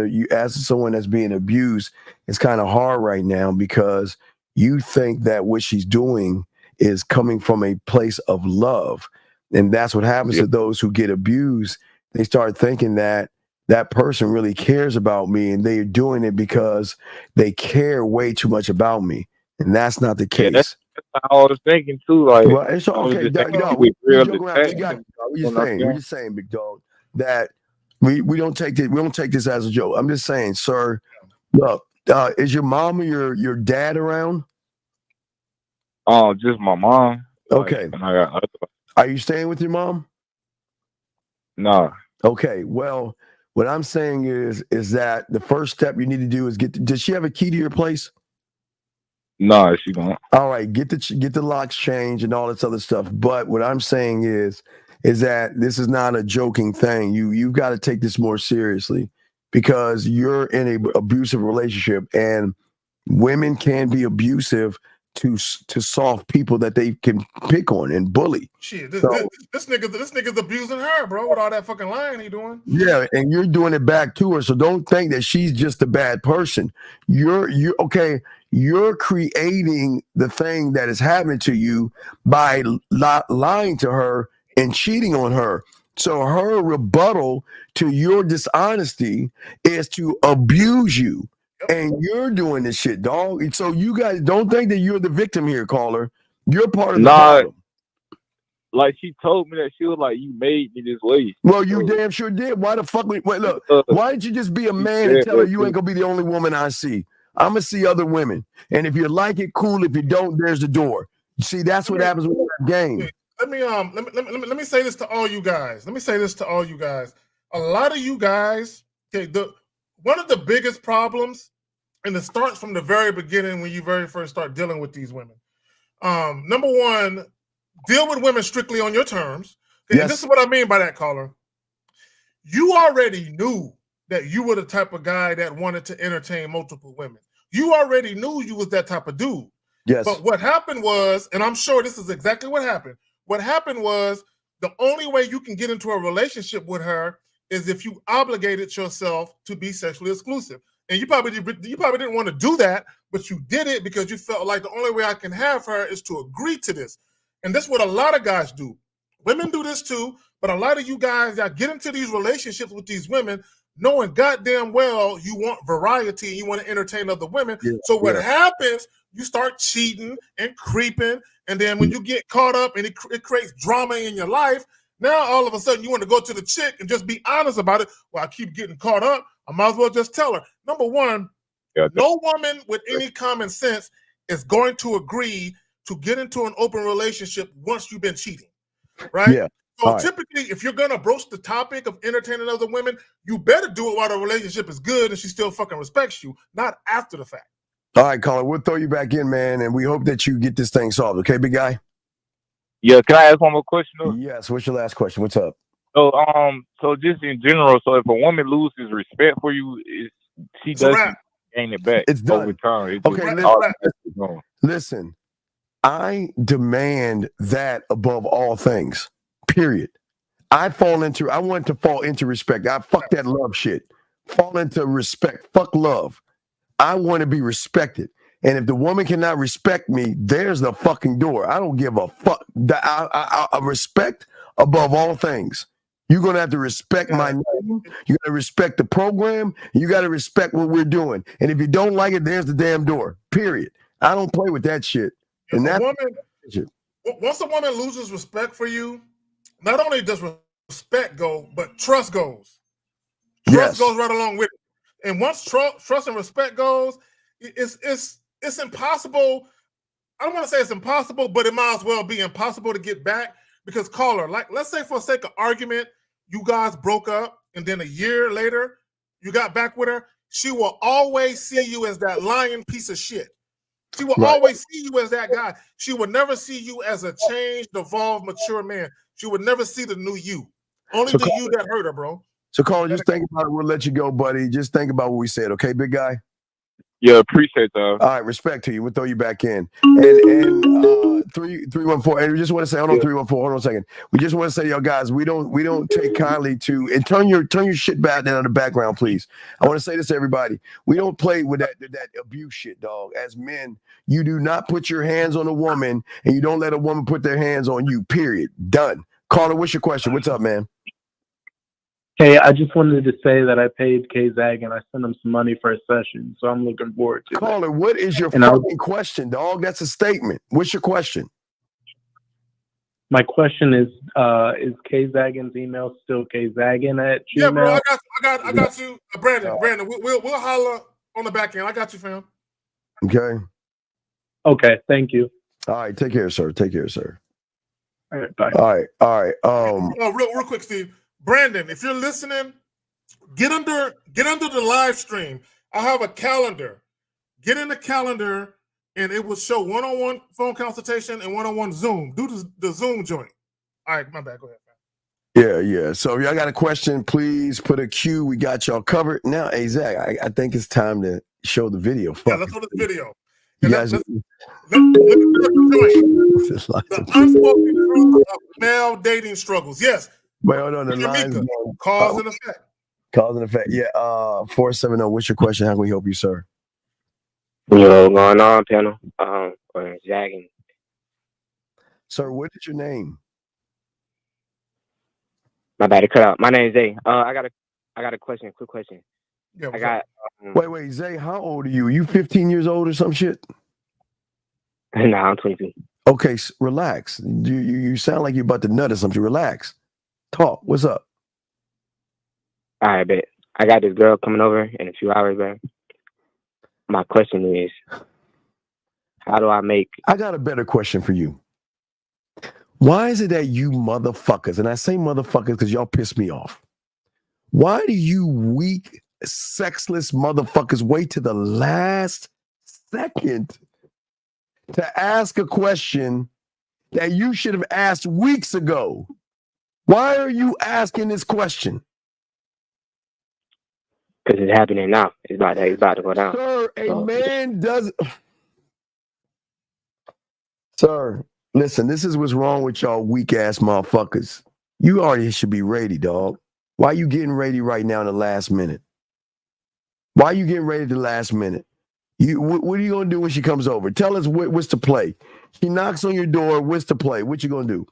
someone that's being abused, it's kind of hard right now because you think that what she's doing is coming from a place of love. And that's what happens to those who get abused. They start thinking that that person really cares about me and they're doing it because they care way too much about me. And that's not the case. Yeah, that's how I was thinking too. Like, well, it's okay. We're just saying, big dog, that we don't take this as a joke. I'm just saying, sir, look, is your mom or your dad around? Just my mom. Okay. Are you staying with your mom? No. Okay. Well, what I'm saying is that the first step you need to do is does she have a key to your place? No, she don't. All right, get the locks changed and all this other stuff. But what I'm saying is is that this is not a joking thing. You've got to take this more seriously because you're in an abusive relationship, and women can be abusive to soft people that they can pick on and bully. Shit, this nigga's abusing her, bro, with all that fucking lying he doing. Yeah, and you're doing it back to her. So don't think that she's just a bad person. You're creating the thing that is happening to you by lying to her and cheating on her. So her rebuttal to your dishonesty is to abuse you. And you're doing this shit, dog. So you guys don't think that you're the victim here, caller. You're part of the problem. Like she told me that she was like, "You made me this way." Well, you damn sure did. Why the fuck? Wait, look. Why didn't you just be a man and tell her you ain't gonna be the only woman I see? I'm gonna see other women, and if you like it, cool. If you don't, there's the door. See, that's what happens with that game. Let me say this to all you guys. A lot of you guys, okay, one of the biggest problems, and it starts from the very beginning when you very first start dealing with these women. Number one, deal with women strictly on your terms. Okay? Yes. And this is what I mean by that, caller. You already knew that you were the type of guy that wanted to entertain multiple women. You already knew you was that type of dude. Yes. But what happened was, and I'm sure this is exactly what happened. What happened was the only way you can get into a relationship with her is if you obligated yourself to be sexually exclusive. And you probably didn't want to do that, but you did it because you felt like the only way I can have her is to agree to this. And that's what a lot of guys do. Women do this too, but a lot of you guys that get into these relationships with these women knowing goddamn well you want variety and you want to entertain other women. Yeah, so what happens, you start cheating and creeping, and then when you get caught up and it creates drama in your life, now all of a sudden you want to go to the chick and just be honest about it. Well, I keep getting caught up. I might as well just tell her. Number one, no woman with any common sense is going to agree to get into an open relationship once you've been cheating, right? Yeah. So typically, if you're gonna broach the topic of entertaining other women, you better do it while the relationship is good and she still fucking respects you, not after the fact. All right, Colin, we'll throw you back in, man, and we hope that you get this thing solved. Okay, big guy? Yeah, can I ask one more question? Though? Yes, what's your last question? What's up? So just in general, so if a woman loses respect for you, she doesn't gain it back. It's done over time. Listen, I demand that above all things. Period. I want to fall into respect. I fuck that love shit. Fall into respect. Fuck love. I want to be respected. And if the woman cannot respect me, there's the fucking door. I don't give a fuck. I respect above all things. You're going to have to respect my name. You got to respect the program. You got to respect what we're doing. And if you don't like it, there's the damn door. Period. I don't play with that shit. And once a woman loses respect for you, not only does respect go, but trust goes. Trust goes right along with it. And once trust and respect goes, it's impossible. I don't want to say it's impossible, but it might as well be impossible to get back because caller, like let's say for the sake of argument, you guys broke up and then a year later you got back with her. She will always see you as that lying piece of shit. She will always see you as that guy. She will never see you as a changed, evolved, mature man. She would never see the new you. Only the you that hurt her, bro. So, Colin, just think about it. We'll let you go, buddy. Just think about what we said, okay, big guy? Yeah, appreciate that. All right, respect to you. We'll throw you back in. And 314. And we just want to say, hold on, 314. Hold on a second. We just want to say, y'all guys, we don't take kindly to and turn your shit back down in the background, please. I want to say this to everybody. We don't play with that abuse shit, dog. As men, you do not put your hands on a woman, and you don't let a woman put their hands on you. Period. Done. Caller, what's your question? What's up, man? Hey, I just wanted to say that I paid K-Zag and I sent him some money for a session, so I'm looking forward to it. Caller, what is your fucking question, dog? That's a statement. What's your question? My question is K-Zagin's email still K-Zagin at Gmail? Yeah, bro, I got you. Brandon, we'll holler on the back end. I got you, fam. Okay, thank you. All right, take care, sir. Take care, sir. All right, bye. All right. Real quick, Steve. Brandon, if you're listening, get under the live stream. I have a calendar. Get in the calendar, and it will show one-on-one phone consultation and one-on-one Zoom. Do the Zoom joint. All right, my bad. Go ahead. Yeah. So if y'all got a question, please put a Q. We got y'all covered. Now, hey, Zach, I think it's time to show the video. Yeah, let's show this video. You guys, let me the unspoken truth of male dating struggles. Yes. Wait, hold on. The line's going. Cause and effect. Cause and effect. Yeah. 470. What's your question? How can we help you, sir? Yo, going on, panel? Or zagging. Sir, what is your name? My bad, it cut out. My name is Zay. I got a question. Quick question. Yeah, I got. Wait, Zay. How old are you? You 15 years old or some shit? Nah, I'm 22. Okay, relax. You sound like you're about to nut or something. Relax. Talk. What's up? All right, bet. I got this girl coming over in a few hours, man. My question is, how do I make... I got a better question for you. Why is it that you motherfuckers, and I say motherfuckers because y'all piss me off. Why do you weak, sexless motherfuckers wait to the last second to ask a question that you should have asked weeks ago? Why are you asking this question? Because it's happening now. It's about to go down. Sir, a man does... Sir, listen, this is what's wrong with y'all weak-ass motherfuckers. You already should be ready, dog. Why are you getting ready right now in the last minute? Why are you getting ready at the last minute? What are you going to do when she comes over? Tell us what's to play. She knocks on your door. What's to play? What you going to do?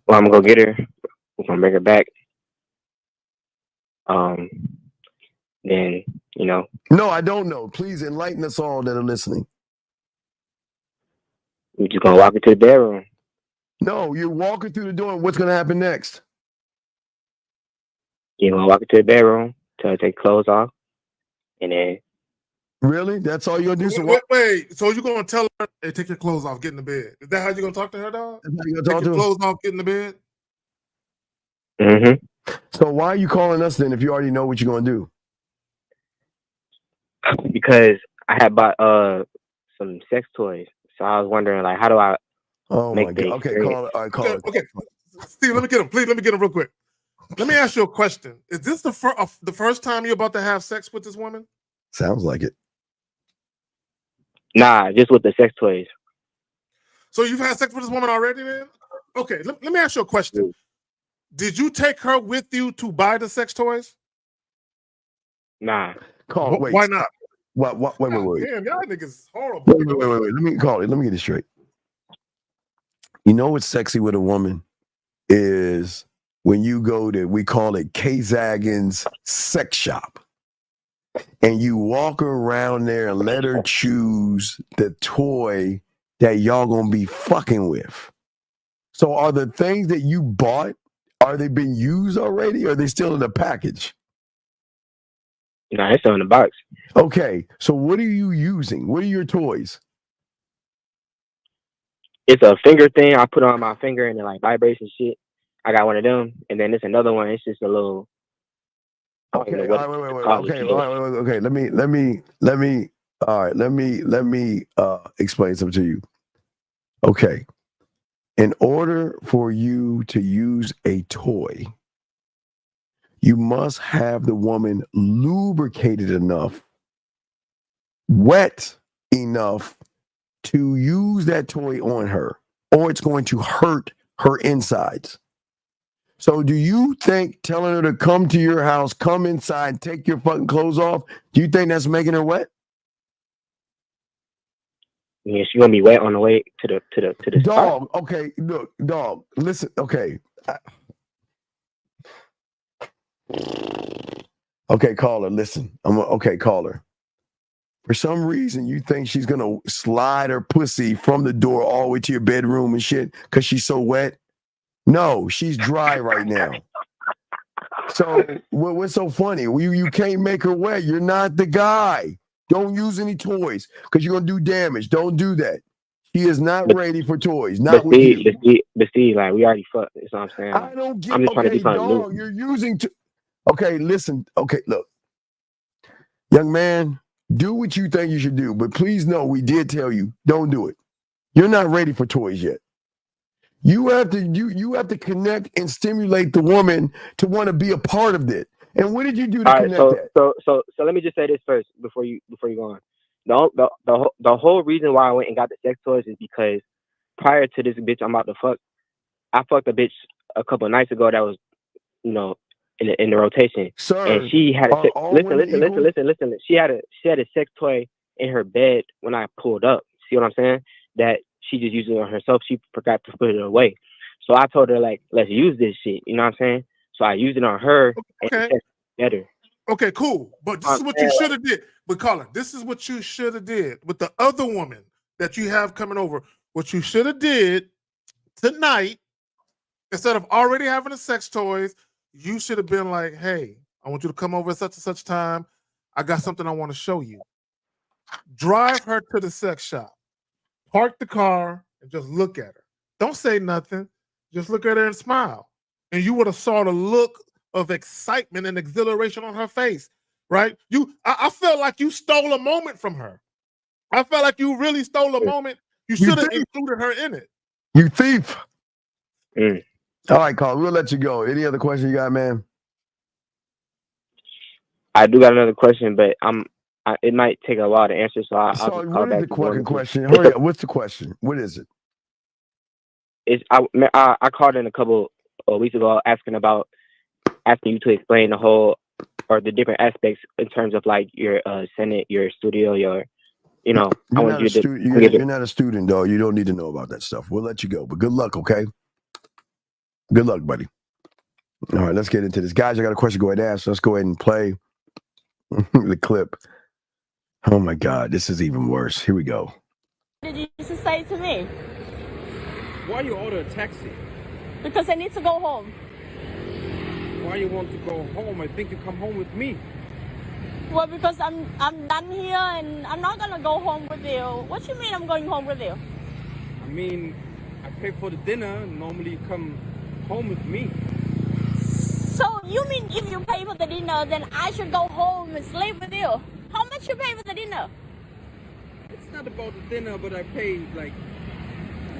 Well, I'm going to go get her. We're going to bring her back. Then, you know. No, I don't know. Please enlighten us all that are listening. We're just going to walk into the bedroom. No, you're walking through the door, and what's going to happen next? You're going to walk into the bedroom, tell her to take clothes off, and then... Really? That's all you're going to do? Wait. So you're going to tell her, hey, take your clothes off, get in the bed. Is that how you're going to talk to her, dog? Take your clothes off, get in the bed? Mm-hmm. So why are you calling us then if you already know what you're going to do? Because I had bought some sex toys. So I was wondering, like, how do I make the Okay, call it. All right, call it. Okay. Steve, let me get him. Please, let me get him real quick. Let me ask you a question. Is this the first time you're about to have sex with this woman? Sounds like it. Nah, just with the sex toys. So you've had sex with this woman already, man? Okay, let me ask you a question. Did you take her with you to buy the sex toys? Nah. Wait. Why not? Wait. Damn, y'all niggas horrible. Wait. Let me call it. Let me get it straight. You know what's sexy with a woman is when you go to, we call it K-Zagin's sex shop. And you walk around there and let her choose the toy that y'all gonna be fucking with. So are the things that you bought, are they been used already or are they still in the package? Nah, it's still in the box. Okay, so what are you using? What are your toys? It's a finger thing. I put on my finger and it like vibrates and shit. I got one of them, and then it's another one. It's just a little. Okay, wait. Okay, let me explain something to you. Okay, in order for you to use a toy, you must have the woman lubricated enough, wet enough to use that toy on her, or it's going to hurt her insides. So do you think telling her to come to your house, come inside, take your fucking clothes off, do you think that's making her wet? Yeah, she's gonna be wet on the way to the dog. spot. Okay, look, dog. Listen, okay. Okay, caller, listen. Caller. For some reason, you think she's gonna slide her pussy from the door all the way to your bedroom and shit because she's so wet? No, she's dry right now. So what's so funny? You can't make her wet. You're not the guy. Don't use any toys because you're gonna do damage. Don't do that. She is not ready for toys. Not with you. But Steve, like we already fucked. That's what I'm saying. I don't get. I'm just trying to do something dog, new. you're using. Okay, listen. Okay, look, young man, do what you think you should do, but please know we did tell you don't do it. You're not ready for toys yet. You have to connect and stimulate the woman to want to be a part of it. And what did you do to All right, connect that? so let me just say this first before you go on. The whole reason why I went and got the sex toys is because prior to this bitch I'm about to fuck, I fucked a bitch a couple of nights ago that was, you know, in the rotation. Sir, and she had are all women equal? listen. She had a sex toy in her bed when I pulled up. See what I'm saying? That she just used it on herself. She forgot to put it away. So I told her, like, let's use this shit. You know what I'm saying? So I used it on her and it tasted better. Okay, cool. But this is what you should have did. But Colin, this is what you should have did with the other woman that you have coming over. What you should have did tonight, instead of already having the sex toys, you should have been like, hey, I want you to come over at such and such time. I got something I want to show you. Drive her to the sex shop. Park the car and just look at her. Don't say nothing. Just look at her and smile. And you would have saw the look of excitement and exhilaration on her face, right? I felt like you stole a moment from her. I felt like you really stole a moment. You should have included her in it. You thief. All right, Colin, we'll let you go. Any other question you got, man? I do got another question, but it might take a while to answer, so I'll just call what back. is the question? Hurry up. What's the question? What is it? I called in a couple of weeks ago asking you to explain the whole or the different aspects in terms of like your Senate, your studio, your, you know. You're not a student, though. You don't need to know about that stuff. We'll let you go, but good luck, okay? Good luck, buddy. All right, let's get into this. Guys, I got a question. Go ahead and ask. Let's go ahead and play the clip. Oh, my God. This is even worse. Here we go. What did you say to me? Why you order a taxi? Because I need to go home. Why you want to go home? I think you come home with me. Well, because I'm done here and I'm not gonna go home with you. What you mean I'm going home with you? I mean, I pay for the dinner. Normally you come home with me. So you mean if you pay for the dinner, then I should go home and sleep with you? How much you pay for the dinner? It's not about the dinner, but I paid like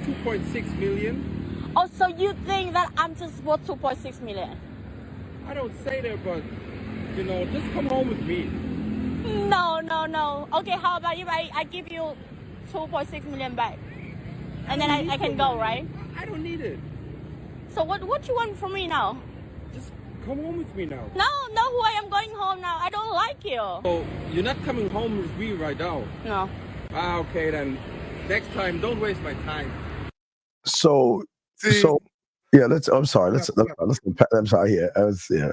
2.6 million. Oh, so you think that I'm just worth 2.6 million? I don't say that, but you know, just come home with me. No. Okay, how about if I give you 2.6 million back? And then I can go, right? I don't need it. So what you want from me now? Just come home with me now. No way, I'm going home now. I don't like you. So you're not coming home with me right now? No. Okay, then next time, don't waste my time. Yeah, I'm sorry. I'm sorry. Yeah,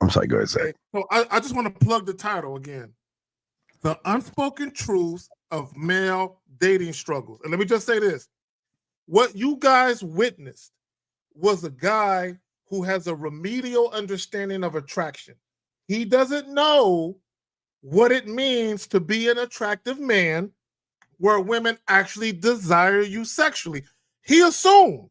I'm sorry. Go ahead, say. So I just want to plug the title again: "The Unspoken Truths of Male Dating Struggles." And let me just say this: what you guys witnessed was a guy who has a remedial understanding of attraction. He doesn't know what it means to be an attractive man, where women actually desire you sexually. He assumed,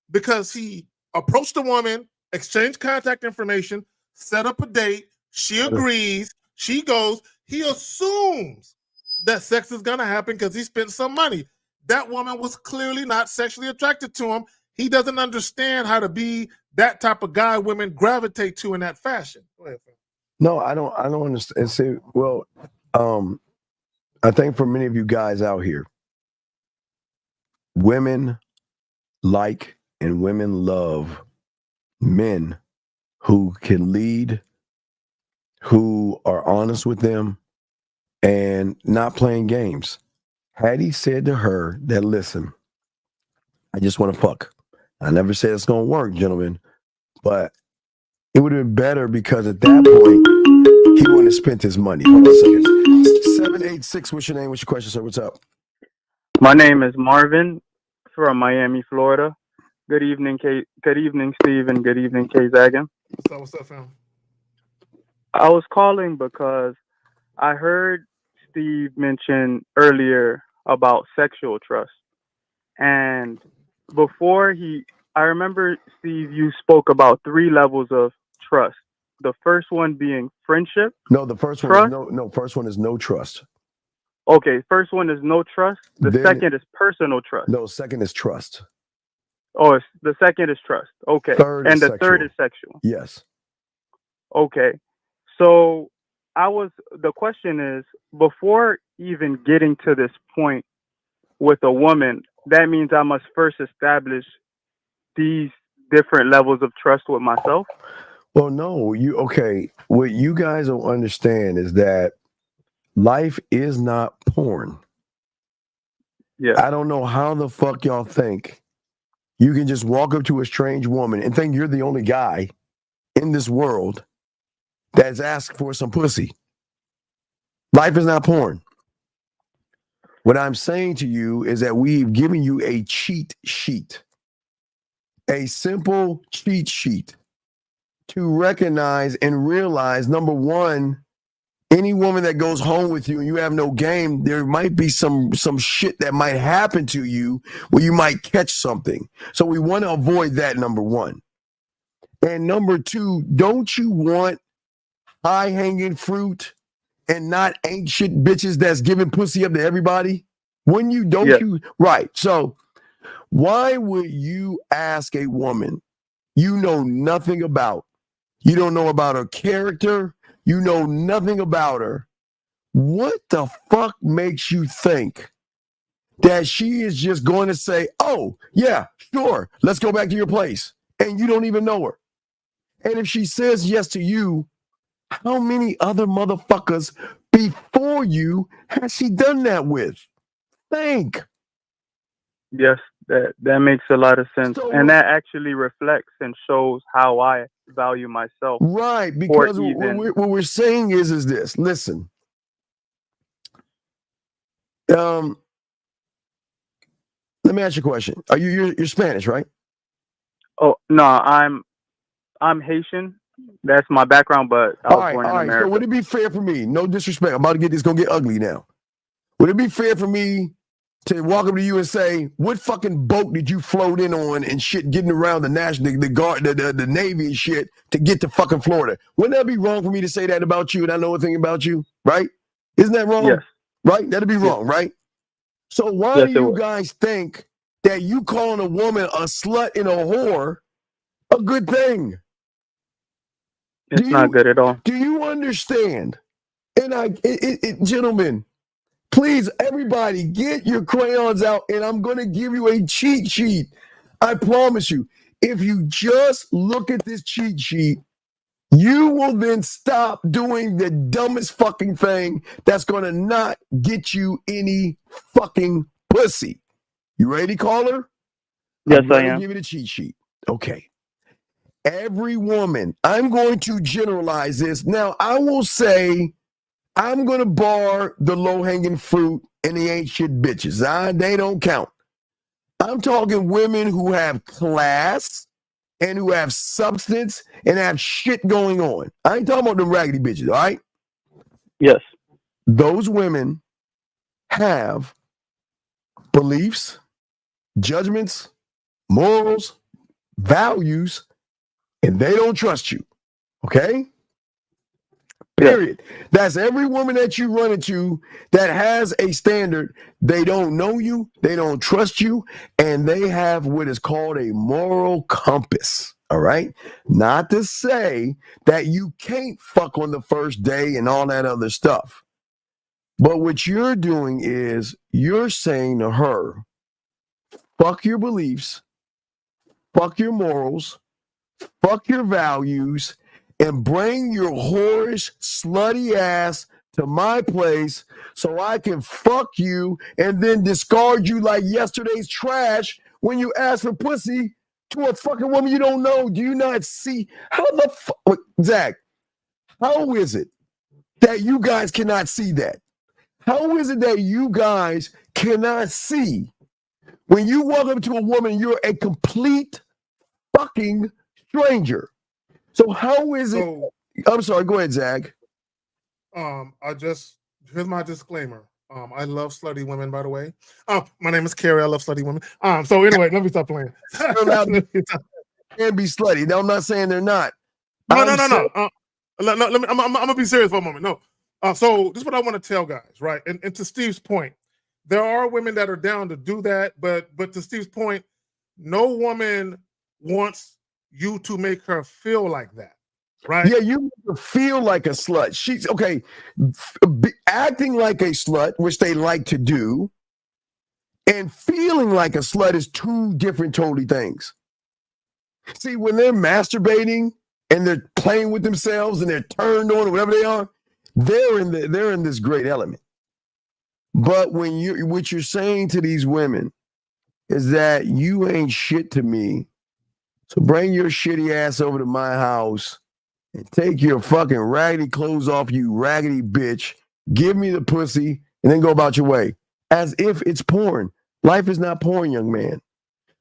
because he approached a woman, exchanged contact information, set up a date, she agrees, she goes, he assumes that sex is going to happen because he spent some money. That woman was clearly not sexually attracted to him. He doesn't understand how to be that type of guy women gravitate to in that fashion. Go ahead, Phil. No, I don't understand. See, well, I think for many of you guys out here, women like and women love men who can lead, who are honest with them, and not playing games. Had he said to her that, listen, I just want to fuck. I never said it's going to work, gentlemen, but it would have been better because at that point, he wouldn't have spent his money. Hold on a second. 786, what's your name? What's your question, sir? What's up? My name is Marvin from Miami, Florida. Good evening, Good evening, Steve, and good evening, K. Zagan. What's up, fam? I was calling because I heard Steve mention earlier about sexual trust. And before I remember, Steve, you spoke about 3 levels of trust. The first one being friendship. No, the first one is first one is no trust. Okay, first one is no trust. The second is personal trust. No, second is trust. Oh, the second is trust. Okay. Third And is the sexual. third is sexual. Yes. Okay. So the question is, before even getting to this point with a woman, that means I must first establish these different levels of trust with myself. Well, no, okay. What you guys don't understand is that life is not porn. Yeah. I don't know how the fuck y'all think you can just walk up to a strange woman and think you're the only guy in this world that's asked for some pussy. Life is not porn. What I'm saying to you is that we've given you a cheat sheet, a simple cheat sheet to recognize and realize, number one, any woman that goes home with you and you have no game, there might be some shit that might happen to you where you might catch something. So we want to avoid that, number one. And number two, don't you want high-hanging fruit and not ain't shit bitches that's giving pussy up to everybody? When you don't Yes. you right. So why would you ask a woman you know nothing about? You don't know about her character. You know nothing about her. What the fuck makes you think that she is just going to say, oh, yeah, sure, let's go back to your place, and you don't even know her? And if she says yes to you, how many other motherfuckers before you has she done that with? Think. Yes, that makes a lot of sense. And that actually reflects and shows how I value myself. Right, because what we're saying is this. Listen. Let me ask you a question. Are you're Spanish, right? Oh no, I'm Haitian. That's my background, but I was born in America. So would it be fair for me? No disrespect. I'm about to get this gonna get ugly now. Would it be fair for me to walk up to you and say, what fucking boat did you float in on and shit getting around the the Navy and shit to get to fucking Florida? Wouldn't that be wrong for me to say that about you and I know a thing about you, right? Isn't that wrong? Yes. Right? That'd be wrong, right? So why Yes, do it you would. guys think that you calling a woman a slut and a whore a good thing? It's not good at all. Do you understand? And gentlemen, please, everybody, get your crayons out, and I'm going to give you a cheat sheet. I promise you. If you just look at this cheat sheet, you will then stop doing the dumbest fucking thing that's going to not get you any fucking pussy. You ready, caller? Yes, I'm going I to am. give you the cheat sheet. Okay. Every woman, I'm going to generalize this. Now, I will say, I'm going to bar the low-hanging fruit and the ain't shit bitches. They don't count. I'm talking women who have class and who have substance and have shit going on. I ain't talking about them raggedy bitches, all right? Yes. Those women have beliefs, judgments, morals, values, and they don't trust you, okay? Period. That's every woman that you run into that has a standard. They don't know you, they don't trust you, and they have what is called a moral compass. All right. Not to say that you can't fuck on the first day and all that other stuff. But what you're doing is you're saying to her, fuck your beliefs, fuck your morals, fuck your values, and bring your whorish, slutty ass to my place so I can fuck you and then discard you like yesterday's trash when you ask for pussy to a fucking woman you don't know. Do you not see how the fuck, Zach, how is it that you guys cannot see that? How is it that you guys cannot see when you walk up to a woman, you're a complete fucking stranger? So how is it? I'm sorry. Go ahead, Zach. Here's my disclaimer. I love slutty women, by the way. My name is Carrie. I love slutty women. So anyway, let me stop playing. They're allowed to be slutty. No, I'm not saying they're not. No. I'm gonna be serious for a moment. No. So this is what I want to tell guys, right? And to Steve's point, there are women that are down to do that, but to Steve's point, no woman wants you to make her feel like that, right? Yeah, you make her feel like a slut. She's okay, acting like a slut, which they like to do, and feeling like a slut is two different totally things. See, when they're masturbating and they're playing with themselves and they're turned on or whatever they are, they're in this great element. But what you're saying to these women is that you ain't shit to me. So bring your shitty ass over to my house and take your fucking raggedy clothes off, you raggedy bitch. Give me the pussy and then go about your way. As if it's porn. Life is not porn, young man.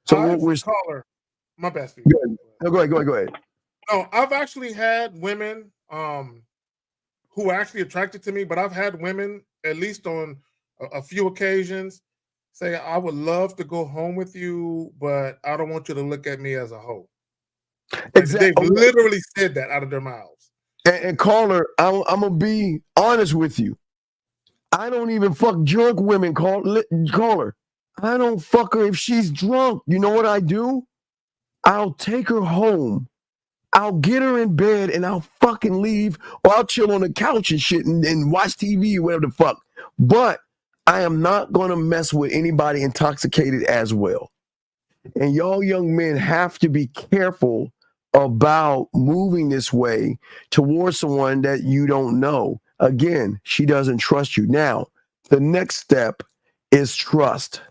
So what we're caller. My bad, Steve. No, go ahead. No, I've actually had women who are actually attracted to me, but I've had women, at least on a few occasions, say, I would love to go home with you, but I don't want you to look at me as a hoe. Exactly. They've literally said that out of their mouths. And caller, I'm going to be honest with you. I don't even fuck drunk women, caller. I don't fuck her if she's drunk. You know what I do? I'll take her home. I'll get her in bed and I'll fucking leave, or I'll chill on the couch and shit and watch TV or whatever the fuck. But I am not going to mess with anybody intoxicated as well. And y'all young men have to be careful about moving this way towards someone that you don't know. Again, she doesn't trust you. Now, the next step is trust.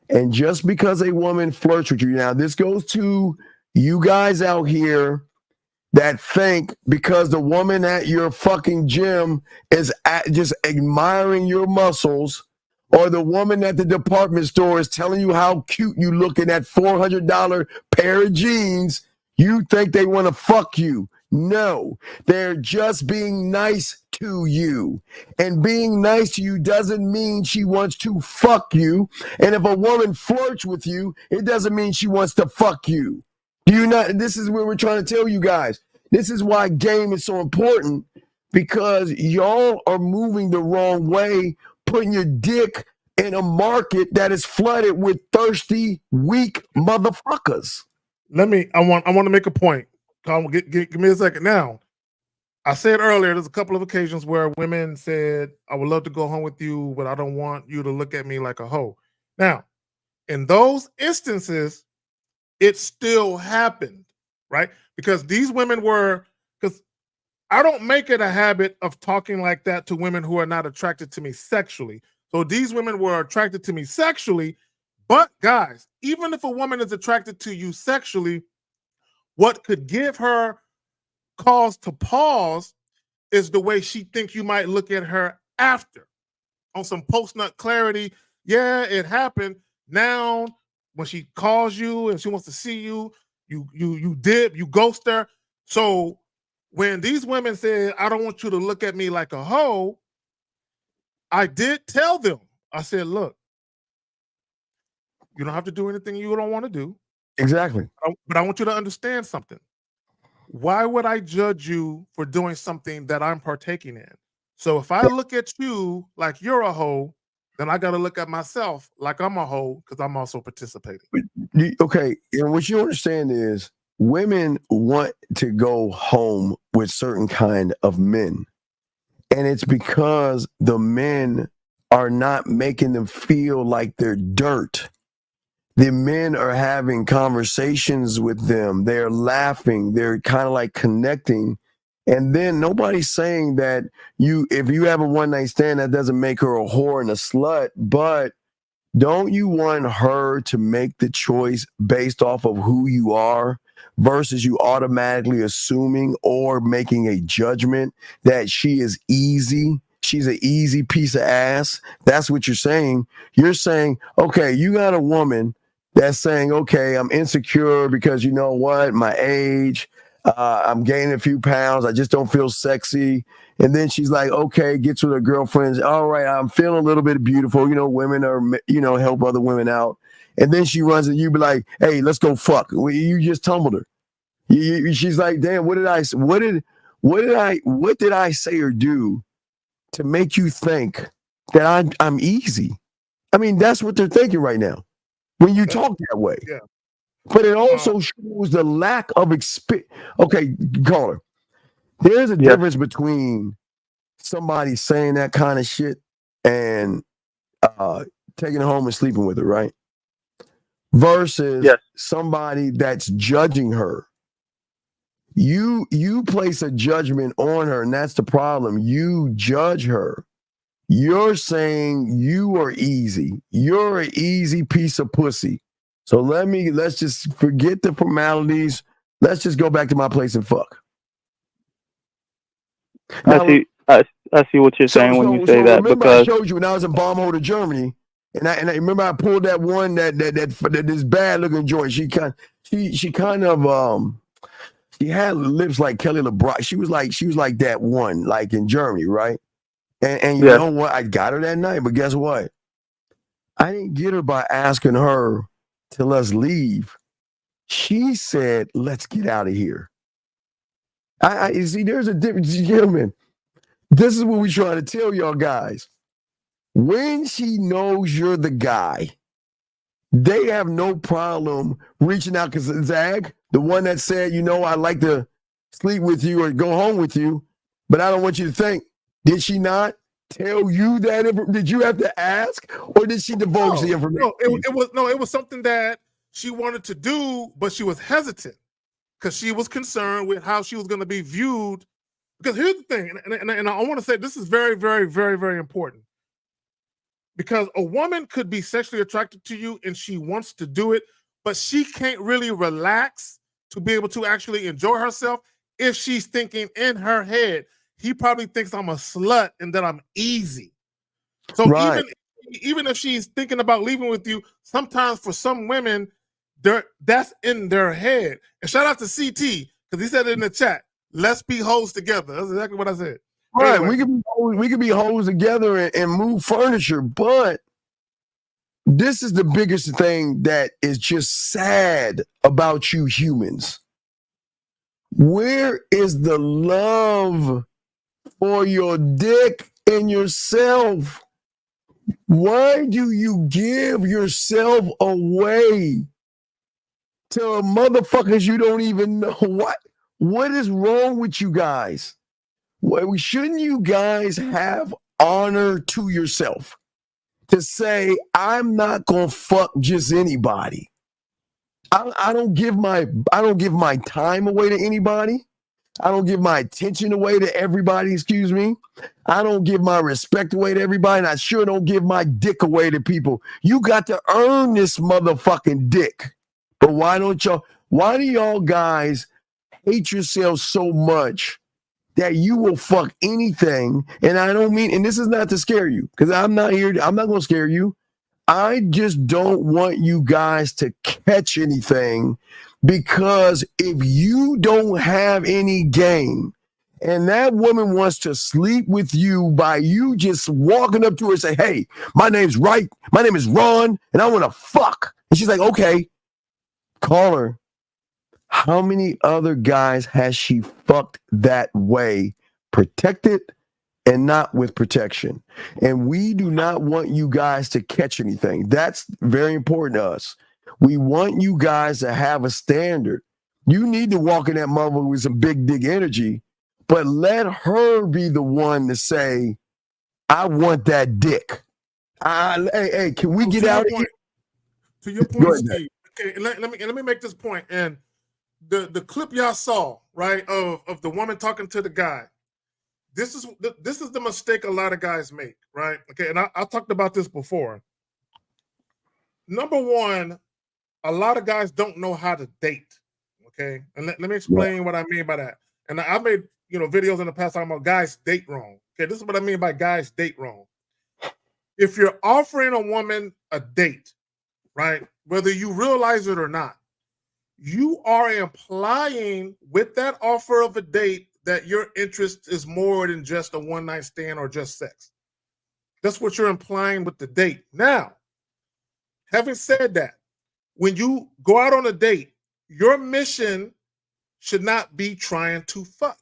And just because a woman flirts with you, now this goes to you guys out here that think because the woman at your fucking gym is just admiring your muscles, or the woman at the department store is telling you how cute you look in that $400 pair of jeans, you think they want to fuck you. No, they're just being nice to you. And being nice to you doesn't mean she wants to fuck you. And if a woman flirts with you, it doesn't mean she wants to fuck you. Do you not? This is what we're trying to tell you guys. This is why game is so important, because y'all are moving the wrong way, putting your dick in a market that is flooded with thirsty, weak motherfuckers. I want to make a point. Give me a second. Now, I said earlier, there's a couple of occasions where women said, I would love to go home with you, but I don't want you to look at me like a hoe. Now, in those instances, it still happened, right? Because these women because I don't make it a habit of talking like that to women who are not attracted to me sexually. So these women were attracted to me sexually. But guys, even if a woman is attracted to you sexually, what could give her cause to pause is the way she thinks you might look at her after. On some post-nut clarity, yeah, it happened. Now, when she calls you and she wants to see you, you dip, you ghost her. So when these women said, I don't want you to look at me like a hoe, I did tell them. I said, look, you don't have to do anything you don't want to do. Exactly. But I want you to understand something. Why would I judge you for doing something that I'm partaking in? So if I look at you like you're a hoe, then I got to look at myself like I'm a hoe because I'm also participating. Okay, and what you understand is women want to go home with certain kind of men. And it's because the men are not making them feel like they're dirt. The men are having conversations with them. They're laughing. They're kind of like connecting. And then nobody's saying that if you have a one-night stand, that doesn't make her a whore and a slut. But don't you want her to make the choice based off of who you are versus you automatically assuming or making a judgment that she is easy? She's an easy piece of ass. That's what you're saying. You're saying, okay, you got a woman that's saying, okay, I'm insecure because you know what? My age, I'm gaining a few pounds. I just don't feel sexy. And then she's like, okay, gets with her girlfriends. All right, I'm feeling a little bit beautiful. You know, women are, help other women out. And then she runs and you be like, hey, let's go fuck. You just tumbled her. She's like, damn, what did I say or do to make you think that I'm easy? I mean, that's what they're thinking right now when you talk that way. Yeah. But it also shows the lack of experience. Okay, caller. There's a difference between somebody saying that kind of shit and taking it home and sleeping with her, right? Versus somebody that's judging her. You place a judgment on her, and that's the problem. You judge her. You're saying you are easy. You're an easy piece of pussy. So let's just forget the formalities. Let's just go back to my place and fuck. I see what you're saying when you say that. Remember, Because I showed you when I was in Baumholder, Germany, and I remember I pulled that one that this bad looking joint. She had lips like Kelly LeBron. She was like that one, like in Germany, right? And you know what? I got her that night, but guess what? I didn't get her by asking her to let's leave. She said, let's get out of here. You see, there's a difference, gentlemen. This is what we trying to tell y'all guys. When she knows you're the guy, they have no problem reaching out. Because Zag, the one that said, I'd like to sleep with you or go home with you, but I don't want you to think. Did she not tell you that? Did you have to ask, or did she divulge the information? No, it was something that she wanted to do, but she was hesitant because she was concerned with how she was going to be viewed. Because here's the thing, and I want to say this is very, very, very, very important. Because a woman could be sexually attracted to you and she wants to do it, but she can't really relax to be able to actually enjoy herself if she's thinking in her head, he probably thinks I'm a slut and that I'm easy. So even if she's thinking about leaving with you, sometimes for some women, that's in their head. And shout out to CT, because he said it in the chat. Let's be hoes together. That's exactly what I said. Right, anyway. we could be hoes together and move furniture, but this is the biggest thing that is just sad about you humans. Where is the love for your dick and yourself? Why do you give yourself away to motherfuckers you don't even know? What is wrong with you guys? Shouldn't you guys have honor to yourself to say, I'm not gonna fuck just anybody? I don't give my time away to anybody. I don't give my attention away to everybody, excuse me. I don't give my respect away to everybody, and I sure don't give my dick away to people. You got to earn this motherfucking dick. But why do y'all guys hate yourselves so much that you will fuck anything? And I don't mean, and this is not to scare you, because I'm not going to scare you. I just don't want you guys to catch anything, because if you don't have any game and that woman wants to sleep with you by you just walking up to her and say, hey, my name is Ron, and I want to fuck. And she's like, okay, call her. How many other guys has she fucked that way, protected and not with protection? And we do not want you guys to catch anything. That's very important to us. We want you guys to have a standard. You need to walk in that mother with some big dick energy, but let her be the one to say, I want that dick. Hey, can we get out of here? To your point, Steve. Okay, let me make this point. And the clip y'all saw, right, of the woman talking to the guy. This is the mistake a lot of guys make, right? Okay, and I talked about this before. Number one, a lot of guys don't know how to date. Okay, and let me explain what I mean by that. And I made videos in the past talking about guys date wrong. Okay, this is what I mean by guys date wrong. If you're offering a woman a date, right, whether you realize it or not, you are implying with that offer of a date that your interest is more than just a one-night stand or just sex. That's what you're implying with the date. Now, having said that, when you go out on a date, your mission should not be trying to fuck.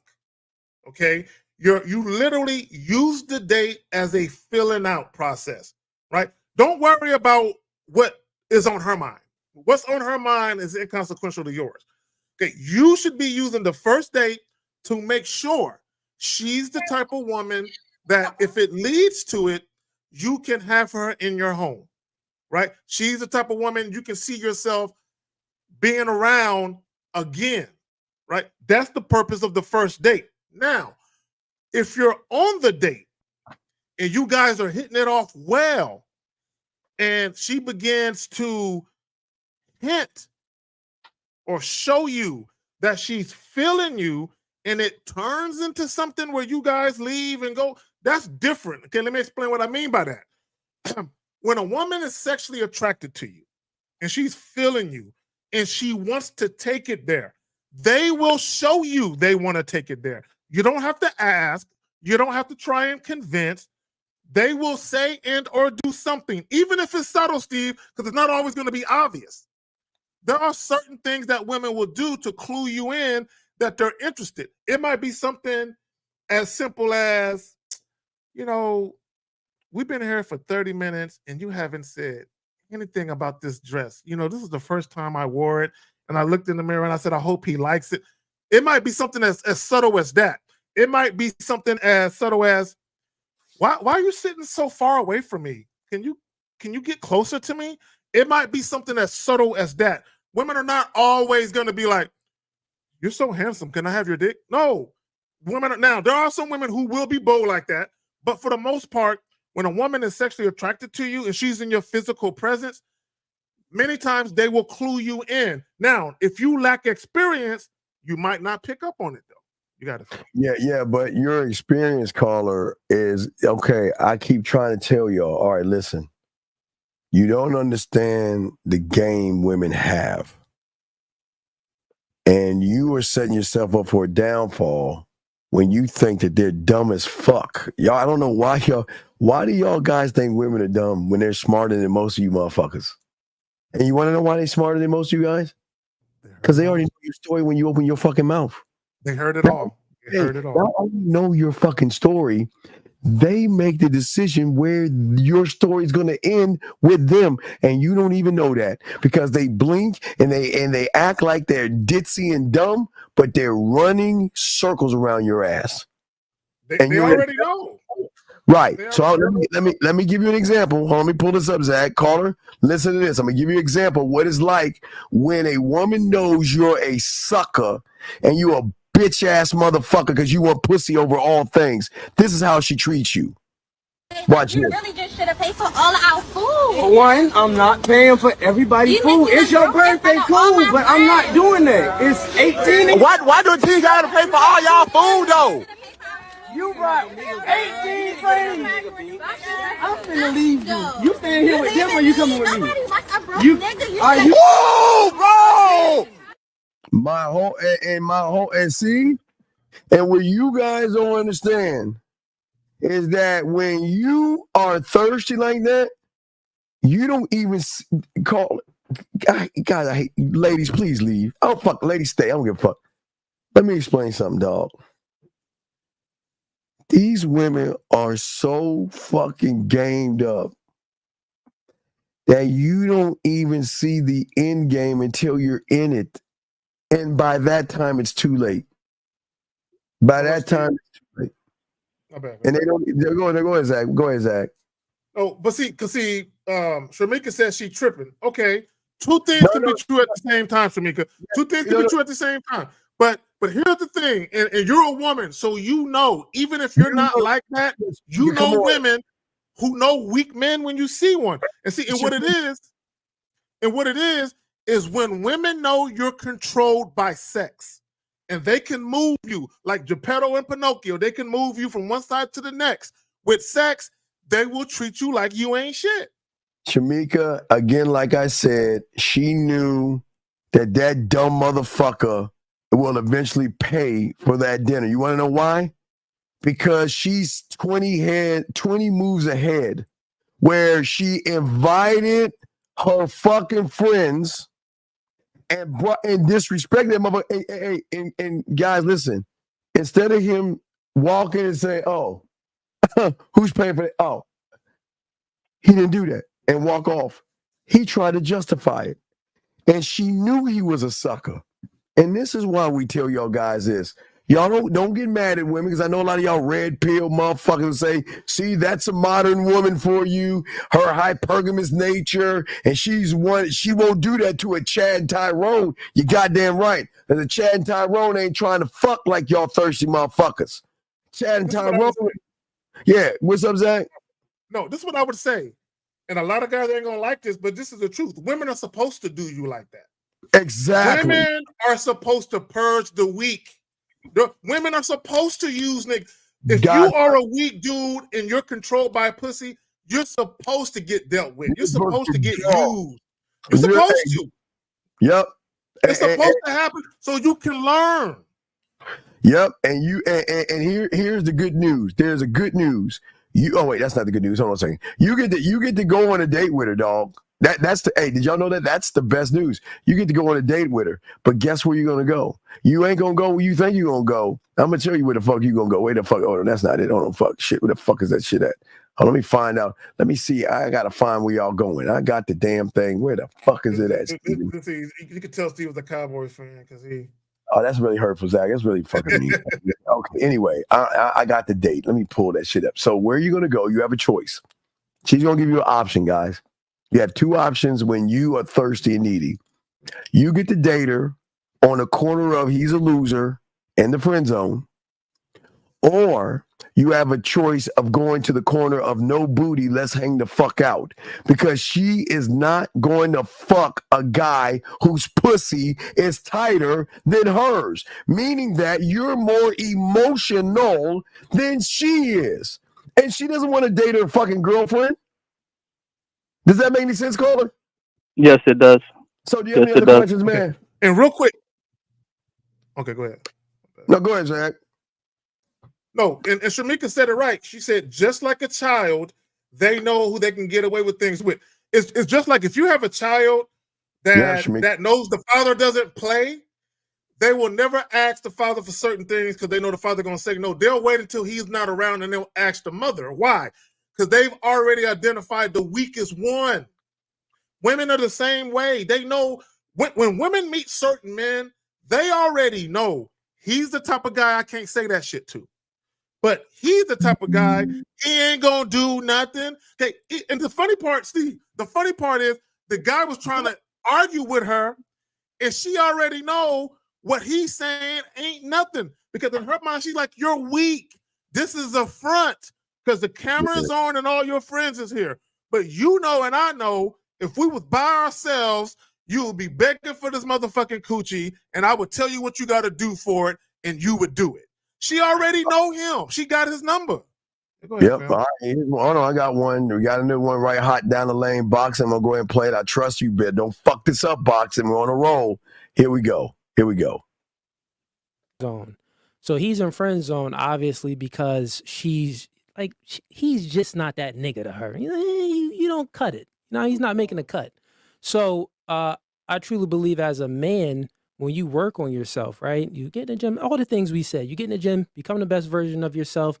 Okay? You literally use the date as a filling out process, right? Don't worry about what is on her mind. What's on her mind is inconsequential to yours. Okay, you should be using the first date to make sure she's the type of woman that if it leads to it, you can have her in your home, right? She's the type of woman you can see yourself being around again, right? That's the purpose of the first date. Now, if you're on the date and you guys are hitting it off well, and she begins to hint or show you that she's feeling you, and it turns into something where you guys leave and go, that's different. Okay, let me explain what I mean by that. When a woman is sexually attracted to you and she's feeling you and she wants to take it there, they will show you they want to take it there. You don't have to ask. You don't have to try and convince. They will say and or do something, even if it's subtle, Steve, because it's not always going to be obvious. There are certain things that women will do to clue you in that they're interested. It might be something as simple as, you know, we've been here for 30 minutes and you haven't said anything about this dress. You know, this is the first time I wore it, and I looked in the mirror and I said, I hope he likes it. It might be something as subtle as that. It might be something as subtle as, why are you sitting so far away from me? Can you get closer to me? It might be something as subtle as that. Women are not always going to be like, you're so handsome, can I have your dick? No. Now, there are some women who will be bold like that, but for the most part, when a woman is sexually attracted to you and she's in your physical presence, many times they will clue you in. Now, if you lack experience, you might not pick up on it, though. You got to. Yeah, but your experience, caller, is okay. I keep trying to tell y'all. All right, listen. You don't understand the game women have, and you are setting yourself up for a downfall when you think that they're dumb as fuck. Y'all, I don't know why y'all. Why do y'all guys think women are dumb when they're smarter than most of you motherfuckers? And you want to know why they're smarter than most of you guys? Because they already know your story when you open your fucking mouth. They heard it all. They heard it all. Not only know your fucking story, they make the decision where your story is going to end with them, and you don't even know that because they blink and they act like they're ditzy and dumb, but they're running circles around your ass. They already know. Right. So let me give you an example. Hold on, let me pull this up, Zach. Caller, listen to this. I'm gonna give you an example of what it's like when a woman knows you're a sucker and you a bitch ass motherfucker because you want pussy over all things. This is how she treats you. Watch You this. really just should have paid for all of our food. For one, I'm not paying for everybody's food. It's your birthday, cool, but I'm not doing that. It's 18. Why do you gotta pay for all y'all food though? You brought 18 friends. I'm finna leave you. You staying here with them or you coming with me? Bro! My whole and see, and what you guys don't understand is that when you are thirsty like that, you don't even call it. God, I hate ladies. Please leave. Oh fuck, ladies, stay. I don't give a fuck. Let me explain something, dog. These women are so fucking gamed up that you don't even see the end game until you're in it. And by that time, it's too late. By that time, it's too late. And they're going, Zach. Go ahead, Zach. Oh, but see, Shamika says she tripping. Okay. Two things can be true at the same time, Shamika. Two things can be true at the same time. But here's the thing, and you're a woman, so you know, even if you're not like that, you know women who know weak men when you see one. And see, and what it is when women know you're controlled by sex, and they can move you like Geppetto and Pinocchio. They can move you from one side to the next. With sex, they will treat you like you ain't shit. Shamika, again, like I said, she knew that dumb motherfucker will eventually pay for that dinner. You want to know why? Because she's 20 moves ahead, where she invited her fucking friends and disrespected that motherfucker. And guys, listen. Instead of him walking and saying, "Oh, who's paying for it?" Oh, he didn't do that and walk off. He tried to justify it. and she knew he was a sucker. And this is why we tell y'all guys this. Y'all don't get mad at women, because I know a lot of y'all red pill motherfuckers say, see, that's a modern woman for you, her hypergamous nature, and she won't do that to a Chad and Tyrone. You goddamn right. And the Chad and Tyrone ain't trying to fuck like y'all thirsty motherfuckers. Chad and Tyrone. Yeah, what's up, Zach? No, this is what I would say. And a lot of guys ain't gonna like this, but this is the truth. Women are supposed to do you like that. Exactly. Women are supposed to purge the weak. The women are supposed to use niggas. If you are a weak dude and you're controlled by pussy, you're supposed to get dealt with. You're supposed to get used. You're supposed to. Yep. It's supposed to happen so you can learn. Yep. And here's the good news. There's a good news. Oh wait, that's not the good news. Hold on a second. You get to go on a date with her, dog. Hey, did y'all know that? That's the best news. You get to go on a date with her, but guess where you're gonna go? You ain't gonna go where you think you're gonna go. I'm gonna tell you where the fuck you gonna go. Where the fuck? Oh, that's not it. Oh no, fuck shit. Where the fuck is that shit at? Oh, let me find out. Let me see. I gotta find where y'all going. I got the damn thing. Where the fuck is it at? You can tell Steve was a Cowboys fan because he. Oh, that's really hurtful, Zach. That's really fucking me. Okay. Anyway, I got the date. Let me pull that shit up. So where are you gonna go? You have a choice. She's gonna give you an option, guys. You have two options when you are thirsty and needy. You get to date her on the corner of he's a loser in the friend zone, or you have a choice of going to the corner of no booty, let's hang the fuck out. Because she is not going to fuck a guy whose pussy is tighter than hers, meaning that you're more emotional than she is. And she doesn't want to date her fucking girlfriend. Does that make any sense, caller? Yes, it does. So do you have any other questions, man? And real quick. Okay, go ahead. No, go ahead, Zach. No, and Shamika said it right. She said, just like a child, they know who they can get away with things with. It's just like if you have a child that knows the father doesn't play, they will never ask the father for certain things because they know the father going to say no. They'll wait until he's not around and they'll ask the mother. Why? Because they've already identified the weakest one. Women are the same way. They know when women meet certain men, they already know he's the type of guy I can't say that shit to. But he's the type of guy, he ain't gonna do nothing. Okay, and the funny part, Steve, the funny part is the guy was trying to argue with her, and she already know what he's saying ain't nothing. Because in her mind, she's like, you're weak. This is a front. Because the camera is on and all your friends is here. But you know and I know, if we was by ourselves, you would be begging for this motherfucking coochie, and I would tell you what you got to do for it, and you would do it. She already know him. She got his number. Go ahead, Yep. All right. Hold on, I got one. We got another one right hot down the lane. Boxing. I'm going to go ahead and play it. I trust you, bit. Don't fuck this up, boxing. We're on a roll. Here we go. Zone. So he's in friend zone, obviously, because he's just not that nigga to her. You don't cut it. No, he's not making a cut. So I truly believe as a man, when you work on yourself, right? You get in the gym, all the things we said. You get in the gym, become the best version of yourself,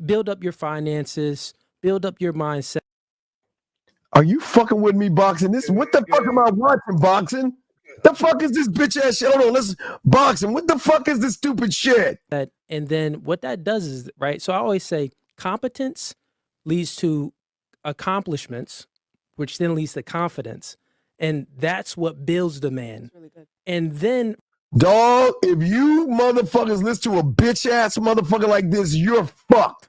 build up your finances, build up your mindset. Are you fucking with me, boxing? What the fuck am I watching, boxing? The fuck is this bitch ass shit? Hold on, listen. Boxing, what the fuck is this stupid shit? And then what that does is, right? So I always say competence leads to accomplishments, which then leads to confidence. And that's what builds the man. Really good. And then, dog, if you motherfuckers listen to a bitch ass motherfucker like this, you're fucked.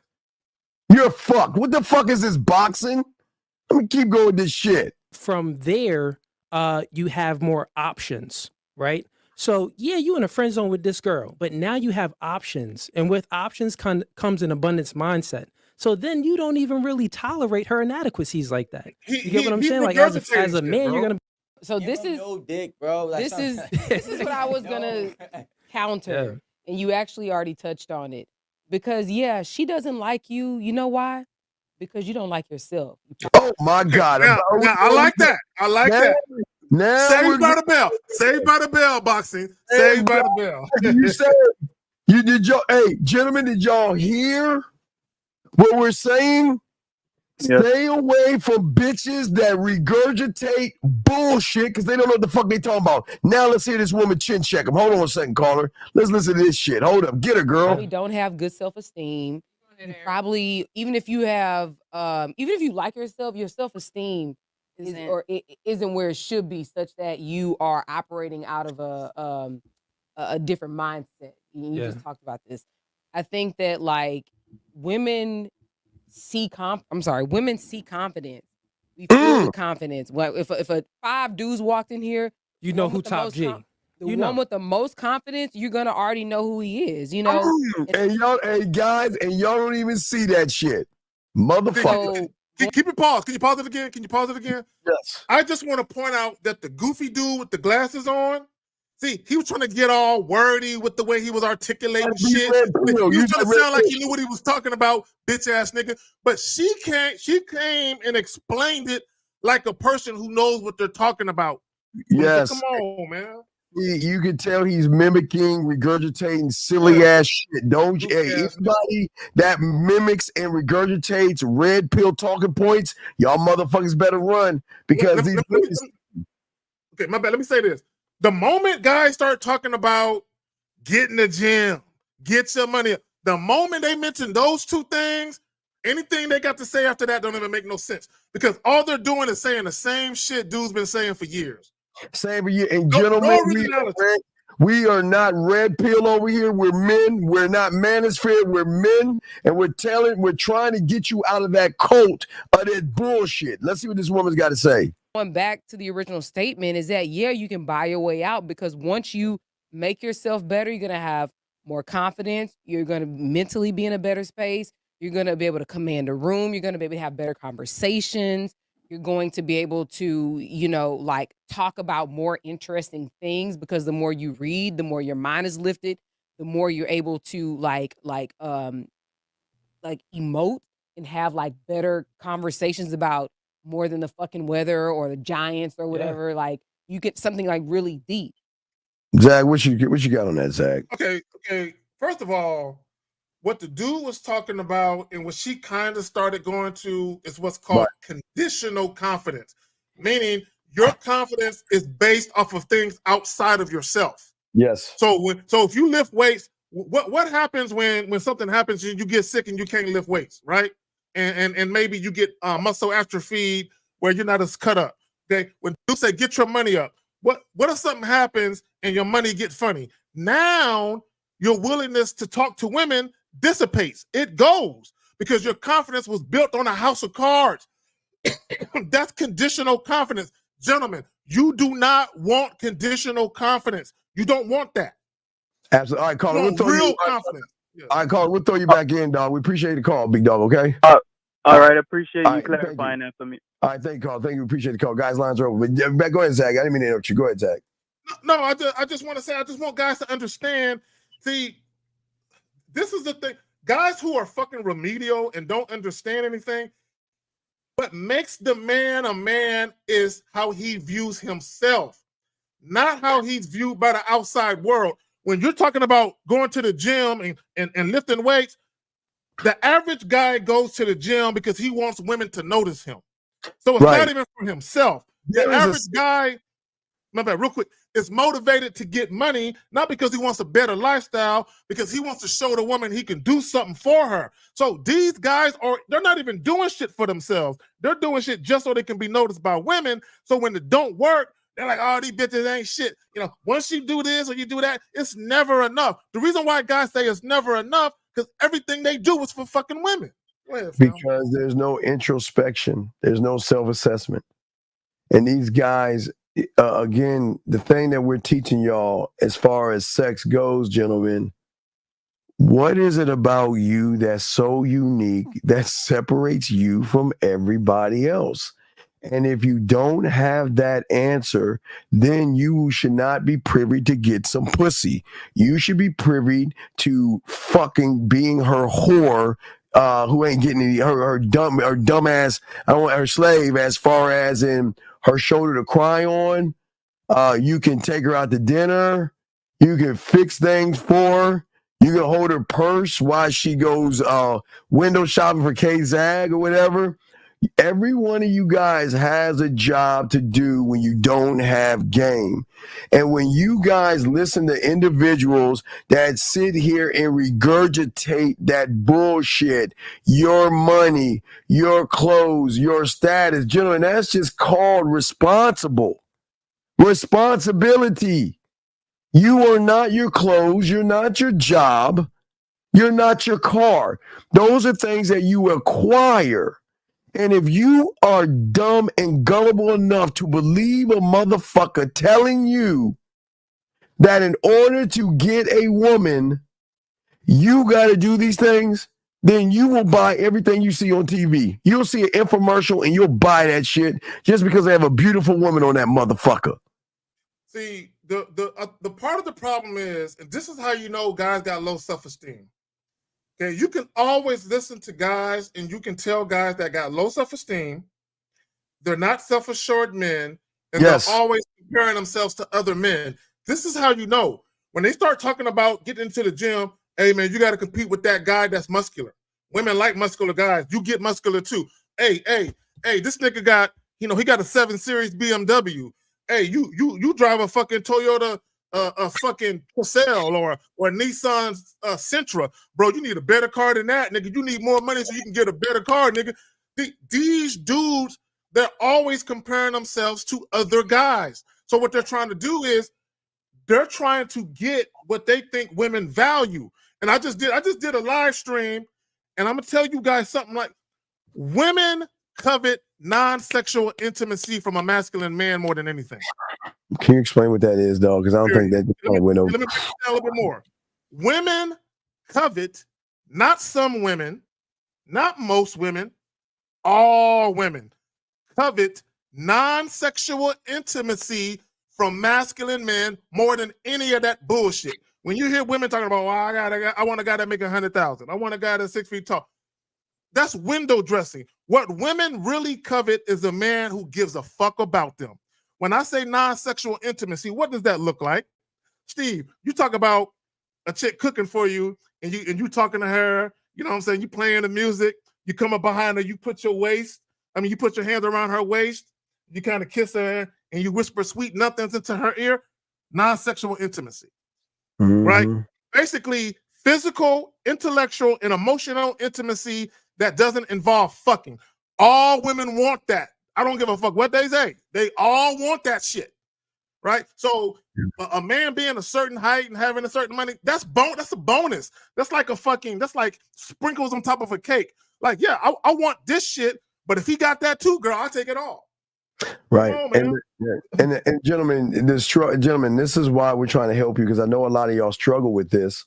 You're fucked. What the fuck is this, boxing? Let me keep going with this shit. From there, you have more options, right? So yeah, you in a friend zone with this girl, but now you have options, and with options comes an abundance mindset. So then you don't even really tolerate her inadequacies like that. You get what I'm saying? Like as a man, you're gonna. So this is no dick, bro. Like, this is what I was gonna counter, and you actually already touched on it. Because yeah, she doesn't like you. You know why? Because you don't like yourself. Oh my God! Now, I like that. I like that. Now Saved by the bell. Saved by the bell, boxing. Saved by the bell. You said you did y'all. Hey, gentlemen, did y'all hear what we're saying? Stay away from bitches that regurgitate bullshit because they don't know what the fuck they talking about. Now let's hear this woman chin check him. Hold on a second, caller. Let's listen to this shit. Hold up. Get her, girl. Probably don't have good self-esteem. You probably, even if you have, even if you like yourself, your self-esteem isn't where it should be, such that you are operating out of a different mindset. You just talked about this. I think that like women see women see confidence. We feel the confidence. Well, if a 5 dudes walked in here, you know who top G. The one with the most confidence, you're gonna already know who he is. You know, and y'all, hey guys, and y'all don't even see that shit, motherfucker. Keep it paused. Can you pause it again? Can you pause it again? Yes. I just want to point out that the goofy dude with the glasses on, see, he was trying to get all wordy with the way he was articulating shit. He was trying to sound like he knew what he was talking about, bitch ass nigga. But she came and explained it like a person who knows what they're talking about. Yes. Come on, man. You can tell he's mimicking, regurgitating silly ass shit. Don't you? Hey, anybody that mimics and regurgitates red pill talking points, y'all motherfuckers better run because these. Okay, my bad. Let me say this. The moment guys start talking about getting the gym, get your money, the moment they mention those two things, anything they got to say after that don't even make no sense because all they're doing is saying the same shit dudes been saying for years. Same for you. And gentlemen, we are not red pill over here. We're men. We're not manosphere. We're men. And we're trying to get you out of that cult of that bullshit. Let's see what this woman's got to say. Going back to the original statement is that, yeah, you can buy your way out because once you make yourself better, you're going to have more confidence. You're going to mentally be in a better space. You're going to be able to command a room. You're going to be able to have better conversations. You're going to be able to, you know, like talk about more interesting things because the more you read, the more your mind is lifted, the more you're able to like emote and have like better conversations about more than the fucking weather or the Giants or whatever. Yeah. Like you get something like really deep. Zach, what you got on that, Zach? Okay. First of all, what the dude was talking about and what she kind of started going to is what's called conditional confidence, meaning your confidence is based off of things outside of yourself. Yes. So if you lift weights, what happens when something happens and you get sick and you can't lift weights, right? And maybe you get muscle atrophy where you're not as cut up. Okay, when you say get your money up, what if something happens and your money get funny? Now your willingness to talk to women dissipates. It goes because your confidence was built on a house of cards. That's conditional confidence. Gentlemen, you do not want conditional confidence. You don't want that. Absolutely. All right, Carl. We'll throw real you, confidence. All right, Carl. We'll throw you back in, dog. We appreciate the call, big dog. Okay. All right. Appreciate you clarifying that for me. All right. Thank you, Carl. Thank you. Appreciate the call. Guys, lines are open. But go ahead, Zach. I didn't mean to interrupt you. Go ahead, Zach. No, I just want to say I just want guys to understand. See, this is the thing. Guys who are fucking remedial and don't understand anything, what makes the man a man is how he views himself, not how he's viewed by the outside world. When you're talking about going to the gym and lifting weights, the average guy goes to the gym because he wants women to notice him. So it's not even for himself. The average guy, my bad, real quick, is motivated to get money, not because he wants a better lifestyle, because he wants to show the woman he can do something for her. So these guys they're not even doing shit for themselves. They're doing shit just so they can be noticed by women. So when it don't work, they're like, oh, these bitches ain't shit. You know, once you do this or you do that, it's never enough. The reason why guys say it's never enough, because everything they do is for fucking women. Go ahead, Phil. Because there's no introspection. There's no self-assessment. And these guys, again, the thing that we're teaching y'all as far as sex goes, gentlemen, what is it about you that's so unique that separates you from everybody else? And if you don't have that answer, then you should not be privy to get some pussy. You should be privy to fucking being her whore, who ain't getting any, her dumbass, I don't want her slave as far as in her shoulder to cry on. You can take her out to dinner. You can fix things for her. You can hold her purse while she goes window shopping for K-Zag or whatever. Every one of you guys has a job to do when you don't have game. And when you guys listen to individuals that sit here and regurgitate that bullshit, your money, your clothes, your status, gentlemen, that's just called responsible. Responsibility. You are not your clothes. You're not your job. You're not your car. Those are things that you acquire. And if you are dumb and gullible enough to believe a motherfucker telling you that in order to get a woman, you got to do these things, then you will buy everything you see on TV. You'll see an infomercial and you'll buy that shit just because they have a beautiful woman on that motherfucker. See, the part of the problem is, and this is how you know guys got low self-esteem. Okay, you can always listen to guys and you can tell guys that got low self-esteem, they're not self-assured men, and Yes. they're always comparing themselves to other men. This is how you know. When they start talking about getting into the gym, hey man, you got to compete with that guy that's muscular. Women like muscular guys. You get muscular too. Hey, this nigga got, he got a 7 Series BMW. Hey, you drive a fucking Toyota a fucking Tercel or Nissan Sentra, bro. You need a better car than that, nigga. You need more money so you can get a better car, nigga. These dudes, they're always comparing themselves to other guys. So what they're trying to do is they're trying to get what they think women value. And I just did a live stream, and I'm gonna tell you guys something like women covet non-sexual intimacy from a masculine man more than anything. Can you explain what that is, dog? Because I don't think that went over. Let me break it down a little bit more. Women covet, not some women, not most women, all women covet non-sexual intimacy from masculine men more than any of that bullshit. When you hear women talking about, I want a guy that make 100,000. I want a guy that's 6 feet tall. That's window dressing. What women really covet is a man who gives a fuck about them. When I say non-sexual intimacy, what does that look like? Steve, you talk about a chick cooking for you and you talking to her, you know what I'm saying? You playing the music, you come up behind her, you put your hands around her waist, you kind of kiss her and you whisper sweet nothings into her ear. Non-sexual intimacy, right? Basically, physical, intellectual, and emotional intimacy that doesn't involve fucking. All women want that. I don't give a fuck what they say. They all want that shit, right? So a man being a certain height and having a certain money, that's a bonus. That's like sprinkles on top of a cake. Like, yeah, I want this shit, but if he got that too, girl, I'll take it all. Right. On, and gentlemen, this is why we're trying to help you, because I know a lot of y'all struggle with this.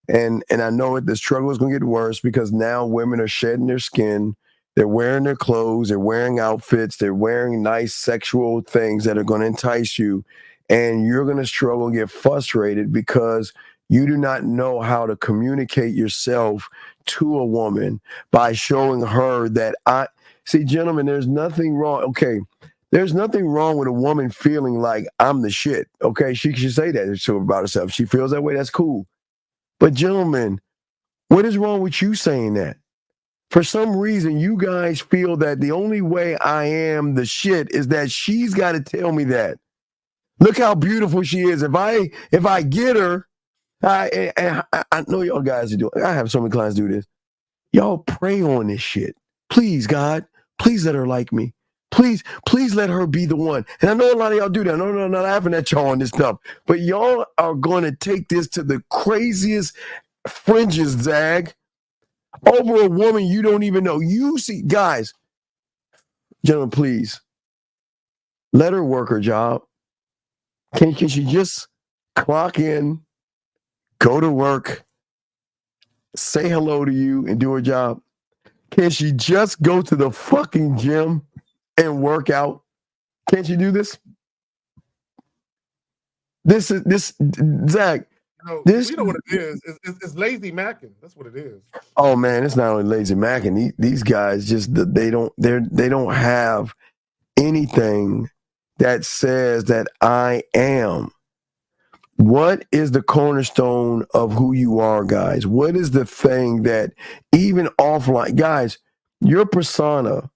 And I know the struggle is going to get worse because now women are shedding their skin. They're wearing their clothes. They're wearing outfits. They're wearing nice sexual things that are going to entice you. And you're going to struggle and get frustrated because you do not know how to communicate yourself to a woman by showing her that see, gentlemen, there's nothing wrong. Okay. There's nothing wrong with a woman feeling like I'm the shit. Okay. She should say that about herself. She feels that way. That's cool. But gentlemen, what is wrong with you saying that? For some reason, you guys feel that the only way I am the shit is that she's got to tell me that. Look how beautiful she is. If I get her, I know y'all guys are doing. I have so many clients do this. Y'all pray on this shit. Please, God, please let her like me. Please let her be the one. And I know a lot of y'all do that. No, I'm not laughing at y'all on this stuff. But y'all are going to take this to the craziest fringes, Zag, over a woman you don't even know. You see, guys, gentlemen, please, let her work her job. Can she just clock in, go to work, say hello to you, and do her job? Can she just go to the fucking gym and work out? Can't you do this? This Zach. You know what it is? It's lazy macking. That's what it is. Oh man, it's not only lazy macking. These guys just they don't have anything that says that I am. What is the cornerstone of who you are, guys? What is the thing that even offline, guys, your persona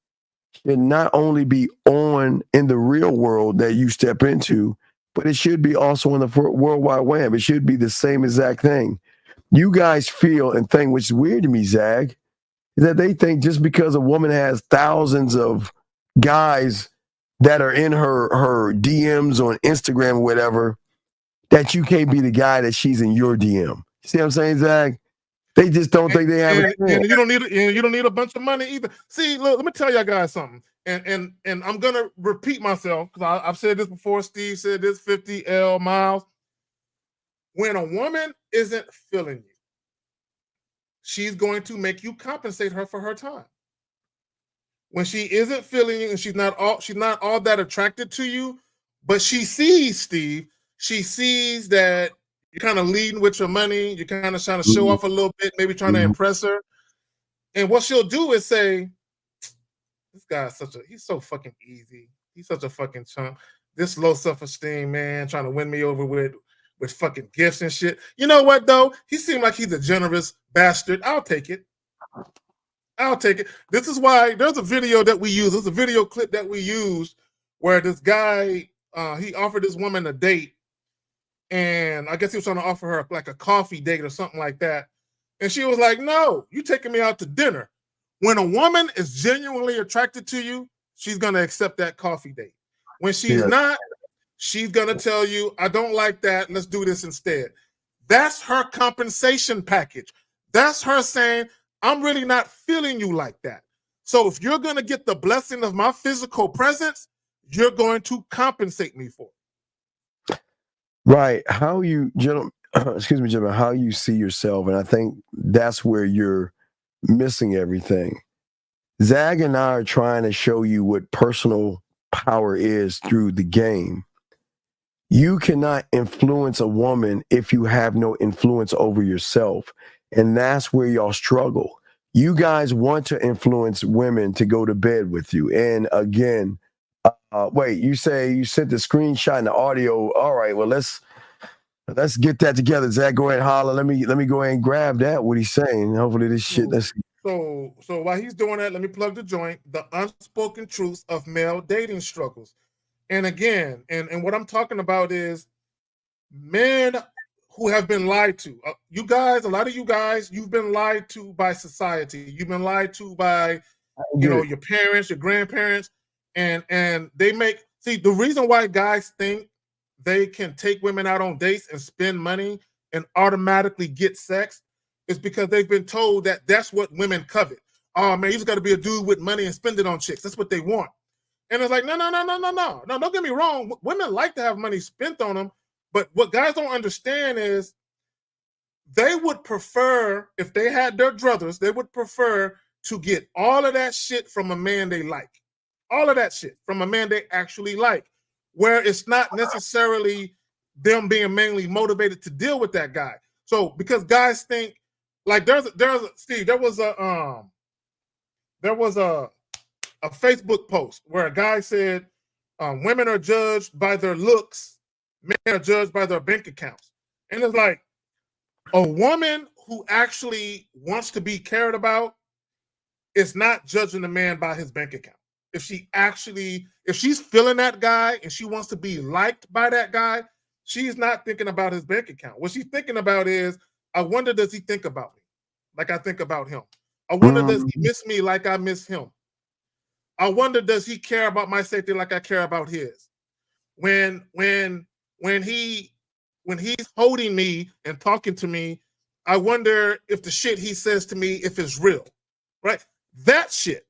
should not only be on in the real world that you step into, but it should be also on the World Wide Web. It should be the same exact thing. You guys feel and think, which is weird to me, Zag, is that they think just because a woman has thousands of guys that are in her DMs on Instagram or whatever, that you can't be the guy that she's in your DM. See what I'm saying, Zag? They just don't think they have a chance. And you don't need a bunch of money either. See, look, let me tell y'all guys something. And I'm gonna repeat myself because I've said this before. Steve said this, 50L Miles. When a woman isn't feeling you, she's going to make you compensate her for her time. When she isn't feeling you and she's not all that attracted to you, but she sees, Steve, she sees that you're kind of leading with your money, you're kind of trying to show off a little bit, maybe trying to impress her. And what she'll do is say, this guy's he's so fucking easy. He's such a fucking chump. This low self-esteem, man, trying to win me over with fucking gifts and shit. You know what, though? He seemed like he's a generous bastard. I'll take it. This is why there's a video that we use. There's a video clip that we used where this guy, he offered this woman a date. And I guess he was trying to offer her like a coffee date or something like that. And she was like, no, you taking me out to dinner. When a woman is genuinely attracted to you, she's going to accept that coffee date. When she's not, she's going to tell you, I don't like that. Let's do this instead. That's her compensation package. That's her saying, I'm really not feeling you like that. So if you're going to get the blessing of my physical presence, you're going to compensate me for it. Right. How you, gentlemen, excuse me, gentlemen, how you see yourself. And I think that's where you're missing everything. Zag and I are trying to show you what personal power is through the game. You cannot influence a woman if you have no influence over yourself. And that's where y'all struggle. You guys want to influence women to go to bed with you. And again, wait, you say you sent the screenshot and the audio. All right, well, let's get that together. Zach, go ahead and holler. Let me go ahead and grab that, what he's saying. Hopefully this shit, So while he's doing that, let me plug the joint, The Unspoken Truths of Male Dating Struggles. And again, and what I'm talking about is men who have been lied to. You guys, a lot of you guys, you've been lied to by society. You've been lied to by, your parents, your grandparents, and they see the reason why guys think they can take women out on dates and spend money and automatically get sex is because they've been told that that's what women covet. Oh man, he's got to be a dude with money and spend it on chicks. That's what they want. And it's like, no. Don't get me wrong. Women like to have money spent on them, but what guys don't understand is they would prefer, if they had their druthers, they would prefer to get all of that shit from a man they like. All of that shit from a man they actually like, where it's not necessarily them being mainly motivated to deal with that guy. So because guys think, like there was a Facebook post where a guy said women are judged by their looks, men are judged by their bank accounts. And it's like, a woman who actually wants to be cared about is not judging a man by his bank account. If she's feeling that guy and she wants to be liked by that guy, she's not thinking about his bank account. What she's thinking about is, I wonder, does he think about me like I think about him? I wonder, does he miss me like I miss him? I wonder, does he care about my safety like I care about his? When he's holding me and talking to me, I wonder if the shit he says to me, if it's real, right? That shit.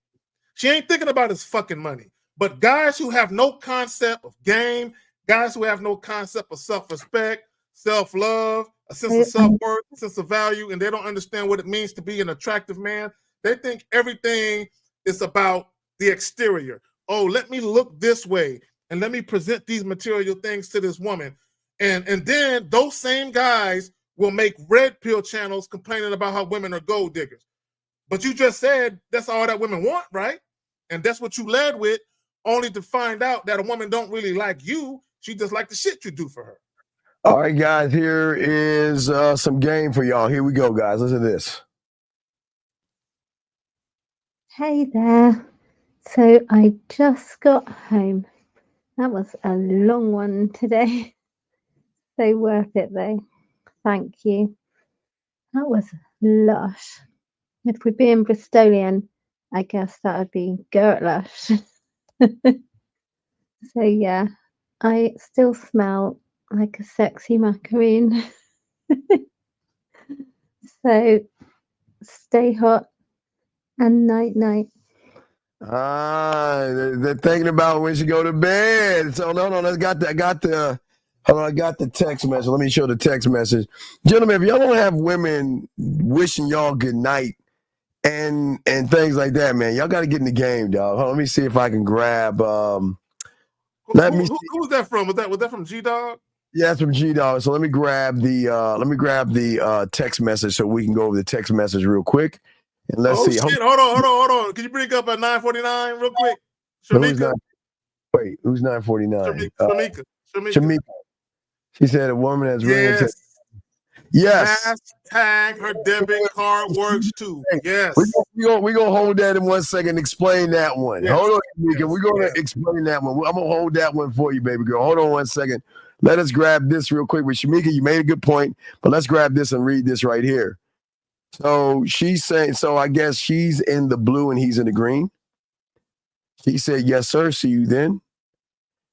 She ain't thinking about his fucking money. But guys who have no concept of game, guys who have no concept of self-respect, self-love, a sense of self-worth, a sense of value, and they don't understand what it means to be an attractive man, they think everything is about the exterior. Oh, let me look this way and let me present these material things to this woman. And then those same guys will make red pill channels complaining about how women are gold diggers. But you just said that's all that women want, right? And that's what you led with, only to find out that a woman don't really like you. She just like the shit you do for her. All right, guys, here is some game for y'all. Here we go, guys. Listen to this. Hey there. So I just got home. That was a long one today. So worth it though. Thank you. That was lush. If we're being Bristolian, I guess that would be Gert lush. So yeah, I still smell like a sexy macaroon. So stay hot and night night. They're thinking about when she go to bed. So no, I got the text message. Let me show the text message. Gentlemen, if y'all don't have women wishing y'all good night and things like that, man, y'all got to get in the game, dog. Hold on, let me see if I can grab. Who was that from? Was that from G Dog? Yeah, that's from G Dog. So let me grab the text message so we can go over the text message real quick. And let's see. Shit. Hold on. Can you bring up a 949 real quick? Who's Shamika. who's 949? Shamika. She said a woman that's really into. Yes. Hashtag her debit card works too. Yes. We're gonna hold that in 1 second. Explain that one. Yes. Hold on, Shamika. We're gonna explain that one. I'm gonna hold that one for you, baby girl. Hold on 1 second. Let us grab this real quick. With Shamika, you made a good point, but let's grab this and read this right here. So she's saying, so I guess she's in the blue and he's in the green. She said, yes, sir. See you then.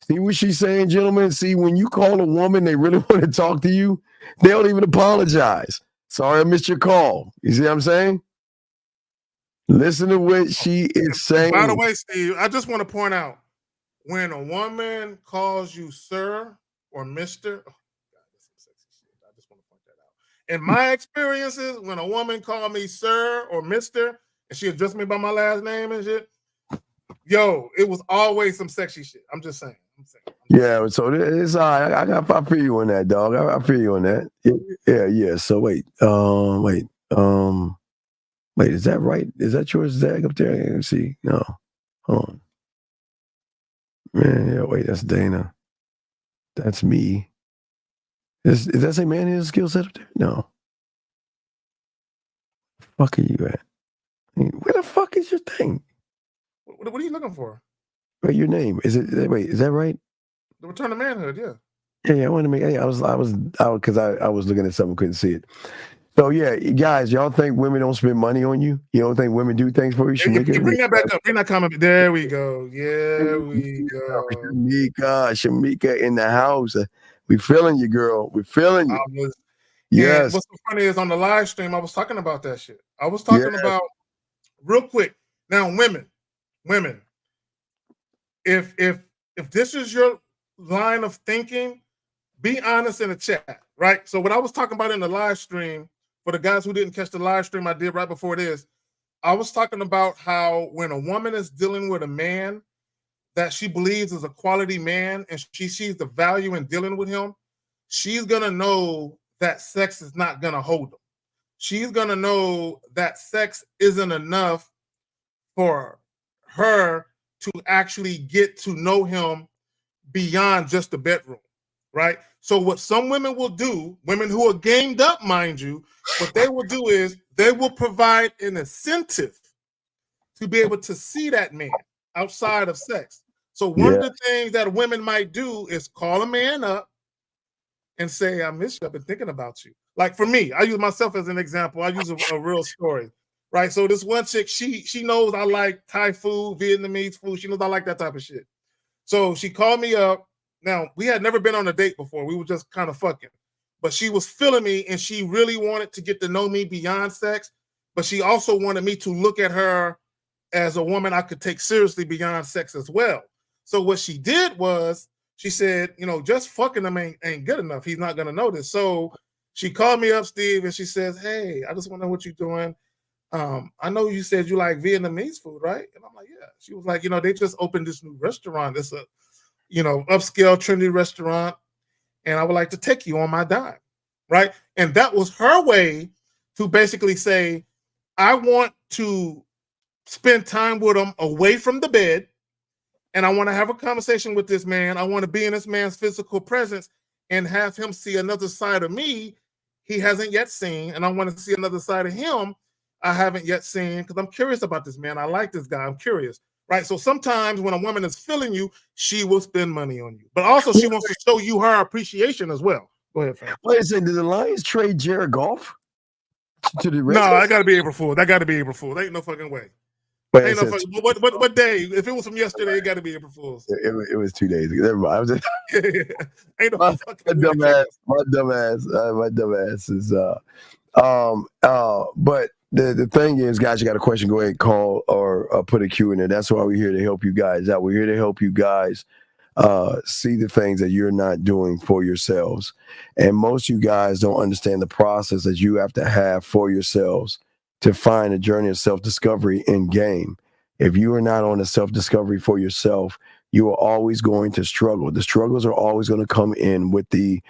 See what she's saying, gentlemen? See, when you call a woman, they really want to talk to you. They don't even apologize. Sorry, I missed your call. You see what I'm saying? Listen to what she is saying. By the way, Steve, I just want to point out, when a woman calls you sir or Mr. Oh, God, that's some sexy shit. I just want to point that out. In my experiences, when a woman called me sir or Mr. and she addressed me by my last name and shit, yo, it was always some sexy shit. I'm just saying. Yeah, so it's all right. I feel you on that, dog. I feel you on that. Yeah. So wait, is that right? Is that yours, Zach, up there? Let's see. No, hold on. Man, yeah, wait, that's Dana. That's me. Is that say man his skill set up there? No. Fuck are you at? Where the fuck is your thing? What are you looking for? Wait, your name is it? Wait, is that right? The Return to Manhood, yeah. Yeah, I want to make. I was because I was looking at something, couldn't see it. So yeah, guys, y'all think women don't spend money on you? You don't think women do things for you? Shamika, Bring that back up. Bring that comment. There we go. Yeah, we go. Shamika in the house. We feeling you, girl. We feeling you. Yes. And what's so funny is on the live stream, I was talking about that shit. I was talking about real quick. Now, women, if this is your line of thinking, be honest in the chat, right? So what I was talking about in the live stream, for the guys who didn't catch the live stream I did right before this, I was talking about how when a woman is dealing with a man that she believes is a quality man and she sees the value in dealing with him, she's gonna know that sex is not gonna hold him. She's gonna know that sex isn't enough for her to actually get to know him beyond just the bedroom, right? So what some women will do, women who are gamed up, mind you, what they will do is they will provide an incentive to be able to see that man outside of sex. So one of the things that women might do is call a man up and say, I miss you, I've been thinking about you. Like for me, I use myself as an example. I use a real story, right? So this one chick, she knows I like Thai food, Vietnamese food. She knows I like that type of shit. So she called me up. Now, we had never been on a date before. We were just kind of fucking. But she was feeling me, and she really wanted to get to know me beyond sex. But she also wanted me to look at her as a woman I could take seriously beyond sex as well. So what she did was, she said, just fucking him ain't good enough. He's not going to know this. So she called me up, Steve, and she says, hey, I just want to know what you're doing. I know you said you like Vietnamese food, right? And I'm like, yeah. She was like, they just opened this new restaurant. It's a, upscale, trendy restaurant. And I would like to take you on my dime, right? And that was her way to basically say, I want to spend time with him away from the bed. And I want to have a conversation with this man. I want to be in this man's physical presence and have him see another side of me he hasn't yet seen. And I want to see another side of him I haven't yet seen, because I'm curious about this man. I like this guy. I'm curious. right? So sometimes when a woman is feeling you, she will spend money on you, but also she wants to show you her appreciation as well. Go ahead, fam. Wait a second, did the Lions trade Jared Goff to the No, Redskins? that got to be April Fool. That got to be April Fool. There ain't no fucking way. Wait, Ain't no fucking, what day? If it was from yesterday, it got to be April Fool's. It was 2 days ago. Never mind. I was just Ain't no my fucking dumbass. My dumbass is but the thing is, guys, you got a question, go ahead and call or put a Q in there. That's why we're here to help you guys out. We're here to help you guys see the things that you're not doing for yourselves. And most of you guys don't understand the process that you have to have for yourselves to find a journey of self-discovery in game. If you are not on a self-discovery for yourself, you are always going to struggle. The struggles are always going to come in with the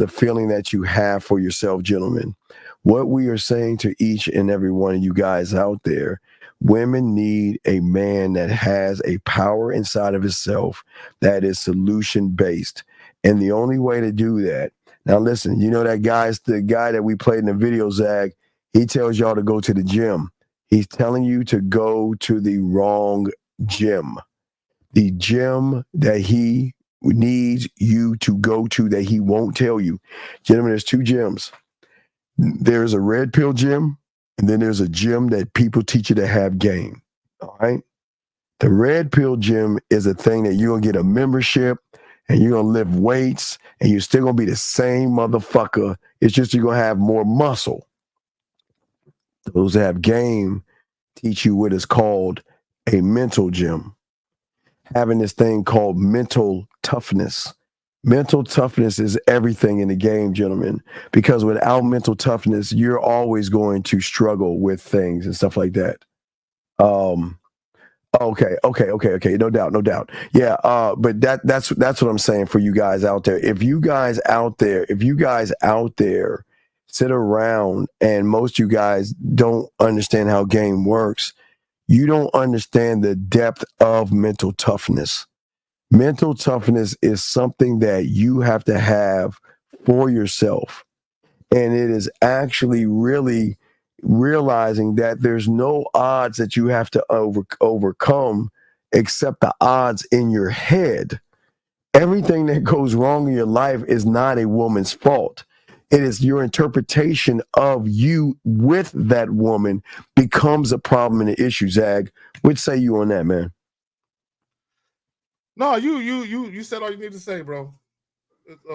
feeling that you have for yourself, gentlemen. What we are saying to each and every one of you guys out there, women need a man that has a power inside of himself that is solution-based. And the only way to do that, now listen, you know that the guy that we played in the video, Zag, he tells y'all to go to the gym. He's telling you to go to the wrong gym. The gym that he needs you to go to that he won't tell you. Gentlemen, there's 2 gyms. There's a red pill gym, and then there's a gym that people teach you to have game. All right. The red pill gym is a thing that you're going to get a membership and you're going to lift weights and you're still going to be the same motherfucker. It's just you're going to have more muscle. Those that have game teach you what is called a mental gym. Having this thing called mental toughness. Mental toughness is everything in the game, gentlemen, because without mental toughness, you're always going to struggle with things and stuff like that. Okay. No doubt. Yeah. But that's what I'm saying for you guys out there. If you guys out there sit around and most of you guys don't understand how game works, you don't understand the depth of mental toughness. Mental toughness is something that you have to have for yourself. And it is actually really realizing that there's no odds that you have to overcome except the odds in your head. Everything that goes wrong in your life is not a woman's fault. It is your interpretation of you with that woman becomes a problem and an issue. Zag, what say you on that, man? No, you said all you need to say, bro.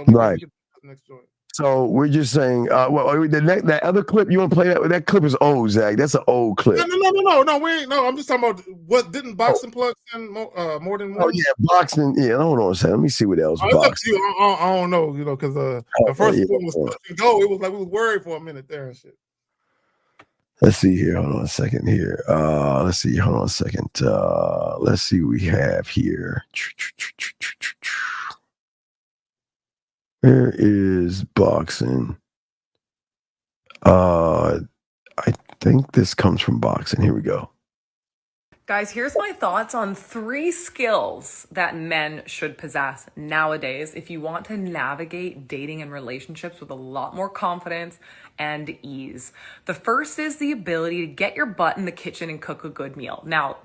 Right. Next joint. So we're just saying, that other clip, you want to play that? That clip is old, Zach. That's an old clip. No, we ain't. No, I'm just talking about what didn't boxing plug in more than one? Oh, yeah, boxing. Yeah, hold on a second. Let me see what else. It's up to Boxing. you. I don't know, because the first one was touch and go. It was like we was worried for a minute there and shit. Let's see here. Hold on a second here. Let's see. Hold on a second. Let's see what we have here. Where is boxing? I think this comes from boxing. Here we go. Guys, here's my thoughts on 3 skills that men should possess nowadays if you want to navigate dating and relationships with a lot more confidence and ease. The first is the ability to get your butt in the kitchen and cook a good meal. Now,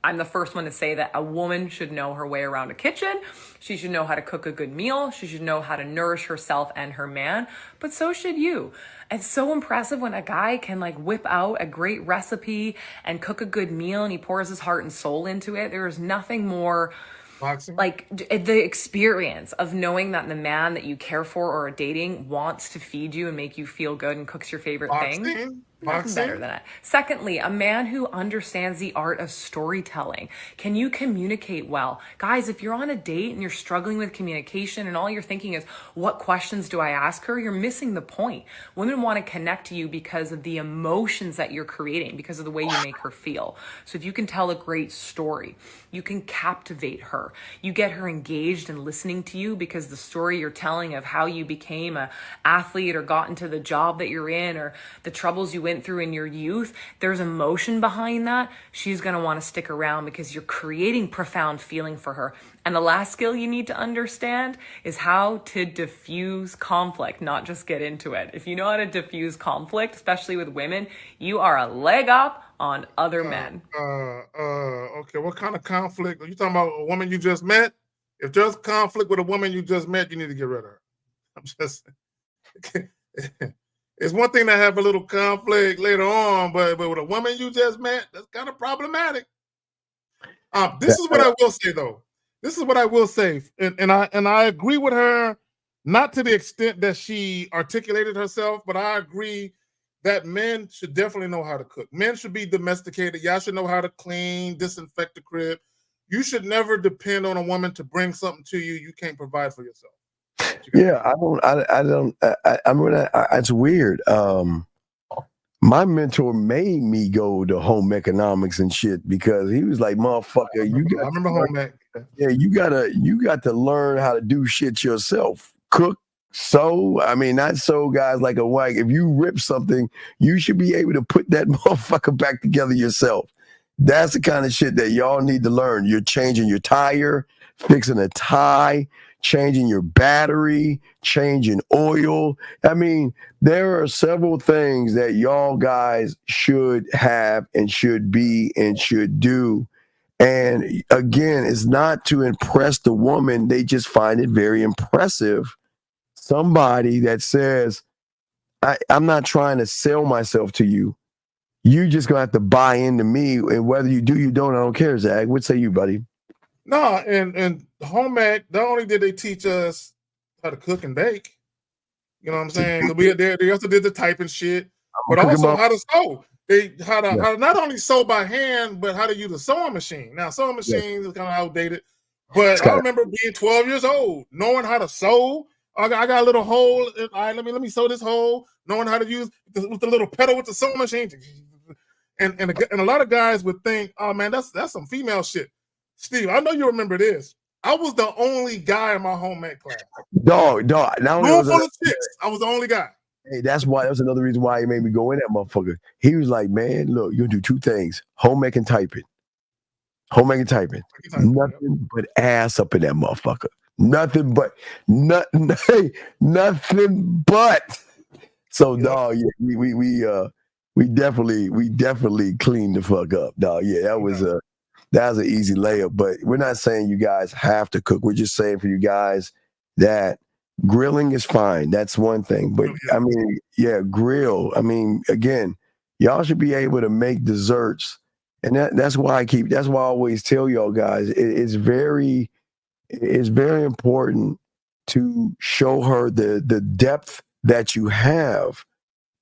I'm the first one to say that a woman should know her way around a kitchen. She should know how to cook a good meal. She should know how to nourish herself and her man, but so should you. It's so impressive when a guy can whip out a great recipe and cook a good meal and he pours his heart and soul into it. There is nothing more the experience of knowing that the man that you care for or are dating wants to feed you and make you feel good and cooks your favorite thing. Nothing better than that. Secondly, a man who understands the art of storytelling. Can you communicate well? Guys, if you're on a date and you're struggling with communication and all you're thinking is, what questions do I ask her? You're missing the point. Women want to connect to you because of the emotions that you're creating, because of the way you make her feel. So if you can tell a great story, you can captivate her. You get her engaged and listening to you because the story you're telling of how you became an athlete or got into the job that you're in or the troubles you went through in your youth, there's emotion behind that. She's going to want to stick around because you're creating profound feeling for her. And the last skill you need to understand is how to diffuse conflict, not just get into it. If you know how to diffuse conflict, especially with women, you are a leg up on other men? Okay. What kind of conflict? Are you talking about a woman you just met? If there's conflict with a woman you just met, you need to get rid of her. I'm just. It's one thing to have a little conflict later on, but with a woman you just met, that's kind of problematic. This is what I will say, though. This is what I will say, and I agree with her, not to the extent that she articulated herself, but I agree that men should definitely know how to cook. Men should be domesticated. Y'all should know how to clean, disinfect the crib. You should never depend on a woman to bring something to you you can't provide for yourself. Yeah, it's weird. My mentor made me go to home economics and shit because he was like, motherfucker, I remember home ec. Yeah, you got to learn how to do shit yourself. Cook, sew. I mean, not sew guys like a wife. If you rip something, you should be able to put that motherfucker back together yourself. That's the kind of shit that y'all need to learn. You're changing your tire, fixing a tie, changing your battery, changing oil. I mean, there are several things that y'all guys should have and should be and should do. And again, it's not to impress the woman. They just find it very impressive. Somebody that says, I'm not trying to sell myself to you. You just gonna have to buy into me. And whether you do, you don't, I don't care, Zach. What say you, buddy? No, and home ec, not only did they teach us how to cook and bake, you know what I'm saying? They also did the typing shit, but also how to sew. How to not only sew by hand, but how to use a sewing machine. Now, sewing machines is kind of outdated, but I remember being 12 years old, knowing how to sew. I got a little hole. All right, let me sew this hole. Knowing how to use with the little pedal with the sewing machine. And a lot of guys would think, oh man, that's some female shit. Steve, I know you remember this. I was the only guy in my home ec class. Dog. Not only Room full of chicks. I was the only guy. Hey, that was another reason why he made me go in that motherfucker. He was like, man, look, you'll do two things: home ec and typing. Home ec and typing. Nothing but ass up in that motherfucker. Nothing but. So, dog, yeah, we definitely cleaned the fuck up, dog. Yeah, that was an easy layup. But we're not saying you guys have to cook. We're just saying for you guys that grilling is fine. That's one thing. But I mean, yeah, grill. I mean, again, y'all should be able to make desserts. And that's why I always tell y'all guys, it's very important to show her the depth that you have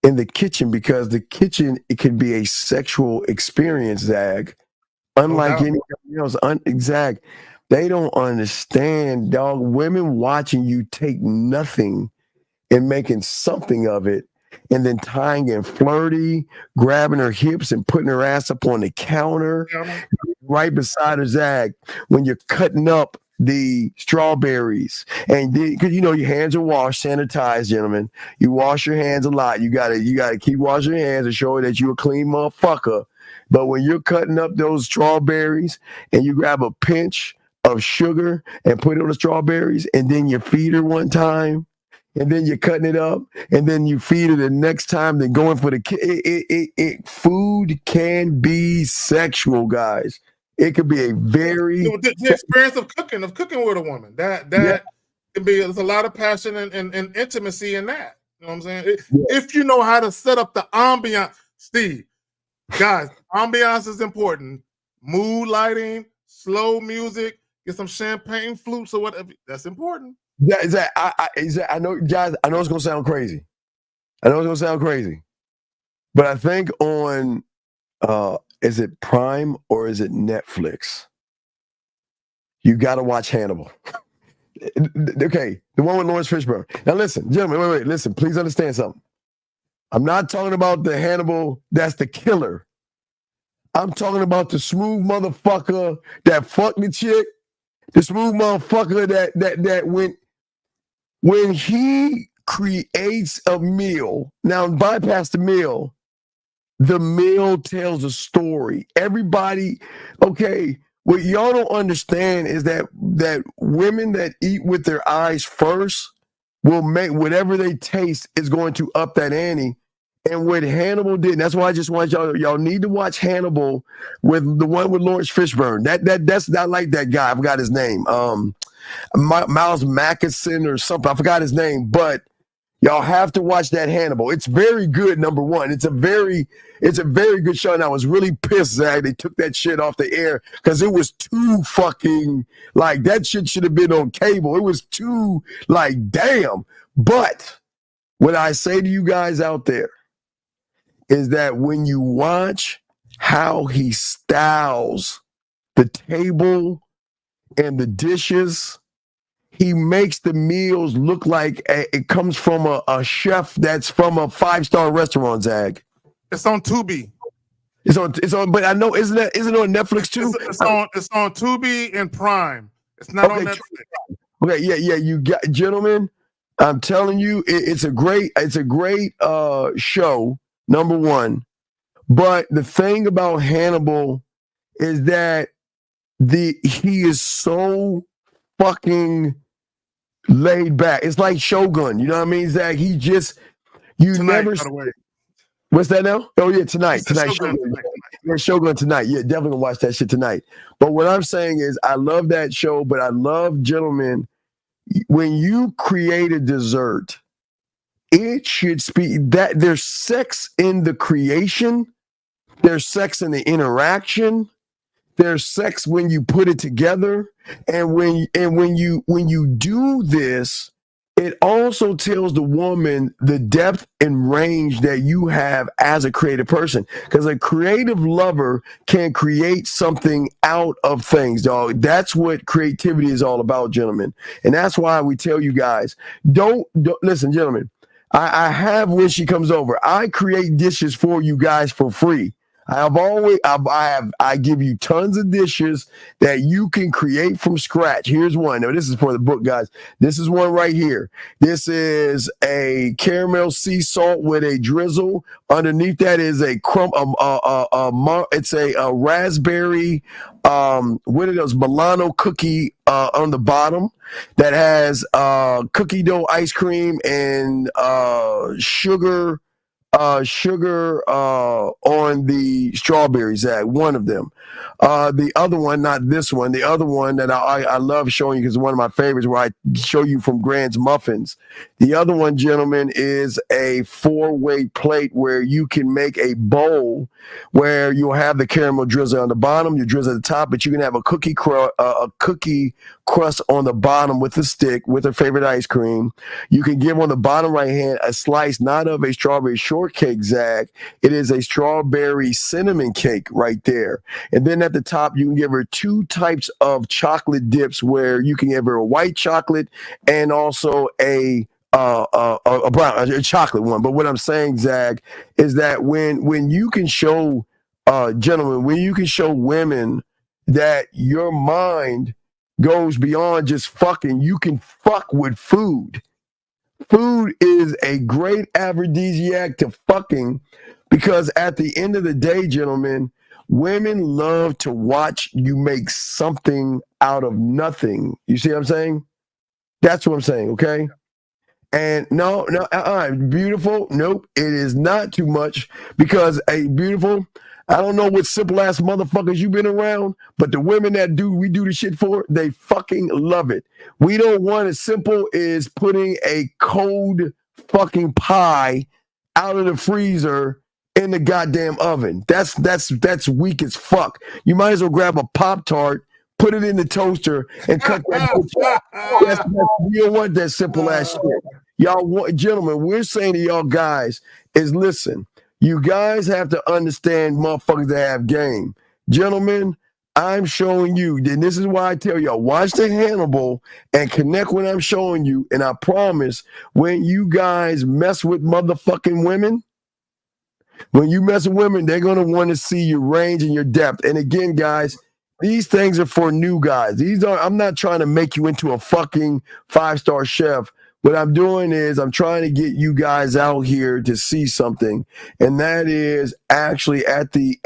in the kitchen, because the kitchen, it can be a sexual experience, Zag. Unlike anybody else, Zag, they don't understand, dog. Women watching you take nothing and making something of it, and then tying in flirty, grabbing her hips and putting her ass up on the counter right beside her, Zag, when you're cutting up the strawberries. And because your hands are washed, sanitized, gentlemen. You wash your hands a lot. You gotta keep washing your hands and show her that you're a clean motherfucker. But when you're cutting up those strawberries and you grab a pinch of sugar and put it on the strawberries, and then you feed her one time, and then you're cutting it up, and then you feed her the next time, then going for the food can be sexual, guys. It could be a very the experience of cooking with a woman. That can be, there's a lot of passion and intimacy in that. You know what I'm saying? If you know how to set up the ambiance, Steve, guys, ambiance is important. Mood lighting, slow music, get some champagne flutes or whatever. That's important. Yeah, I know, guys. I know it's gonna sound crazy. But I think on is it Prime or is it Netflix? You got to watch Hannibal. Okay, the one with Lawrence Fishburne. Now listen, gentlemen, wait, listen. Please understand something. I'm not talking about the Hannibal that's the killer. I'm talking about the smooth motherfucker that fucked the chick. The smooth motherfucker that when he creates a meal, now bypass the meal tells a story. Everybody, okay, what y'all don't understand is that women that eat with their eyes first will make whatever they taste is going to up that ante, And what Hannibal did, and that's why I just want y'all need to watch Hannibal with the one with Lawrence Fishburne. That's I like that guy. I forgot his name. Miles Mackinson or something. I forgot his name, but y'all have to watch that Hannibal. It's very good. Number one, it's a very good show. And I was really pissed that they took that shit off the air because it was too fucking like that shit should have been on cable. It was too like damn. But what I say to you guys out there is that when you watch how he styles the table and the dishes, he makes the meals look like it comes from a chef that's from a 5-star restaurant, Zag. It's on Tubi. It's on, but I know isn't it on Netflix too? It's on Tubi and Prime. It's not on Netflix. Okay, yeah, you got gentlemen. I'm telling you, it's a great show. Number one, but the thing about Hannibal is that he is so fucking laid back. It's like Shogun. You know what I mean, Zach? He just Tonight, never. by the way. What's that now? Oh yeah, tonight. Shogun. Yeah, Shogun tonight. Yeah, definitely gonna watch that shit tonight. But what I'm saying is, I love that show, but I love, gentlemen, when you create a dessert, it should speak that there's sex in the creation, there's sex in the interaction, there's sex when you put it together, and when you do this, it also tells the woman the depth and range that you have as a creative person. Because a creative lover can create something out of things, dog. That's what creativity is all about, gentlemen. And that's why we tell you guys, don't listen, gentlemen. I have when she comes over, I create dishes for you guys for free. I give you tons of dishes that you can create from scratch. Here's one. Now, this is for the book, guys. This is one right here. This is a caramel sea salt with a drizzle. Underneath that is a it's a raspberry, what are those? Milano cookie on the bottom that has cookie dough ice cream and sugar on the strawberries, one of them. The other one, not this one, the other one that I love showing you because it's one of my favorites where I show you from Grand's Muffins. The other one, gentlemen, is a 4-way plate where you can make a bowl where you'll have the caramel drizzle on the bottom, your drizzle at the top, but you can have a cookie crust on the bottom with a stick with her favorite ice cream. You can give on the bottom right hand a slice, not of a strawberry shortcake, Zach. It is a strawberry cinnamon cake right there. And then at the top, you can give her 2 types of chocolate dips where you can give her a white chocolate and also a chocolate one. But what I'm saying, Zach, is that when you can show gentlemen, when you can show women that your mind goes beyond just fucking, you can fuck with food. Food is a great aphrodisiac to fucking, because at the end of the day, gentlemen, women love to watch you make something out of nothing. You see what I'm saying? That's what I'm saying, okay? And no, beautiful. Nope, it is not too much because beautiful. I don't know what simple ass motherfuckers you've been around, but the women that we do the shit for, they fucking love it. We don't want as simple as putting a cold fucking pie out of the freezer in the goddamn oven. That's weak as fuck. You might as well grab a Pop-Tart, put it in the toaster, and cut that bitch off. You don't want that simple ass shit. Y'all, gentlemen, we're saying to y'all guys is listen, you guys have to understand motherfuckers that have game. Gentlemen, I'm showing you, and this is why I tell y'all, watch the Hannibal and connect when I'm showing you, and I promise when you guys mess with motherfucking women, when you mess with women, they're going to want to see your range and your depth. And again, guys, these things are for new guys. I'm not trying to make you into a fucking 5-star chef. What I'm doing is I'm trying to get you guys out here to see something. And that is actually at the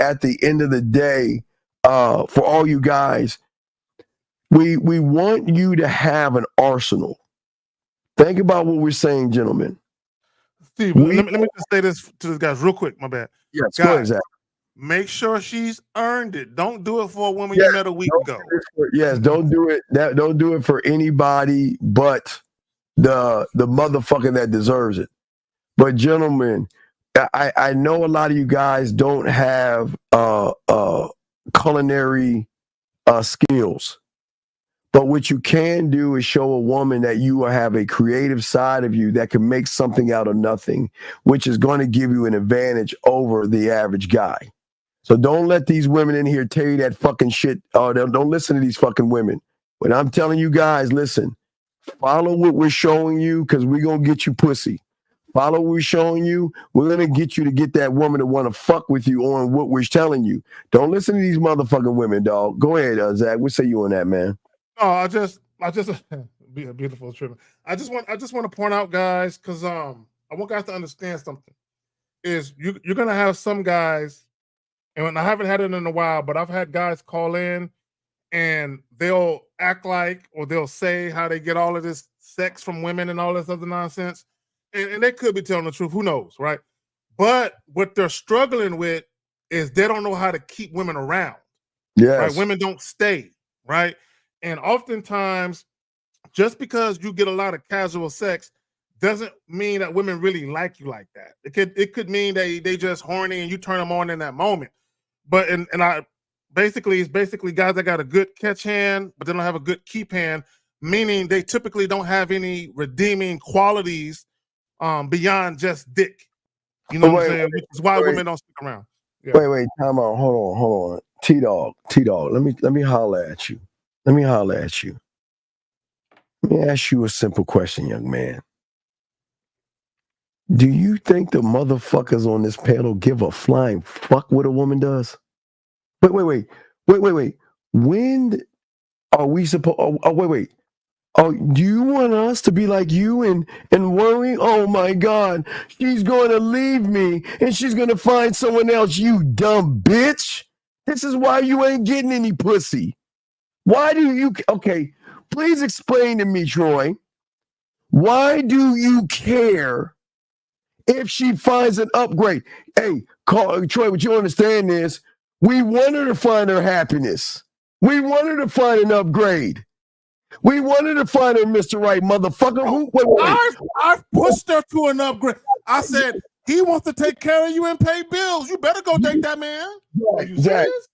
end of the day, for all you guys, we want you to have an arsenal. Think about what we're saying, gentlemen. Steve, let me just say this to the guys real quick. My bad. Yes, go ahead, Zach. Make sure she's earned it. Don't do it for a woman you met a week ago. Don't do it. Don't do it for anybody but the motherfucker that deserves it. But gentlemen, I know a lot of you guys don't have culinary skills. But what you can do is show a woman that you have a creative side of you that can make something out of nothing, which is going to give you an advantage over the average guy. So don't let these women in here tell you that fucking shit. Don't listen to these fucking women. When I'm telling you guys, listen, follow what we're showing you because we're going to get you pussy. Follow what we're showing you. We're going to get you to get that woman to want to fuck with you on what we're telling you. Don't listen to these motherfucking women, dog. Go ahead, Zach. What say you on that, man? No, I just be a beautiful trip. I just want to point out, guys, because I want guys to understand something. Is you're gonna have some guys, and I haven't had it in a while, but I've had guys call in and they'll act like or they'll say how they get all of this sex from women and all this other nonsense. And they could be telling the truth, who knows, right? But what they're struggling with is they don't know how to keep women around. Yes. Right? Women don't stay, right? And oftentimes, just because you get a lot of casual sex doesn't mean that women really like you like that. It could mean they just horny and you turn them on in that moment. But it's basically guys that got a good catch hand, but they don't have a good keep hand, meaning they typically don't have any redeeming qualities beyond just dick. You know what I'm saying? Which is why women don't stick around. Yeah. Wait, time out. Hold on. T-Dog, let me holler at you. Let me ask you a simple question, young man. Do you think the motherfuckers on this panel give a flying fuck what a woman does? Wait. When are we supposed? Wait. Oh, do you want us to be like you and worry? Oh my God, she's going to leave me and she's going to find someone else. You dumb bitch. This is why you ain't getting any pussy. Why do you? Okay, please explain to me, Troy. Why do you care if she finds an upgrade? Hey, Troy, what you understand is we want her to find her happiness. We want her to find an upgrade. We want her to find her Mr. Right, motherfucker. I've pushed her to an upgrade. I said, he wants to take care of you and pay bills. You better go date that man. Are you serious?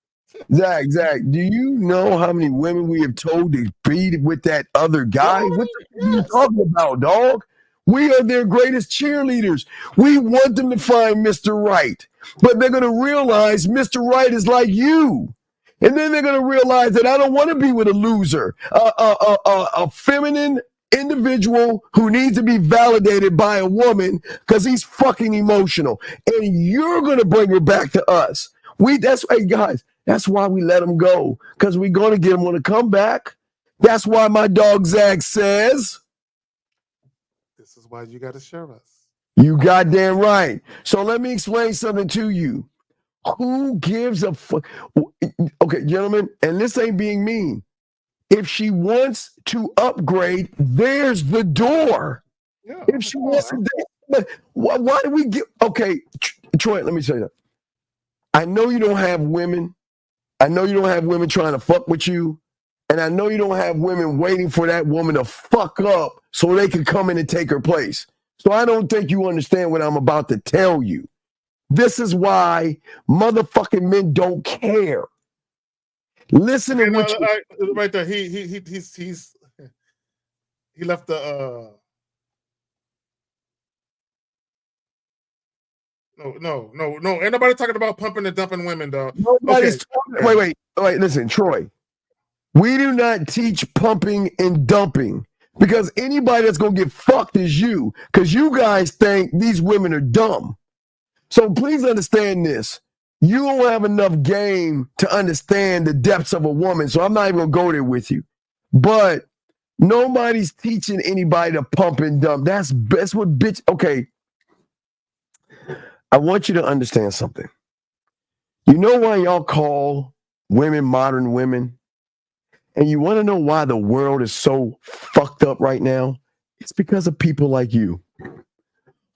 Zach, do you know how many women we have told to be with that other guy? What the are you talking about, dog? We are their greatest cheerleaders. We want them to find Mr. Right, but they're going to realize Mr. Right is like you. And then they're going to realize that I don't want to be with a loser, a feminine individual who needs to be validated by a woman because he's fucking emotional. And you're going to bring her back to us. Hey guys, that's why we let him go, because we're going to get him on a comeback. That's why my dog Zach says, this is why you got to share us. You goddamn right. So let me explain something to you. Who gives a fuck? Okay, gentlemen, and this ain't being mean. If she wants to upgrade, there's the door. Yeah, if she wants to, why do we get? Okay, Troy, let me say that. I know you don't have women. I know you don't have women trying to fuck with you. And I know you don't have women waiting for that woman to fuck up so they can come in and take her place. So I don't think you understand what I'm about to tell you. This is why motherfucking men don't care. Listen to what you right there. He left the No. Ain't nobody talking about pumping and dumping women, dog. Nobody's talking. Wait. Listen, Troy. We do not teach pumping and dumping because anybody that's gonna get fucked is you, because you guys think these women are dumb. So please understand this. You don't have enough game to understand the depths of a woman, so I'm not even gonna go there with you. But nobody's teaching anybody to pump and dump. That's what bitch. Okay. I want you to understand something. You know why y'all call women modern women? And you want to know why the world is so fucked up right now? It's because of people like you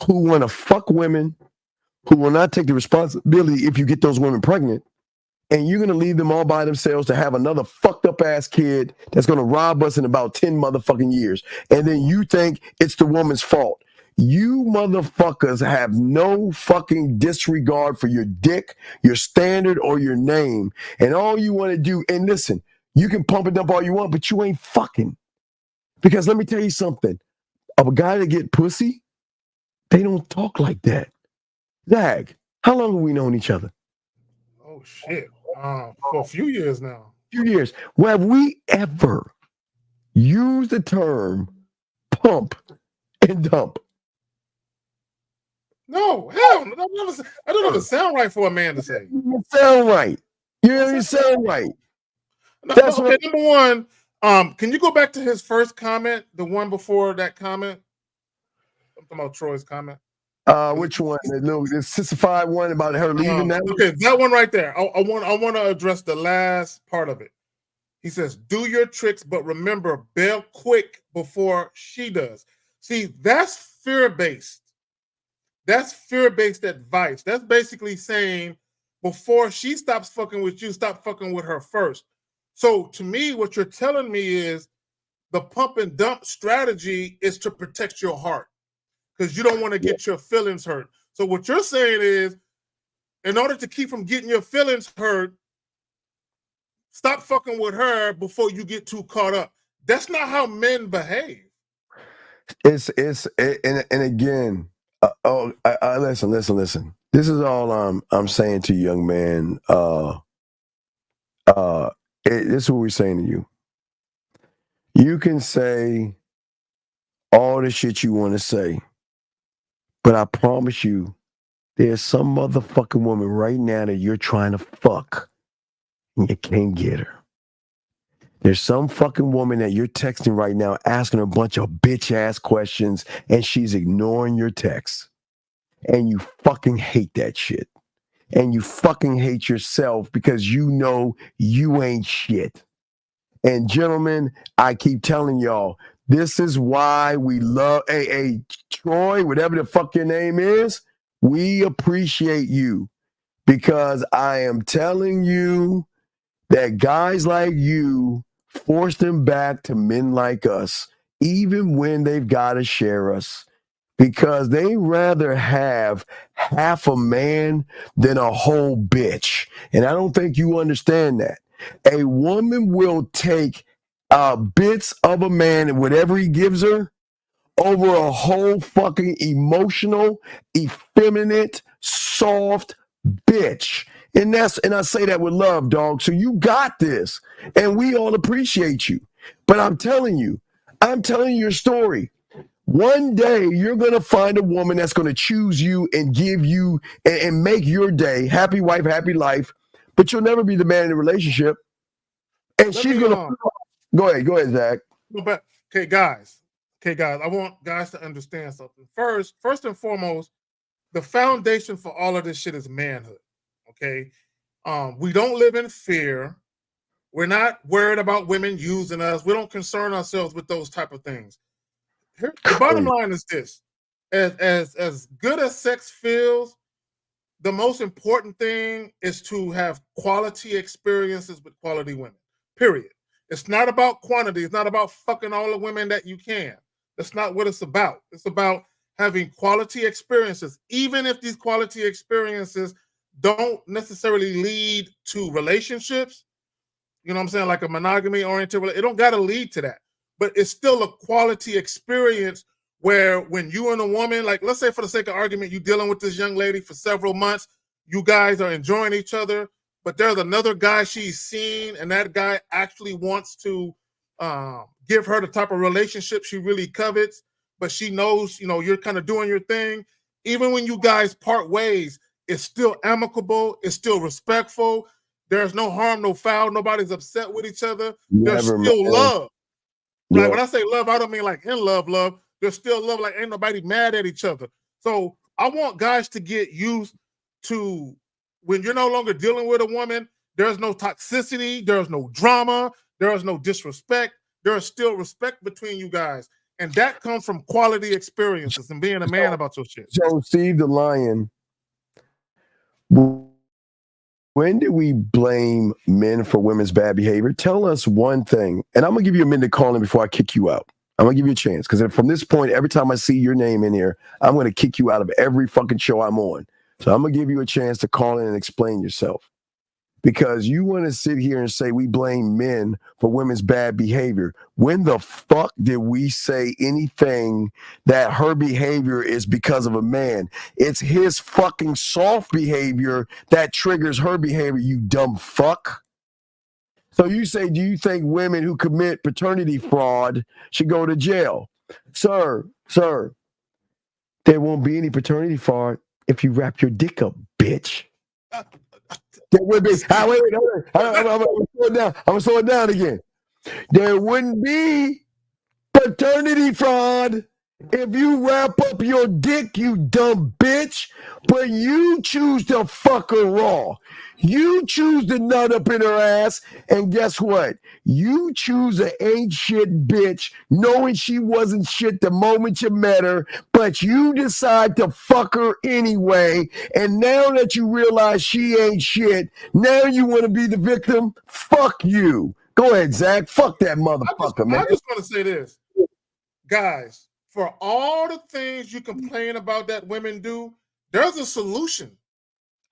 who want to fuck women, who will not take the responsibility if you get those women pregnant, and you're going to leave them all by themselves to have another fucked up ass kid that's going to rob us in about 10 motherfucking years. And then you think it's the woman's fault. You motherfuckers have no fucking disregard for your dick, your standard, or your name. And all you want to do, and listen, you can pump it up all you want, but you ain't fucking. Because let me tell you something. Of a guy that get pussy, they don't talk like that. Zag, how long have we known each other? Oh shit. For a few years now. Few years. Well, have we ever used the term pump and dump? No, hell, that don't even sound right for a man to say. You sound right. You don't sound right. That's okay. Number one, can you go back to his first comment, the one before that comment? I'm talking about Troy's comment. Which one? The sissified one about her leaving that one? Okay, that one right there. I want to address the last part of it. He says, do your tricks, but remember, bail quick before she does. See, that's fear-based. That's fear-based advice. That's basically saying before she stops fucking with you, stop fucking with her first. So to me, what you're telling me is the pump and dump strategy is to protect your heart because you don't want to get your feelings hurt. So what you're saying is, in order to keep from getting your feelings hurt, stop fucking with her before you get too caught up. That's not how men behave. And again, listen. This is all I'm saying to you, young man. This is what we're saying to you. You can say all the shit you want to say, but I promise you, there's some motherfucking woman right now that you're trying to fuck, and you can't get her. There's some fucking woman that you're texting right now asking her a bunch of bitch-ass questions, and she's ignoring your texts. And you fucking hate that shit. And you fucking hate yourself because you know you ain't shit. And gentlemen, I keep telling y'all, this is why we love, hey, Troy, whatever the fuck your name is, we appreciate you. Because I am telling you that guys like you force them back to men like us, even when they've got to share us, because they rather have half a man than a whole bitch. And I don't think you understand that. A woman will take bits of a man and whatever he gives her over a whole fucking emotional, effeminate, soft bitch. And I say that with love, dog. So you got this. And we all appreciate you. But I'm telling you your story. One day you're going to find a woman that's going to choose you and give you and make your day happy wife, happy life. But you'll never be the man in the relationship. And she's going to go ahead, Zach. Okay, guys, I want guys to understand something. First and foremost, the foundation for all of this shit is manhood. Okay, we don't live in fear. We're not worried about women using us. We don't concern ourselves with those type of things. The bottom line is this: as good as sex feels, the most important thing is to have quality experiences with quality women. Period. It's not about quantity. It's not about fucking all the women that you can. That's not what it's about. It's about having quality experiences, even if these quality experiences don't necessarily lead to relationships. You know what I'm saying? Like a monogamy oriented, it don't got to lead to that. But it's still a quality experience where when you and a woman, like let's say for the sake of argument, you're dealing with this young lady for several months, you guys are enjoying each other, but there's another guy she's seen and that guy actually wants to give her the type of relationship she really covets, but she knows, you're kind of doing your thing. Even when you guys part ways, it's still amicable, it's still respectful. There's no harm, no foul. Nobody's upset with each other. There's still love. Right? When I say love, I don't mean like in love. There's still love, like ain't nobody mad at each other. So I want guys to get used to when you're no longer dealing with a woman, there's no toxicity, there's no drama, there is no disrespect. There is still respect between you guys. And that comes from quality experiences and being a man about your shit. So, Steve the Lion, when do we blame men for women's bad behavior? Tell us one thing. And I'm going to give you a minute to call in before I kick you out. I'm going to give you a chance. Because from this point, every time I see your name in here, I'm going to kick you out of every fucking show I'm on. So I'm going to give you a chance to call in and explain yourself. Because you want to sit here and say we blame men for women's bad behavior. When the fuck did we say anything that her behavior is because of a man? It's his fucking soft behavior that triggers her behavior, you dumb fuck. So you say, do you think women who commit paternity fraud should go to jail? Sir, there won't be any paternity fraud if you wrap your dick up, bitch. There would be. Wait. I'm gonna slow it down again. There wouldn't be paternity fraud if you wrap up your dick, you dumb bitch. But you choose to fuck her raw. You choose to nut up in her ass, and guess what? You choose an ain't shit bitch, knowing she wasn't shit the moment you met her, but you decide to fuck her anyway. And now that you realize she ain't shit, now you want to be the victim? Fuck you. Go ahead, Zach. Fuck that motherfucker, man. I just want to say this, guys. For all the things you complain about that women do, there's a solution.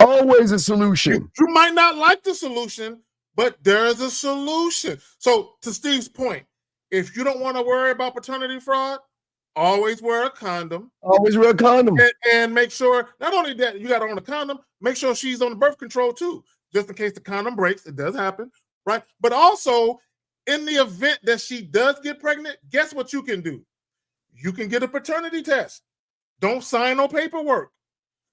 Always a solution. You might not like the solution, but there's a solution. So to Steve's point, if you don't want to worry about paternity fraud, always wear a condom. Always wear a condom. And make sure, not only that you got her on a condom, make sure she's on the birth control too, just in case the condom breaks. It does happen, right? But also, in the event that she does get pregnant, guess what you can do? You can get a paternity test. Don't sign no paperwork.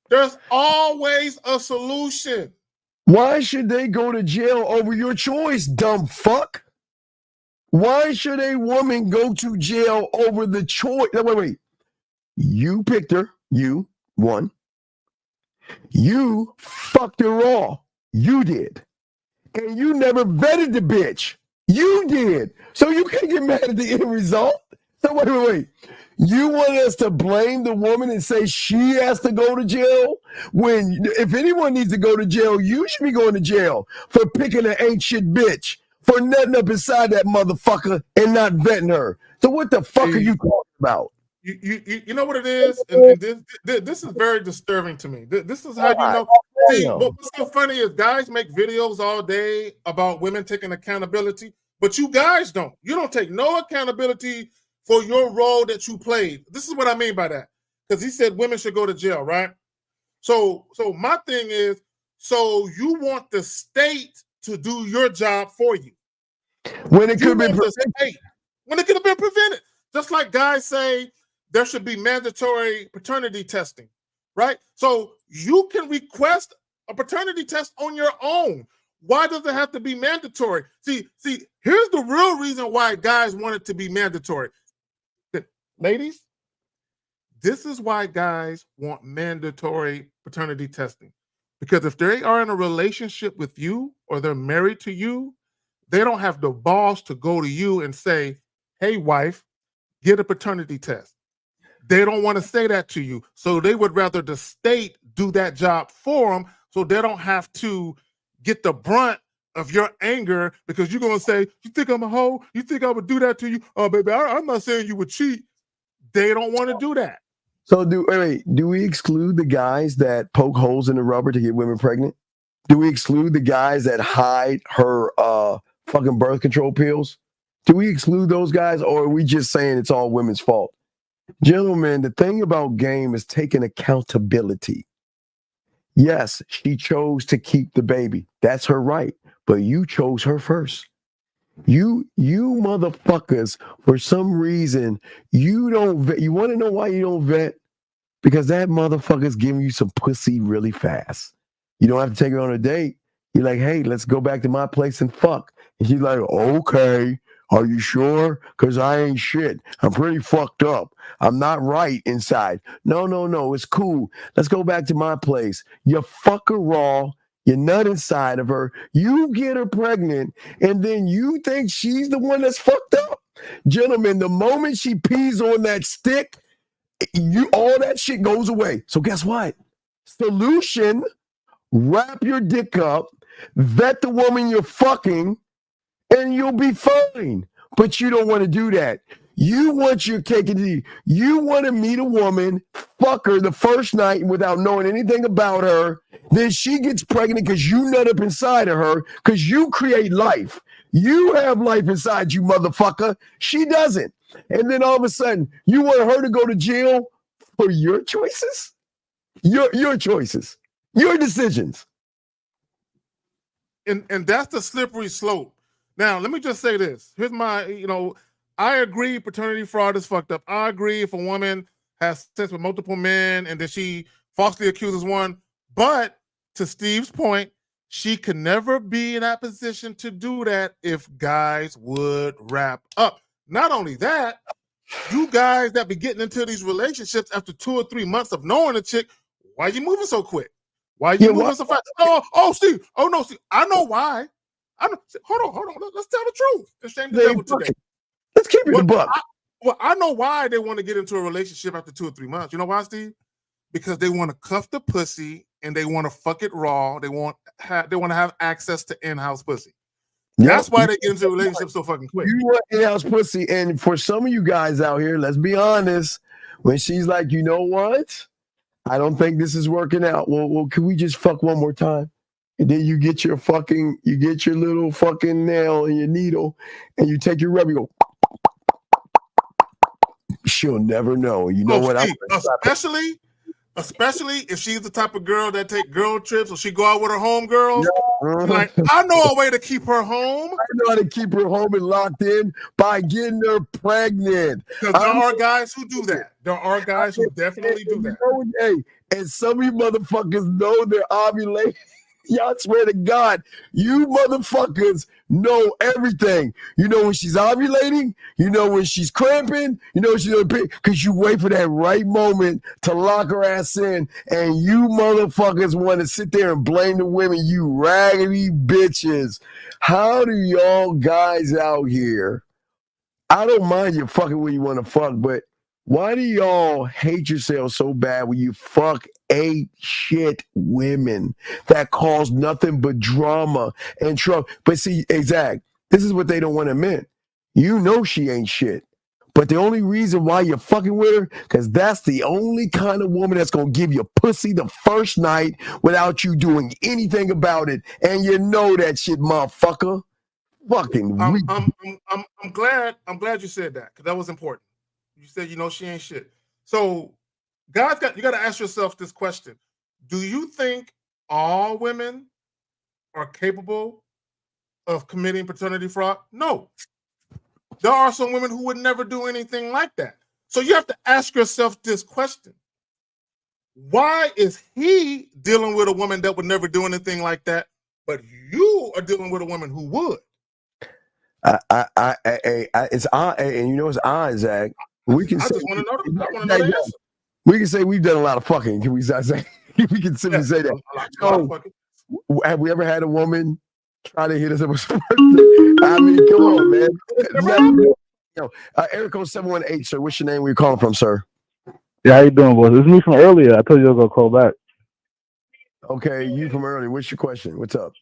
There's always a solution. Why should they go to jail over your choice, dumb fuck? Why should a woman go to jail over the choice? Wait. You picked her. You won. You fucked her raw. You did. And you never vetted the bitch. You did. So you can't get mad at the end result. So wait. You want us to blame the woman and say she has to go to jail? When if anyone needs to go to jail, you should be going to jail for picking an ain't shit bitch, for nutting up inside that motherfucker and not vetting her. So what the fuck are you talking about? You know what it is? And this is very disturbing to me. This is how you know. See, what's so funny is guys make videos all day about women taking accountability, but you guys don't. You don't take no accountability for your role that you played. This is what I mean by that. Because he said women should go to jail, right? So my thing is, so you want the state to do your job for you. When it could have been prevented. When it could have been prevented. Just like guys say there should be mandatory paternity testing, right? So you can request a paternity test on your own. Why does it have to be mandatory? See, here's the real reason why guys want it to be mandatory. Ladies, this is why guys want mandatory paternity testing. Because if they are in a relationship with you or they're married to you, they don't have the balls to go to you and say, hey, wife, get a paternity test. They don't want to say that to you. So they would rather the state do that job for them so they don't have to get the brunt of your anger because you're going to say, you think I'm a hoe? You think I would do that to you? Oh, baby, I'm not saying you would cheat. They don't want to do that. So do we exclude the guys that poke holes in the rubber to get women pregnant? Do we exclude the guys that hide her fucking birth control pills? Do we exclude those guys, or are we just saying it's all women's fault? Gentlemen, the thing about game is taking accountability. Yes, she chose to keep the baby. That's her right. But you chose her first. You motherfuckers, for some reason, you don't vet. You want to know why you don't vet? Because that motherfucker's giving you some pussy really fast. You don't have to take her on a date. You're like, hey, let's go back to my place and fuck. And she's like, okay, are you sure? Because I ain't shit. I'm pretty fucked up. I'm not right inside. No, it's cool. Let's go back to my place. You fuck her raw. You're nut inside of her. You get her pregnant, and then you think she's the one that's fucked up. Gentlemen, the moment she pees on that stick, all that shit goes away. So guess what? Solution, wrap your dick up, vet the woman you're fucking, and you'll be fine. But you don't want to do that. You want your cake and eat. You want to meet a woman, fuck her the first night without knowing anything about her. Then she gets pregnant because you nut up inside of her because you create life. You have life inside you, motherfucker. She doesn't. And then all of a sudden, you want her to go to jail for your choices? Your choices. Your decisions. And that's the slippery slope. Now, let me just say this. Here's my, I agree paternity fraud is fucked up. I agree if a woman has sex with multiple men and then she falsely accuses one. But to Steve's point, she can never be in that position to do that if guys would wrap up. Not only that, you guys that be getting into these relationships after 2 or 3 months of knowing a chick, why are you moving so quick? Why are you moving so fast? Oh, Steve. Oh, no, Steve. I know why. Hold on. Let's tell the truth. It's shame the devil today. Let's keep it a buck. I know why they want to get into a relationship after 2 or 3 months. You know why, Steve? Because they want to cuff the pussy and they want to fuck it raw. They want to have access to in-house pussy. That's why they get into relationships so fucking quick. You want in-house pussy, and for some of you guys out here, let's be honest. When she's like, you know what? I don't think this is working out. Well, can we just fuck one more time? And then you get your little fucking nail and your needle, and you take your rub. You go. She'll never know. You know what? Steve, especially if she's the type of girl that take girl trips or she go out with her homegirls. Like, I know a way to keep her home. I know how to keep her home and locked in by getting her pregnant. Because there are guys who do that. There are guys who definitely do that. And some of you motherfuckers know they're ovulating. Y'all swear to God, you motherfuckers know everything. You know when she's ovulating, you know when she's cramping, you know when she's because you wait for that right moment to lock her ass in, and you motherfuckers want to sit there and blame the women, you raggedy bitches. How do y'all guys out here? I don't mind you fucking when you want to fuck, but why do y'all hate yourselves so bad when you fuck 8 shit women that cause nothing but drama and trouble? But see, exact, this is what they don't want to admit. You know she ain't shit. But the only reason why you're fucking with her, because that's the only kind of woman that's going to give you pussy the first night without you doing anything about it. And you know that shit, motherfucker. Fucking I'm glad you said that, because that was important. You said, she ain't shit. So, guys, you got to ask yourself this question. Do you think all women are capable of committing paternity fraud? No. There are some women who would never do anything like that. So you have to ask yourself this question. Why is he dealing with a woman that would never do anything like that, but you are dealing with a woman who would? It's odd, and you know it's odd, Zach. We can say, I want to know the answer. We can say we've done a lot of fucking. Can we say? We can simply say that. So, have we ever had a woman try to hit us up with sperm? I mean, come on, man. Eric 0718, sir. What's your name? Where you calling from, sir? Yeah, how you doing, boys? It's me from earlier. I told you I was gonna call back. Okay, you from earlier. What's your question? What's up?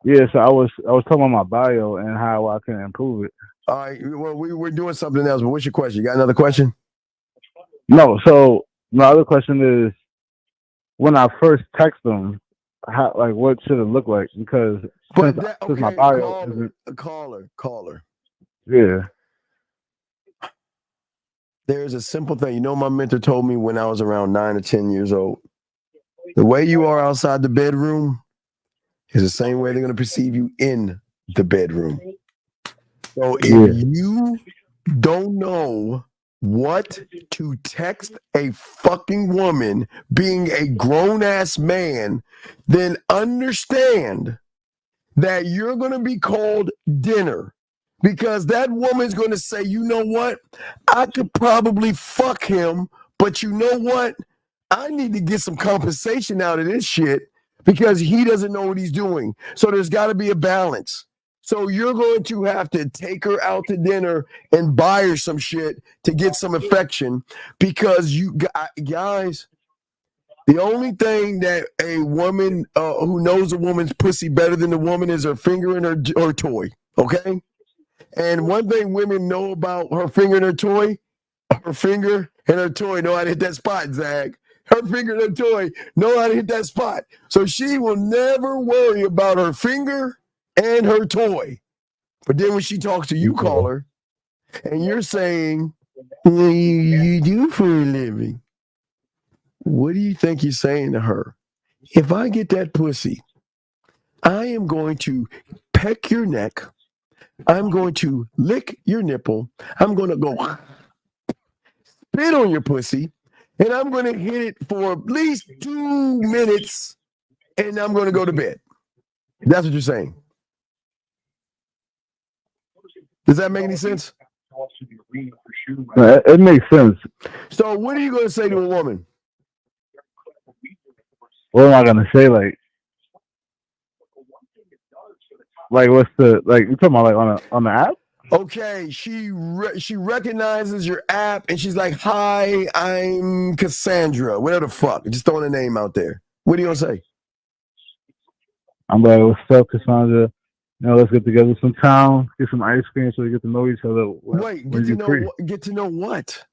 Yeah, so I was talking about my bio and how I can improve it. All right, well, we're doing something else, but what's your question? You got another question? No, so my other question is, when I first text them, what should it look like? Because since my bio caller. Yeah. There's a simple thing. You know, my mentor told me when I was around 9 or 10 years old, the way you are outside the bedroom is the same way they're going to perceive you in the bedroom. So if you don't know what to text a fucking woman being a grown-ass man, then understand that you're going to be called dinner, because that woman's going to say, you know what? I could probably fuck him, but you know what? I need to get some compensation out of this shit because he doesn't know what he's doing. So there's got to be a balance. So you're going to have to take her out to dinner and buy her some shit to get some affection because you guys, the only thing that a woman who knows a woman's pussy better than the woman is her finger and her toy, okay? And one thing women know about her finger and her toy know how to hit that spot, Zach. Her finger and her toy know how to hit that spot. So she will never worry about her finger and her toy. But then when she talks to you, caller, and you're saying, what do you do for a living? What do you think you're saying to her? If I get that pussy, I am going to peck your neck. I'm going to lick your nipple. I'm going to go spit on your pussy. And I'm going to hit it for at least 2 minutes. And I'm going to go to bed. That's what you're saying. Does that make any sense? It makes sense. So what are you going to say to a woman? What am I going to say? Like what's the, like, you talking about like on the app? Okay, she recognizes your app and she's like, hi, I'm Cassandra. Whatever the fuck. Just throwing a name out there. What are you going to say? I'm like, what's up, Cassandra? You know, let's get together sometime, get some ice cream so we get to know each other. Wait, get to know what?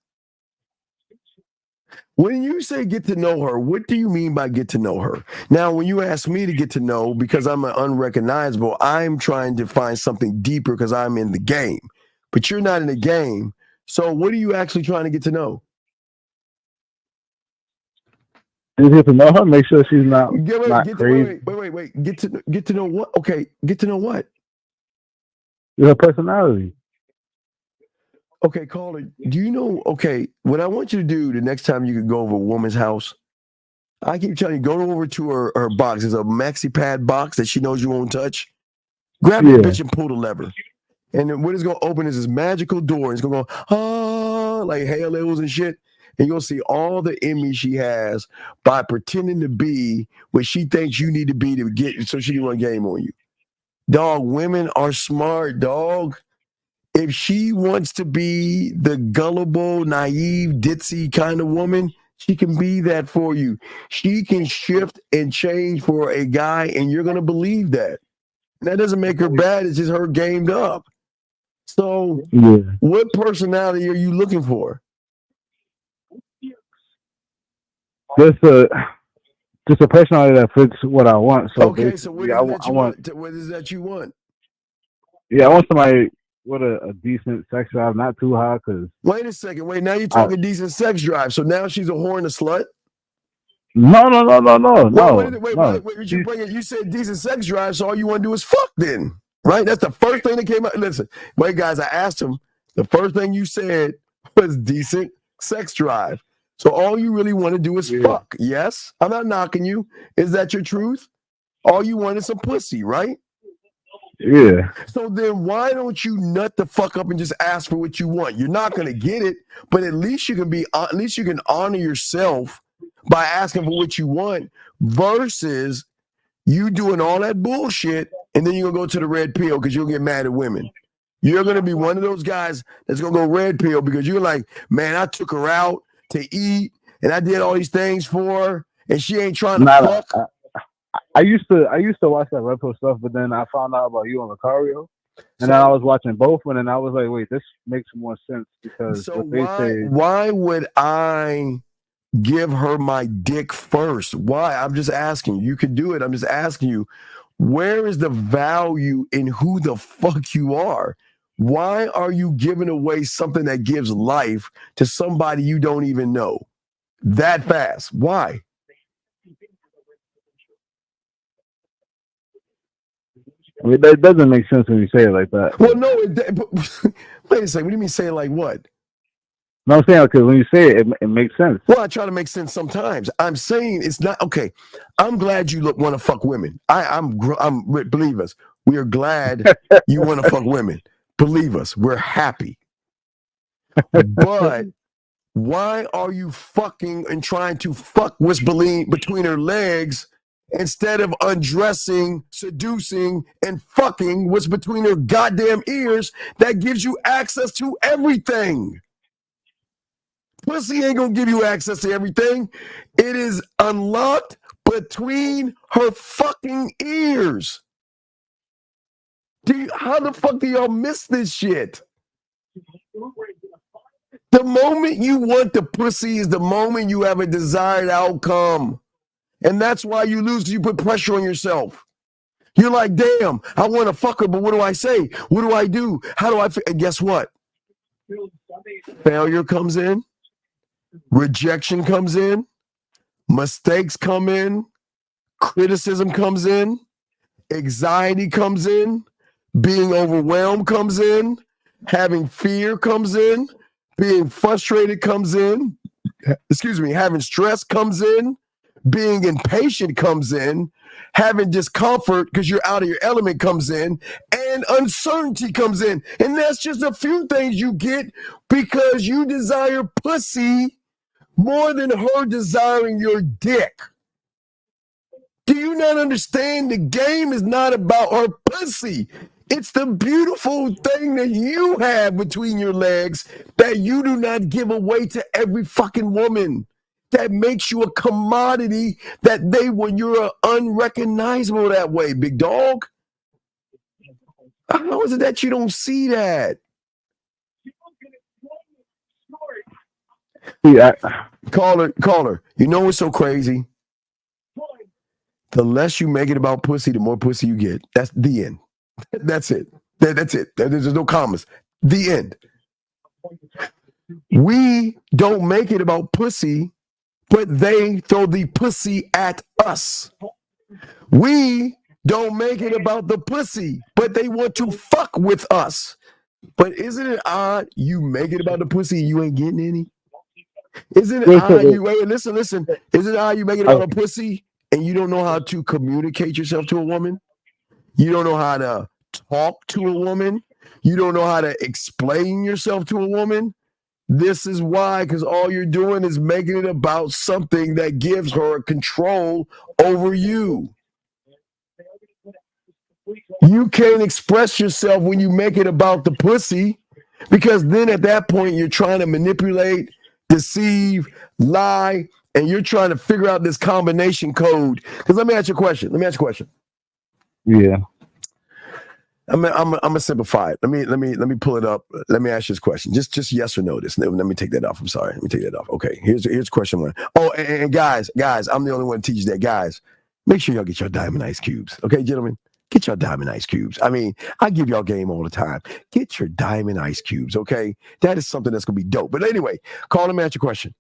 When you say get to know her, what do you mean by get to know her? Now, when you ask me to get to know, because I'm an unrecognizable, I'm trying to find something deeper because I'm in the game. But you're not in the game. So what are you actually trying to get to know? Just get to know her, make sure she's not crazy. Wait. Get to know what? Okay, get to know what? Her personality. Okay, caller, do you know, okay, what I want you to do the next time you could go over a woman's house, I keep telling you, go over to her box. There's a maxi pad box that she knows you won't touch. Grab that bitch and pull the lever. And then what it's going to open is this magical door. It's going to go, like halos and shit. And you'll see all the image she has by pretending to be what she thinks you need to be to get, so she can run game on you. Dog, women are smart, dog. If she wants to be the gullible, naive, ditzy kind of woman, she can be that for you. She can shift and change for a guy, and you're going to believe that. And that doesn't make her bad. It's just her gamed up. So what personality are you looking for? Just a personality that fits what I want. So okay, so what is that you want? Yeah, I want somebody with a decent sex drive, not too high. Cause wait a second, now you're talking decent sex drive. So now she's a whore and a slut? No. Wait, you said decent sex drive, so all you want to do is fuck then, right? That's the first thing that came out. Listen, wait, guys, I asked him. The first thing you said was decent sex drive. So all you really want to do is fuck. Yes, I'm not knocking you. Is that your truth? All you want is some pussy, right? Yeah. So then why don't you nut the fuck up and just ask for what you want? You're not going to get it, but at least you can honor yourself by asking for what you want versus you doing all that bullshit and then you're going to go to the red pill because you'll get mad at women. You're going to be one of those guys that's going to go red pill because you're like, man, I took her out to eat and I did all these things for her and she ain't trying to fuck. I used to watch that red pill stuff, but then I found out about you on Lucario, and then I was watching both, and then I was like, wait, this makes more sense because what they say. Why would I give her my dick first? Why? I'm just asking. You could do it. I'm just asking you. Where is the value in who the fuck you are? Why are you giving away something that gives life to somebody you don't even know that fast? Why? I mean, that doesn't make sense when you say it like that. Well, no. Wait a second. What do you mean saying like what? No, I'm saying because when you say it makes sense. Well, I try to make sense sometimes. I'm saying it's not okay. I'm glad you want to fuck women. I'm believe us. We are glad you want to fuck women. Believe us. We're happy. But why are you fucking and trying to fuck what's between her legs instead of undressing, seducing, and fucking what's between her goddamn ears that gives you access to everything. Pussy ain't gonna give you access to everything. It is unlocked between her fucking ears. How the fuck do y'all miss this shit? The moment you want the pussy is the moment you have a desired outcome. And that's why you lose, you put pressure on yourself. You're like, damn, I want to fuck her, but what do I say? What do I do? How do I and guess what? Failure comes in, rejection comes in, mistakes come in, criticism comes in, anxiety comes in, being overwhelmed comes in, having fear comes in, being frustrated comes in, having stress comes in, being impatient comes in, having discomfort because you're out of your element comes in, and uncertainty comes in. And that's just a few things you get because you desire pussy more than her desiring your dick. Do you not understand? The game is not about her pussy. It's the beautiful thing that you have between your legs that you do not give away to every fucking woman. That makes you a commodity that you're unrecognizable that way, big dog. How is it that you don't see that? Yeah. Caller. You know what's so crazy? The less you make it about pussy, the more pussy you get. That's the end. That's it. That's it. There's no commas. The end. We don't make it about pussy, but they throw the pussy at us. We don't make it about the pussy, but they want to fuck with us. But isn't it odd you make it about the pussy and you ain't getting any? Isn't it odd you wait, listen. Isn't it odd you make it about a pussy and you don't know how to communicate yourself to a woman? You don't know how to talk to a woman. You don't know how to explain yourself to a woman. This is why, because all you're doing is making it about something that gives her control over you. You can't express yourself when you make it about the pussy, because then at that point you're trying to manipulate, deceive, lie, and you're trying to figure out this combination code. Because let me ask you a question. Yeah. I'm gonna simplify it. Let me pull it up. Let me ask you this question. Just yes or no. Let me take that off. I'm sorry. Let me take that off. Okay. Here's question one. Oh, and guys, I'm the only one to teach that. Guys, make sure y'all get your diamond ice cubes. Okay, gentlemen, get your diamond ice cubes. I mean, I give y'all game all the time. Get your diamond ice cubes. Okay, that is something that's gonna be dope. But anyway, call them. Answer your question.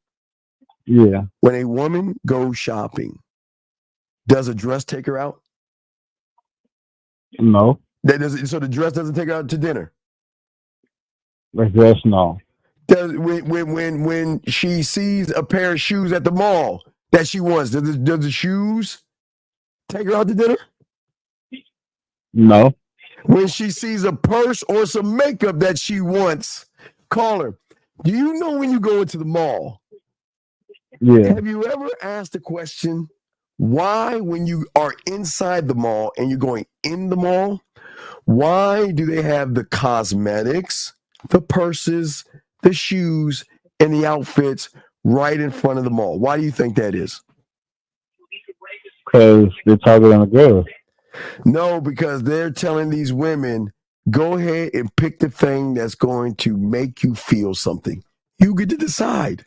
Yeah. When a woman goes shopping, does a dress take her out? No. So the dress doesn't take her out to dinner? The dress, no. When she sees a pair of shoes at the mall that she wants, does the shoes take her out to dinner? No. When she sees a purse or some makeup that she wants, call her. Do you know when you go into the mall? Yeah. Have you ever asked the question, why when you are inside the mall and you're going in the mall, why do they have the cosmetics, the purses, the shoes, and the outfits right in front of the mall? Why do you think that is? Because they're targeting the girls. No, because they're telling these women, go ahead and pick the thing that's going to make you feel something. You get to decide.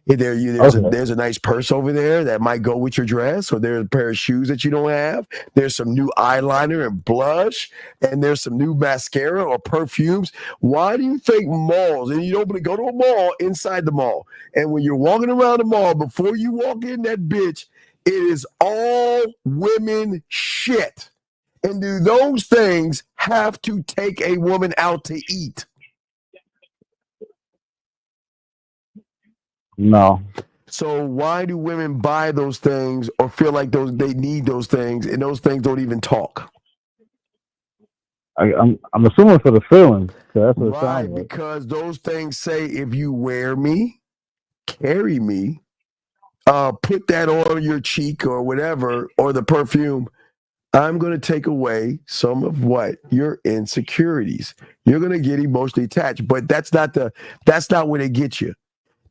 There's a nice purse over there that might go with your dress, or there's a pair of shoes that you don't have. There's some new eyeliner and blush, and there's some new mascara or perfumes. Why do you think malls, and you don't go to a mall inside the mall, and when you're walking around the mall, before you walk in that bitch, it is all women shit. And do those things have to take a woman out to eat? No. So why do women buy those things or feel like they need those things, and those things don't even talk? I'm assuming for the feeling. That's what Right, because those things say, if you wear me, carry me, put that on your cheek or whatever, or the perfume, I'm going to take away some of what your insecurities. You're going to get emotionally attached, but that's not where they get you.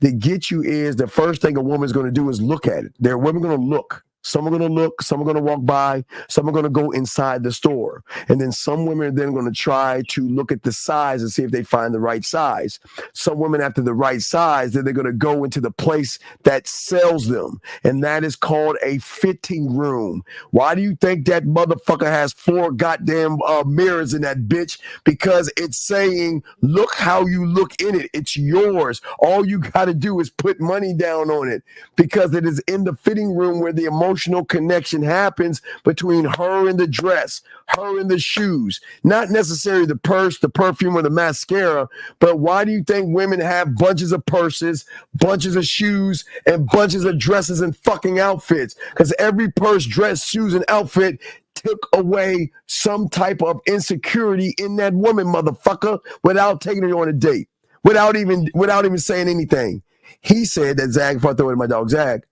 They get you is the first thing a woman's going to do is look at it. There, women going to look. Some are going to look, some are going to walk by, some are going to go inside the store. And then some women are then going to try to look at the size and see if they find the right size. Some women after the right size, then they're going to go into the place that sells them. And that is called a fitting room. Why do you think that motherfucker has 4 goddamn mirrors in that bitch? Because it's saying, look how you look in it. It's yours. All you got to do is put money down on it, because it is in the fitting room where the emotional connection happens between her and the dress, her and the shoes, not necessarily the purse, the perfume, or the mascara. But why do you think women have bunches of purses, bunches of shoes, and bunches of dresses and fucking outfits? Because every purse, dress, shoes, and outfit took away some type of insecurity in that woman, motherfucker, without taking her on a date, without even saying anything. He said that, Zach, if I throw it to my dog Zach,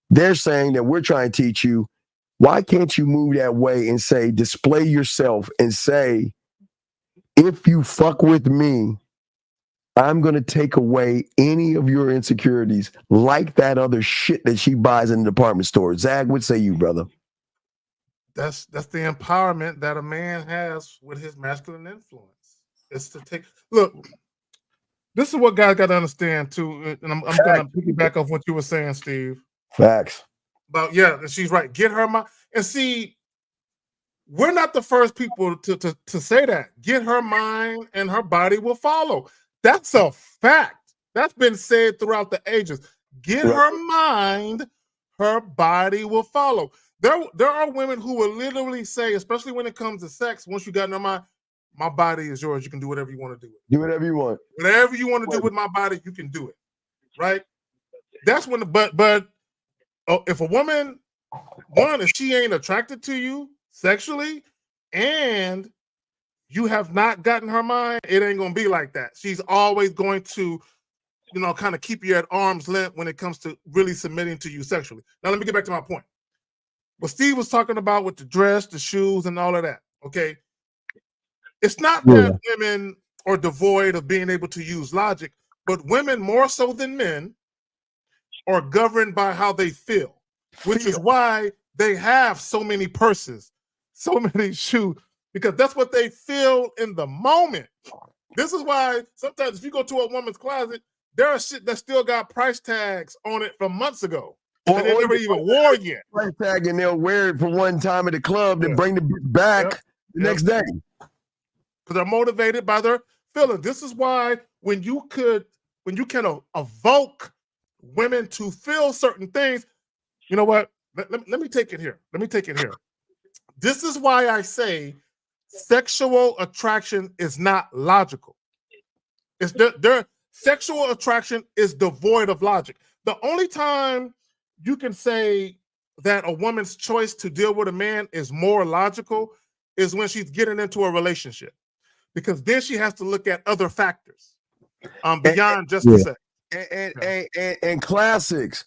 they're saying that we're trying to teach you, why can't you move that way and say, display yourself and say, if you fuck with me, I'm going to take away any of your insecurities, like that other shit that she buys in the department store. Zach, what say you, brother? That's the empowerment that a man has with his masculine influence. It's to take, look, this is what guys got to understand too, and I'm going to piggyback off what you were saying, Steve. Facts. But yeah, she's right. Get her mind. And see, we're not the first people to say that. Get her mind and her body will follow. That's a fact. That's been said throughout the ages. Get her mind, her body will follow. There are women who will literally say, especially when it comes to sex, once you got in her mind, my body is yours. You can do whatever you want to do. Do whatever you want. Whatever you want to do with my body, you can do it. Right? That's when but if a woman, if she ain't attracted to you sexually and you have not gotten her mind, it ain't going to be like that. She's always going to, kind of keep you at arm's length when it comes to really submitting to you sexually. Now, let me get back to my point. What Steve was talking about with the dress, the shoes, and all of that, okay? It's not that women are devoid of being able to use logic, but women more so than men are governed by how they feel, which is why they have so many purses, so many shoes, because that's what they feel in the moment. This is why sometimes if you go to a woman's closet, there are shit that still got price tags on it from months ago. Or they never even wore yet. Price tag, and they'll wear it for one time at the club, then bring the back the next day. Because they're motivated by their feelings. This is why when you can evoke women to feel certain things, you know what? Let me take it here. This is why I say sexual attraction is not logical. It's their sexual attraction is devoid of logic. The only time you can say that a woman's choice to deal with a man is more logical is when she's getting into a relationship, because then she has to look at other factors beyond just the sex. And classics.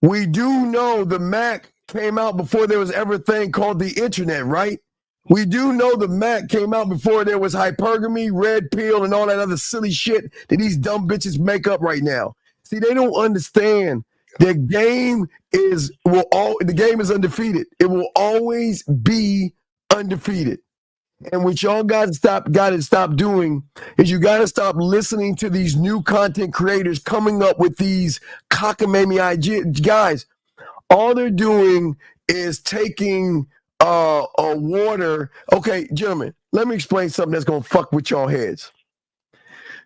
We do know the Mac came out before there was ever a thing called the internet, right? We do know the Mac came out before there was hypergamy, red pill, and all that other silly shit that these dumb bitches make up right now. See, they don't understand. The game is undefeated. It will always be undefeated. And what y'all got to stop doing is you got to stop listening to these new content creators coming up with these cockamamie ideas. Guys, all they're doing is taking a water. Okay, gentlemen, let me explain something that's going to fuck with y'all heads.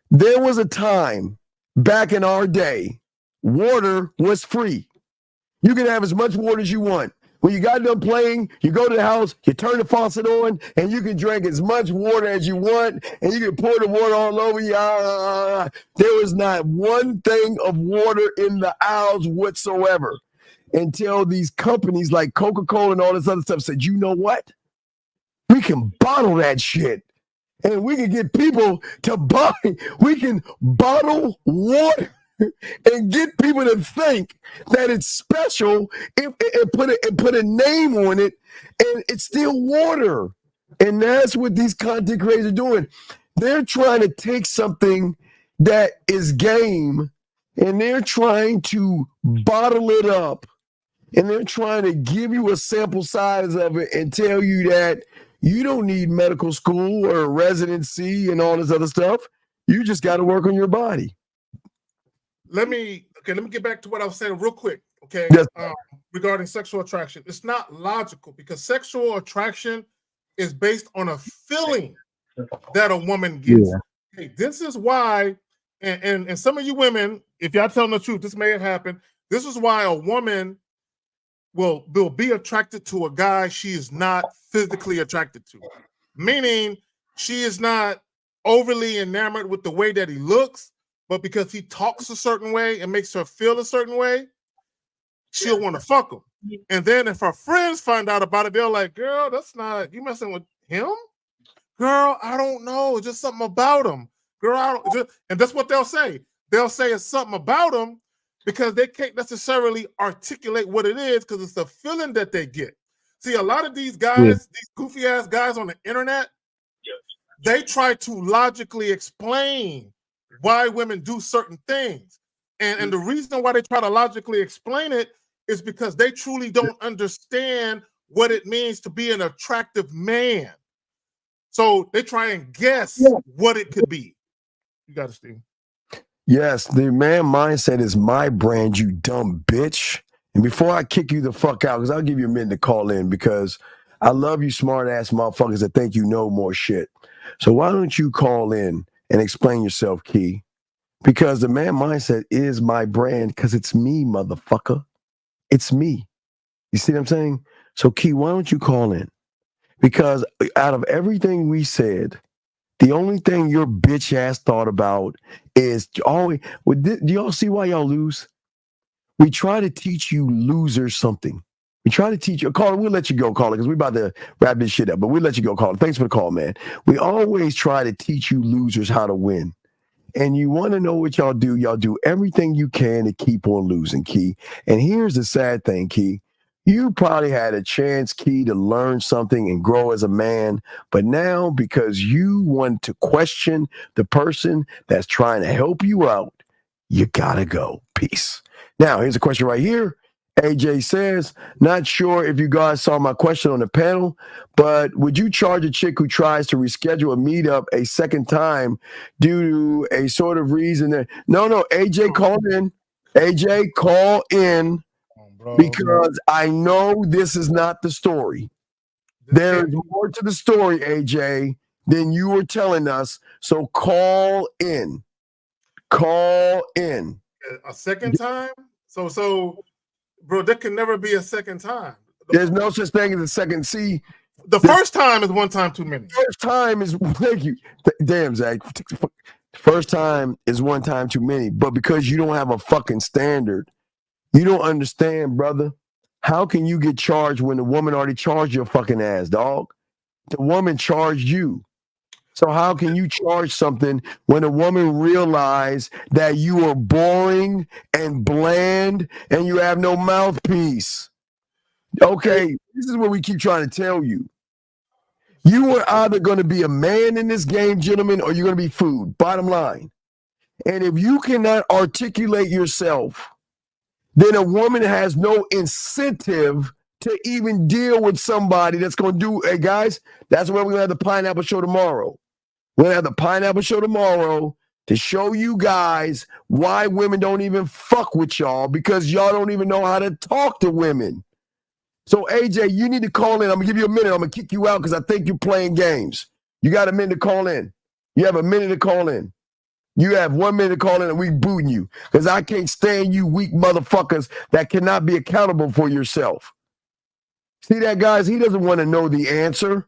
There was a time back in our day, water was free. You can have as much water as you want. When you got done playing, you go to the house, you turn the faucet on, and you can drink as much water as you want, and you can pour the water all over you. There was not one thing of water in the aisles whatsoever until these companies like Coca-Cola and all this other stuff said, you know what? We can bottle that shit. And we can get people to buy. We can bottle water. and get people to think that it's special and put a name on it, and it's still water. And that's what these content creators are doing. They're trying to take something that is game, and they're trying to bottle it up, and they're trying to give you a sample size of it and tell you that you don't need medical school or residency and all this other stuff. You just got to work on your body. Let me get back to what I was saying real quick. Okay, yes. Regarding sexual attraction, it's not logical because sexual attraction is based on a feeling that a woman gets. Yeah. Okay, this is why, and some of you women, if y'all telling the truth, this may have happened. This is why a woman will be attracted to a guy she is not physically attracted to, meaning she is not overly enamored with the way that he looks, but because he talks a certain way and makes her feel a certain way, she'll want to fuck him. And then if her friends find out about it, they're like, girl, that's not, you messing with him? Girl, I don't know. It's just something about him. Girl, and that's what they'll say. They'll say it's something about him because they can't necessarily articulate what it is because it's the feeling that they get. See, a lot of these guys, these goofy ass guys on the internet, they try to logically explain why women do certain things. And the reason why they try to logically explain it is because they truly don't understand what it means to be an attractive man. So they try and guess what it could be. You got it, Steve. Yes, the man mindset is my brand, you dumb bitch. And before I kick you the fuck out, because I'll give you a minute to call in because I love you smart ass motherfuckers that think you know more shit. So why don't you call in and explain yourself, Key? Because the man mindset is my brand because it's me, motherfucker. It's me. You see what I'm saying? So, Key, why don't you call in? Because out of everything we said, the only thing your bitch ass thought about is always. Do y'all see why y'all lose? We try to teach you losers something. We try to teach you. Caller, we'll let you go, caller, because we're about to wrap this shit up. But we'll let you go, caller. Thanks for the call, man. We always try to teach you losers how to win. And you want to know what y'all do. Y'all do everything you can to keep on losing, Key. And here's the sad thing, Key. You probably had a chance, Key, to learn something and grow as a man. But now, because you want to question the person that's trying to help you out, you got to go. Peace. Now, here's a question right here. AJ says, not sure if you guys saw my question on the panel, but would you charge a chick who tries to reschedule a meetup a second time due to a sort of reason that no, AJ, call in. AJ, call in because I know this is not the story. There's more to the story, AJ, than you were telling us. So call in. Call in. A second time? So bro, there can never be a second time. There's no such thing as a second. See, the first time is one time too many. First time is thank you. Damn, Zach. First time is one time too many. But because you don't have a fucking standard, you don't understand, brother. How can you get charged when the woman already charged your fucking ass, dog? The woman charged you. So how can you charge something when a woman realized that you are boring and bland and you have no mouthpiece? Okay, this is what we keep trying to tell you. You are either going to be a man in this game, gentlemen, or you're going to be food. Bottom line. And if you cannot articulate yourself, then a woman has no incentive to even deal with somebody that's going to do, hey guys, that's where we're going to have the pineapple show tomorrow. We're going to have the pineapple show tomorrow to show you guys why women don't even fuck with y'all because y'all don't even know how to talk to women. So, AJ, you need to call in. I'm going to give you a minute. I'm going to kick you out because I think you're playing games. You got a minute to call in. You have a minute to call in. You have 1 minute to call in and we booting you because I can't stand you weak motherfuckers that cannot be accountable for yourself. See that, guys? He doesn't want to know the answer.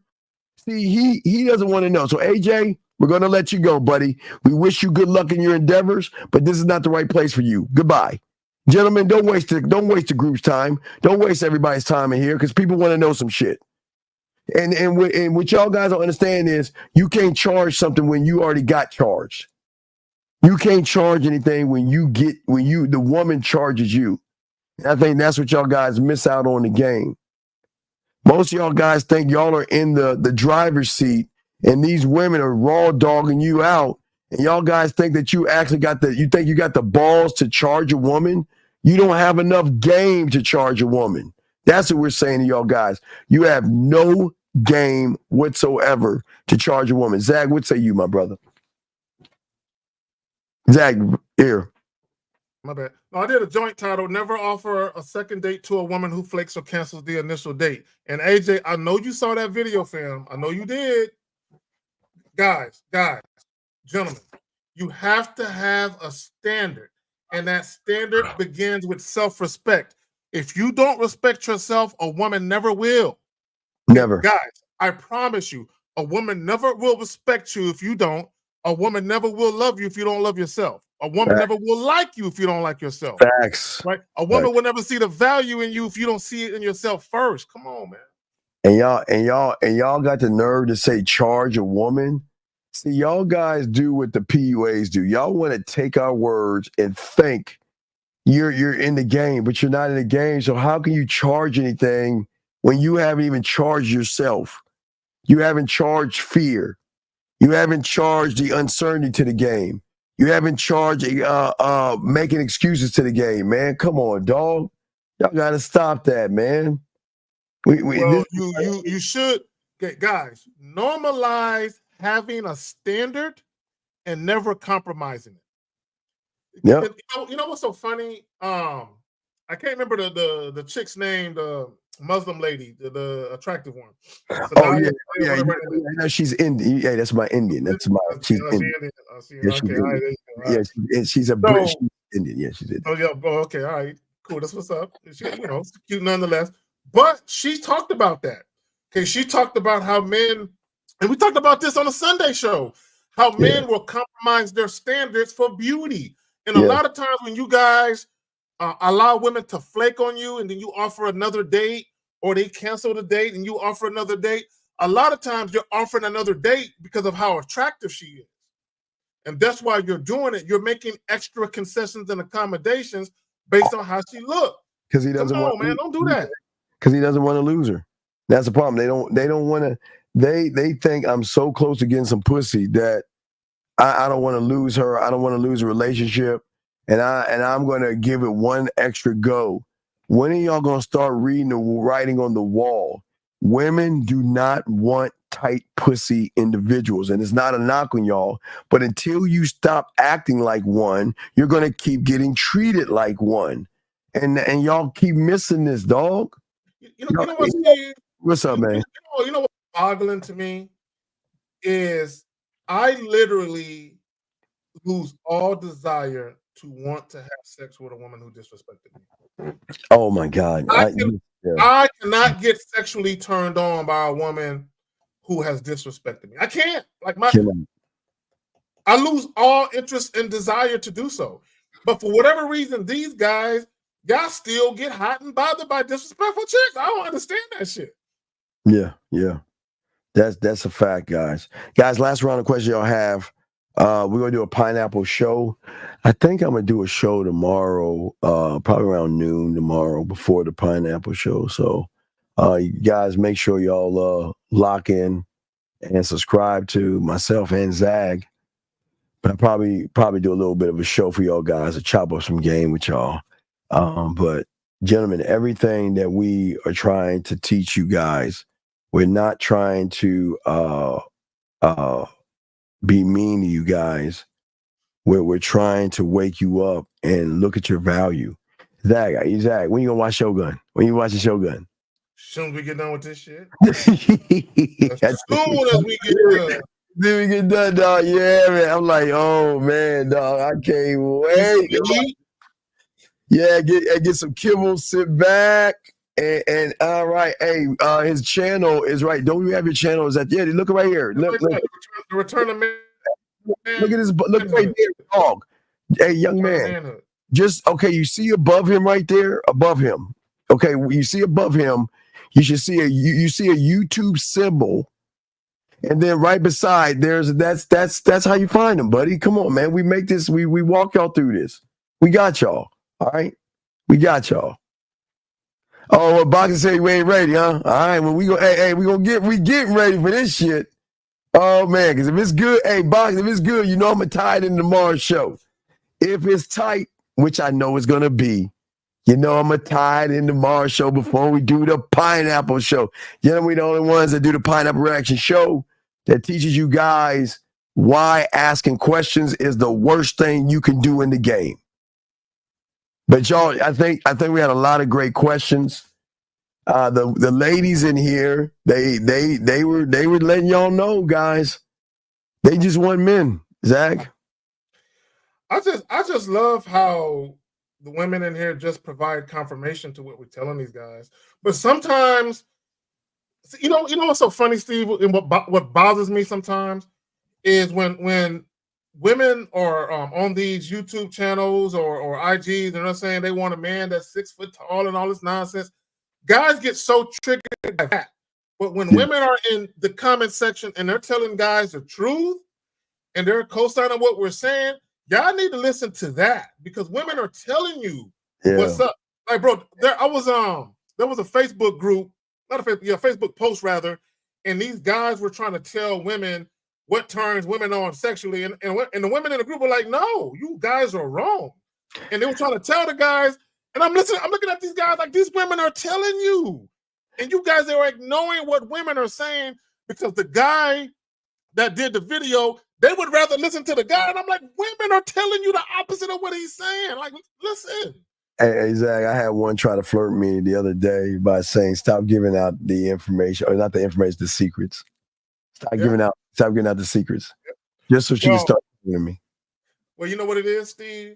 See, he doesn't want to know. So, AJ, we're going to let you go, buddy. We wish you good luck in your endeavors, but this is not the right place for you. Goodbye. Gentlemen, don't waste the group's time. Don't waste everybody's time in here because people want to know some shit. And what y'all guys don't understand is you can't charge something when you already got charged. You can't charge anything when the woman charges you. And I think that's what y'all guys miss out on the game. Most of y'all guys think y'all are in the driver's seat and these women are raw dogging you out. And y'all guys think that you actually got the balls to charge a woman. You don't have enough game to charge a woman. That's what we're saying to y'all guys. You have no game whatsoever to charge a woman. Zach, what say you, my brother? Zach, here. My bad. No, I did a joint title, Never Offer a Second Date to a Woman Who Flakes or Cancels the Initial Date. And AJ, I know you saw that video, fam. I know you did. Guys, gentlemen, you have to have a standard. And that standard begins with self-respect. If you don't respect yourself, a woman never will. Never. Guys, I promise you, a woman never will respect you if you don't. A woman never will love you if you don't love yourself. A woman never will like you if you don't like yourself. Facts. Right? A woman will never see the value in you if you don't see it in yourself first. Come on, man. And y'all got the nerve to say charge a woman. See, y'all guys do what the PUAs do. Y'all want to take our words and think you're in the game, but you're not in the game. So how can you charge anything when you haven't even charged yourself? You haven't charged fear. You haven't charged the uncertainty to the game. You haven't charged making excuses to the game, man. Come on, dog. Y'all got to stop that, man. You should, guys, normalize having a standard and never compromising it. Yep. You know what's so funny? I can't remember the chick's name, the Muslim lady, the attractive one. Oh yeah. No, she's Indian. Yeah, that's my Indian. That's my. She's Indian. She's a British Indian. Yeah, she's Indian. Oh yeah. Oh, okay. All right. Cool. That's what's up. She, cute nonetheless. But she talked about that. Okay. She talked about how men, and we talked about this on a Sunday show, how men will compromise their standards for beauty. And a lot of times when you guys allow women to flake on you and then you offer another date, or they cancel the date and you offer another date, a lot of times you're offering another date because of how attractive she is. And that's why you're doing it. You're making extra concessions and accommodations based on how she looks. Because he doesn't want, man, don't do that. Because he doesn't want to lose her. That's the problem. They don't want to. They think I'm so close to getting some pussy that I don't want to lose her. I don't want to lose a relationship, and I'm going to give it one extra go. When are y'all going to start reading the writing on the wall? Women do not want tight pussy individuals, and it's not a knock on y'all, but until you stop acting like one, you're going to keep getting treated like one, and y'all keep missing this, dog. You know what, Steve? What's up, man? You know what's boggling to me is I literally lose all desire to want to have sex with a woman who disrespected me. Oh my God. I cannot get sexually turned on by a woman who has disrespected me. I can't. I lose all interest and desire to do so. But for whatever reason, these guys, y'all still get hot and bothered by disrespectful chicks. I don't understand that shit. Yeah. That's a fact, guys. Guys, last round of questions y'all have. We're gonna do a pineapple show. I think I'm gonna do a show tomorrow, probably around noon tomorrow before the pineapple show. So you guys make sure y'all lock in and subscribe to myself and Zag. But I'll probably do a little bit of a show for y'all guys to chop up some game with y'all. But gentlemen, everything that we are trying to teach you guys, we're not trying to be mean to you guys. We're trying to wake you up and look at your value. Zach, when you gonna watch Shogun? When you watching Shogun? As soon as we get done with this shit. As soon as we get done. Then we get done, dog. Yeah, man. I'm like, oh man, dog. I can't wait. Yeah, get some kibble, sit back, and all right. Hey, his channel is right. Don't you have your channel? Is that look right here. Look. The Return of Man. Look at his look right there, dog. Hey, young man. Just you see above him right there? Above him. Okay, you see above him, you should see you see a YouTube symbol. And then right beside that's how you find them, buddy. Come on, man. We make this. We walk y'all through this. We got y'all. All right, we got y'all. Oh, well, Boxer say we ain't ready, huh? All right, well we getting ready for this shit. Oh man, because if it's good, hey Box, if it's good, you know I'm gonna tie it in tomorrow's show. If it's tight, which I know it's gonna be, you know I'm gonna tie it in tomorrow's show before we do the pineapple show. You know, we the only ones that do the pineapple reaction show that teaches you guys why asking questions is the worst thing you can do in the game. But y'all, I think we had a lot of great questions. The ladies in here, they were letting y'all know, guys. They just want men, Zach. I just love how the women in here just provide confirmation to what we're telling these guys. But sometimes, you know what's so funny, Steve, and what bothers me sometimes is when women are on these YouTube channels or IGs, and they're saying they want a man that's 6 foot tall and all this nonsense. Guys get so triggered by that. But when women are in the comment section and they're telling guys the truth and they're co-signing what we're saying, y'all need to listen to that, because women are telling you what's up. Like, bro, there was a Facebook group, Facebook post rather, and these guys were trying to tell women what turns women on sexually, and the women in the group were like, "No, you guys are wrong," and they were trying to tell the guys. And I'm looking at these guys like, these women are telling you, and you guys are ignoring what women are saying, because the guy that did the video, they would rather listen to the guy. And I'm like, women are telling you the opposite of what he's saying. Like, listen. Hey, Zach, I had one try to flirt me the other day by saying, stop giving out the information, or not the information, the secrets. Stop giving out the secrets. Just so she can start talking to me. Well, you know what it is, Steve?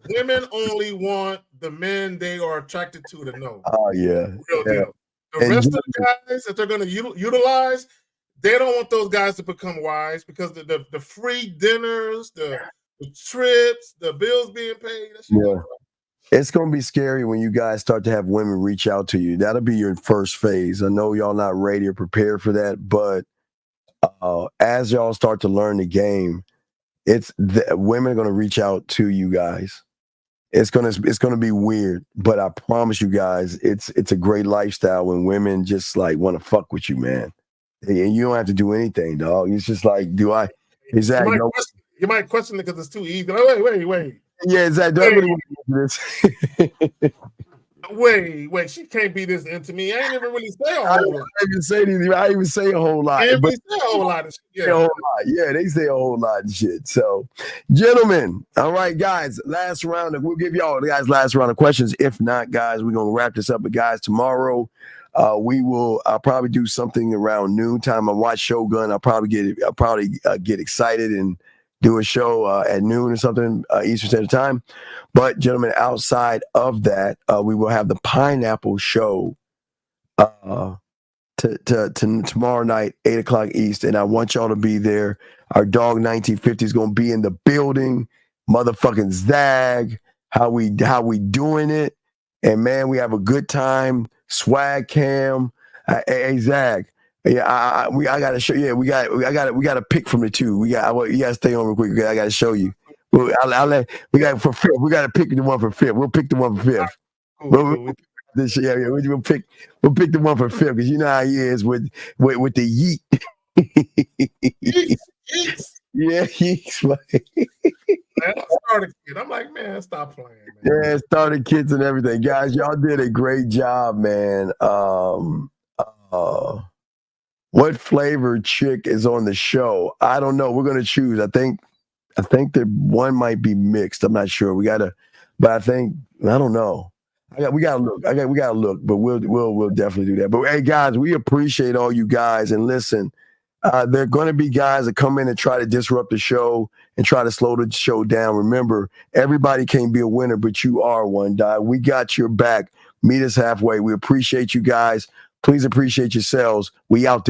Women only want the men they are attracted to know. Oh, yeah. Real deal. The rest of the guys that they're going to utilize, they don't want those guys to become wise, because the free dinners, the trips, the bills being paid. It's going to be scary when you guys start to have women reach out to you. That'll be your first phase. I know y'all not ready or prepared for that, but as y'all start to learn the game, women are going to reach out to you guys. It's gonna be weird, but I promise you guys, it's a great lifestyle when women just like want to fuck with you, man. And you don't have to do anything, dog. It's just like, do I? Exactly. You might question it because it's too easy. Like, wait. Yeah, exactly. I really want to do this. Wait, she can't be this into me. I ain't even really say a whole lot. I didn't even say a whole lot. They say a whole lot of shit. Yeah, they say a whole lot of shit. So, gentlemen, all right, guys, last round. We'll give y'all guys last round of questions. If not, guys, we're gonna wrap this up. But guys, tomorrow, I'll probably do something around noon time. I watch Shogun. I'll probably get excited and do a show at noon or something Eastern Standard Time. But gentlemen, outside of that, we will have the pineapple show tomorrow night, 8:00 East, and I want y'all to be there. Our dog 1950 is gonna be in the building. Motherfucking Zag, how we doing it? And man, we have a good time. Swag Cam, hey Zag. Yeah, I gotta show. Yeah, we got to pick from the two. You gotta stay on real quick. I gotta show you. We got for fifth. We gotta pick the one for fifth. We'll pick the one for fifth. We'll pick the one for fifth, because you know how he is with the yeet. Yeets. Yeah, yeets. Man, I started kid. I'm like, man, stop playing, man. Yeah, started kids and everything, guys. Y'all did a great job, man. What flavor chick is on the show? I don't know. We're gonna choose. I think that one might be mixed. I'm not sure. I don't know. We gotta look. But we'll definitely do that. But hey, guys, we appreciate all you guys. And listen, there are going to be guys that come in and try to disrupt the show and try to slow the show down. Remember, everybody can't be a winner, but you are one, dog. We got your back. Meet us halfway. We appreciate you guys. Please appreciate yourselves. We out there.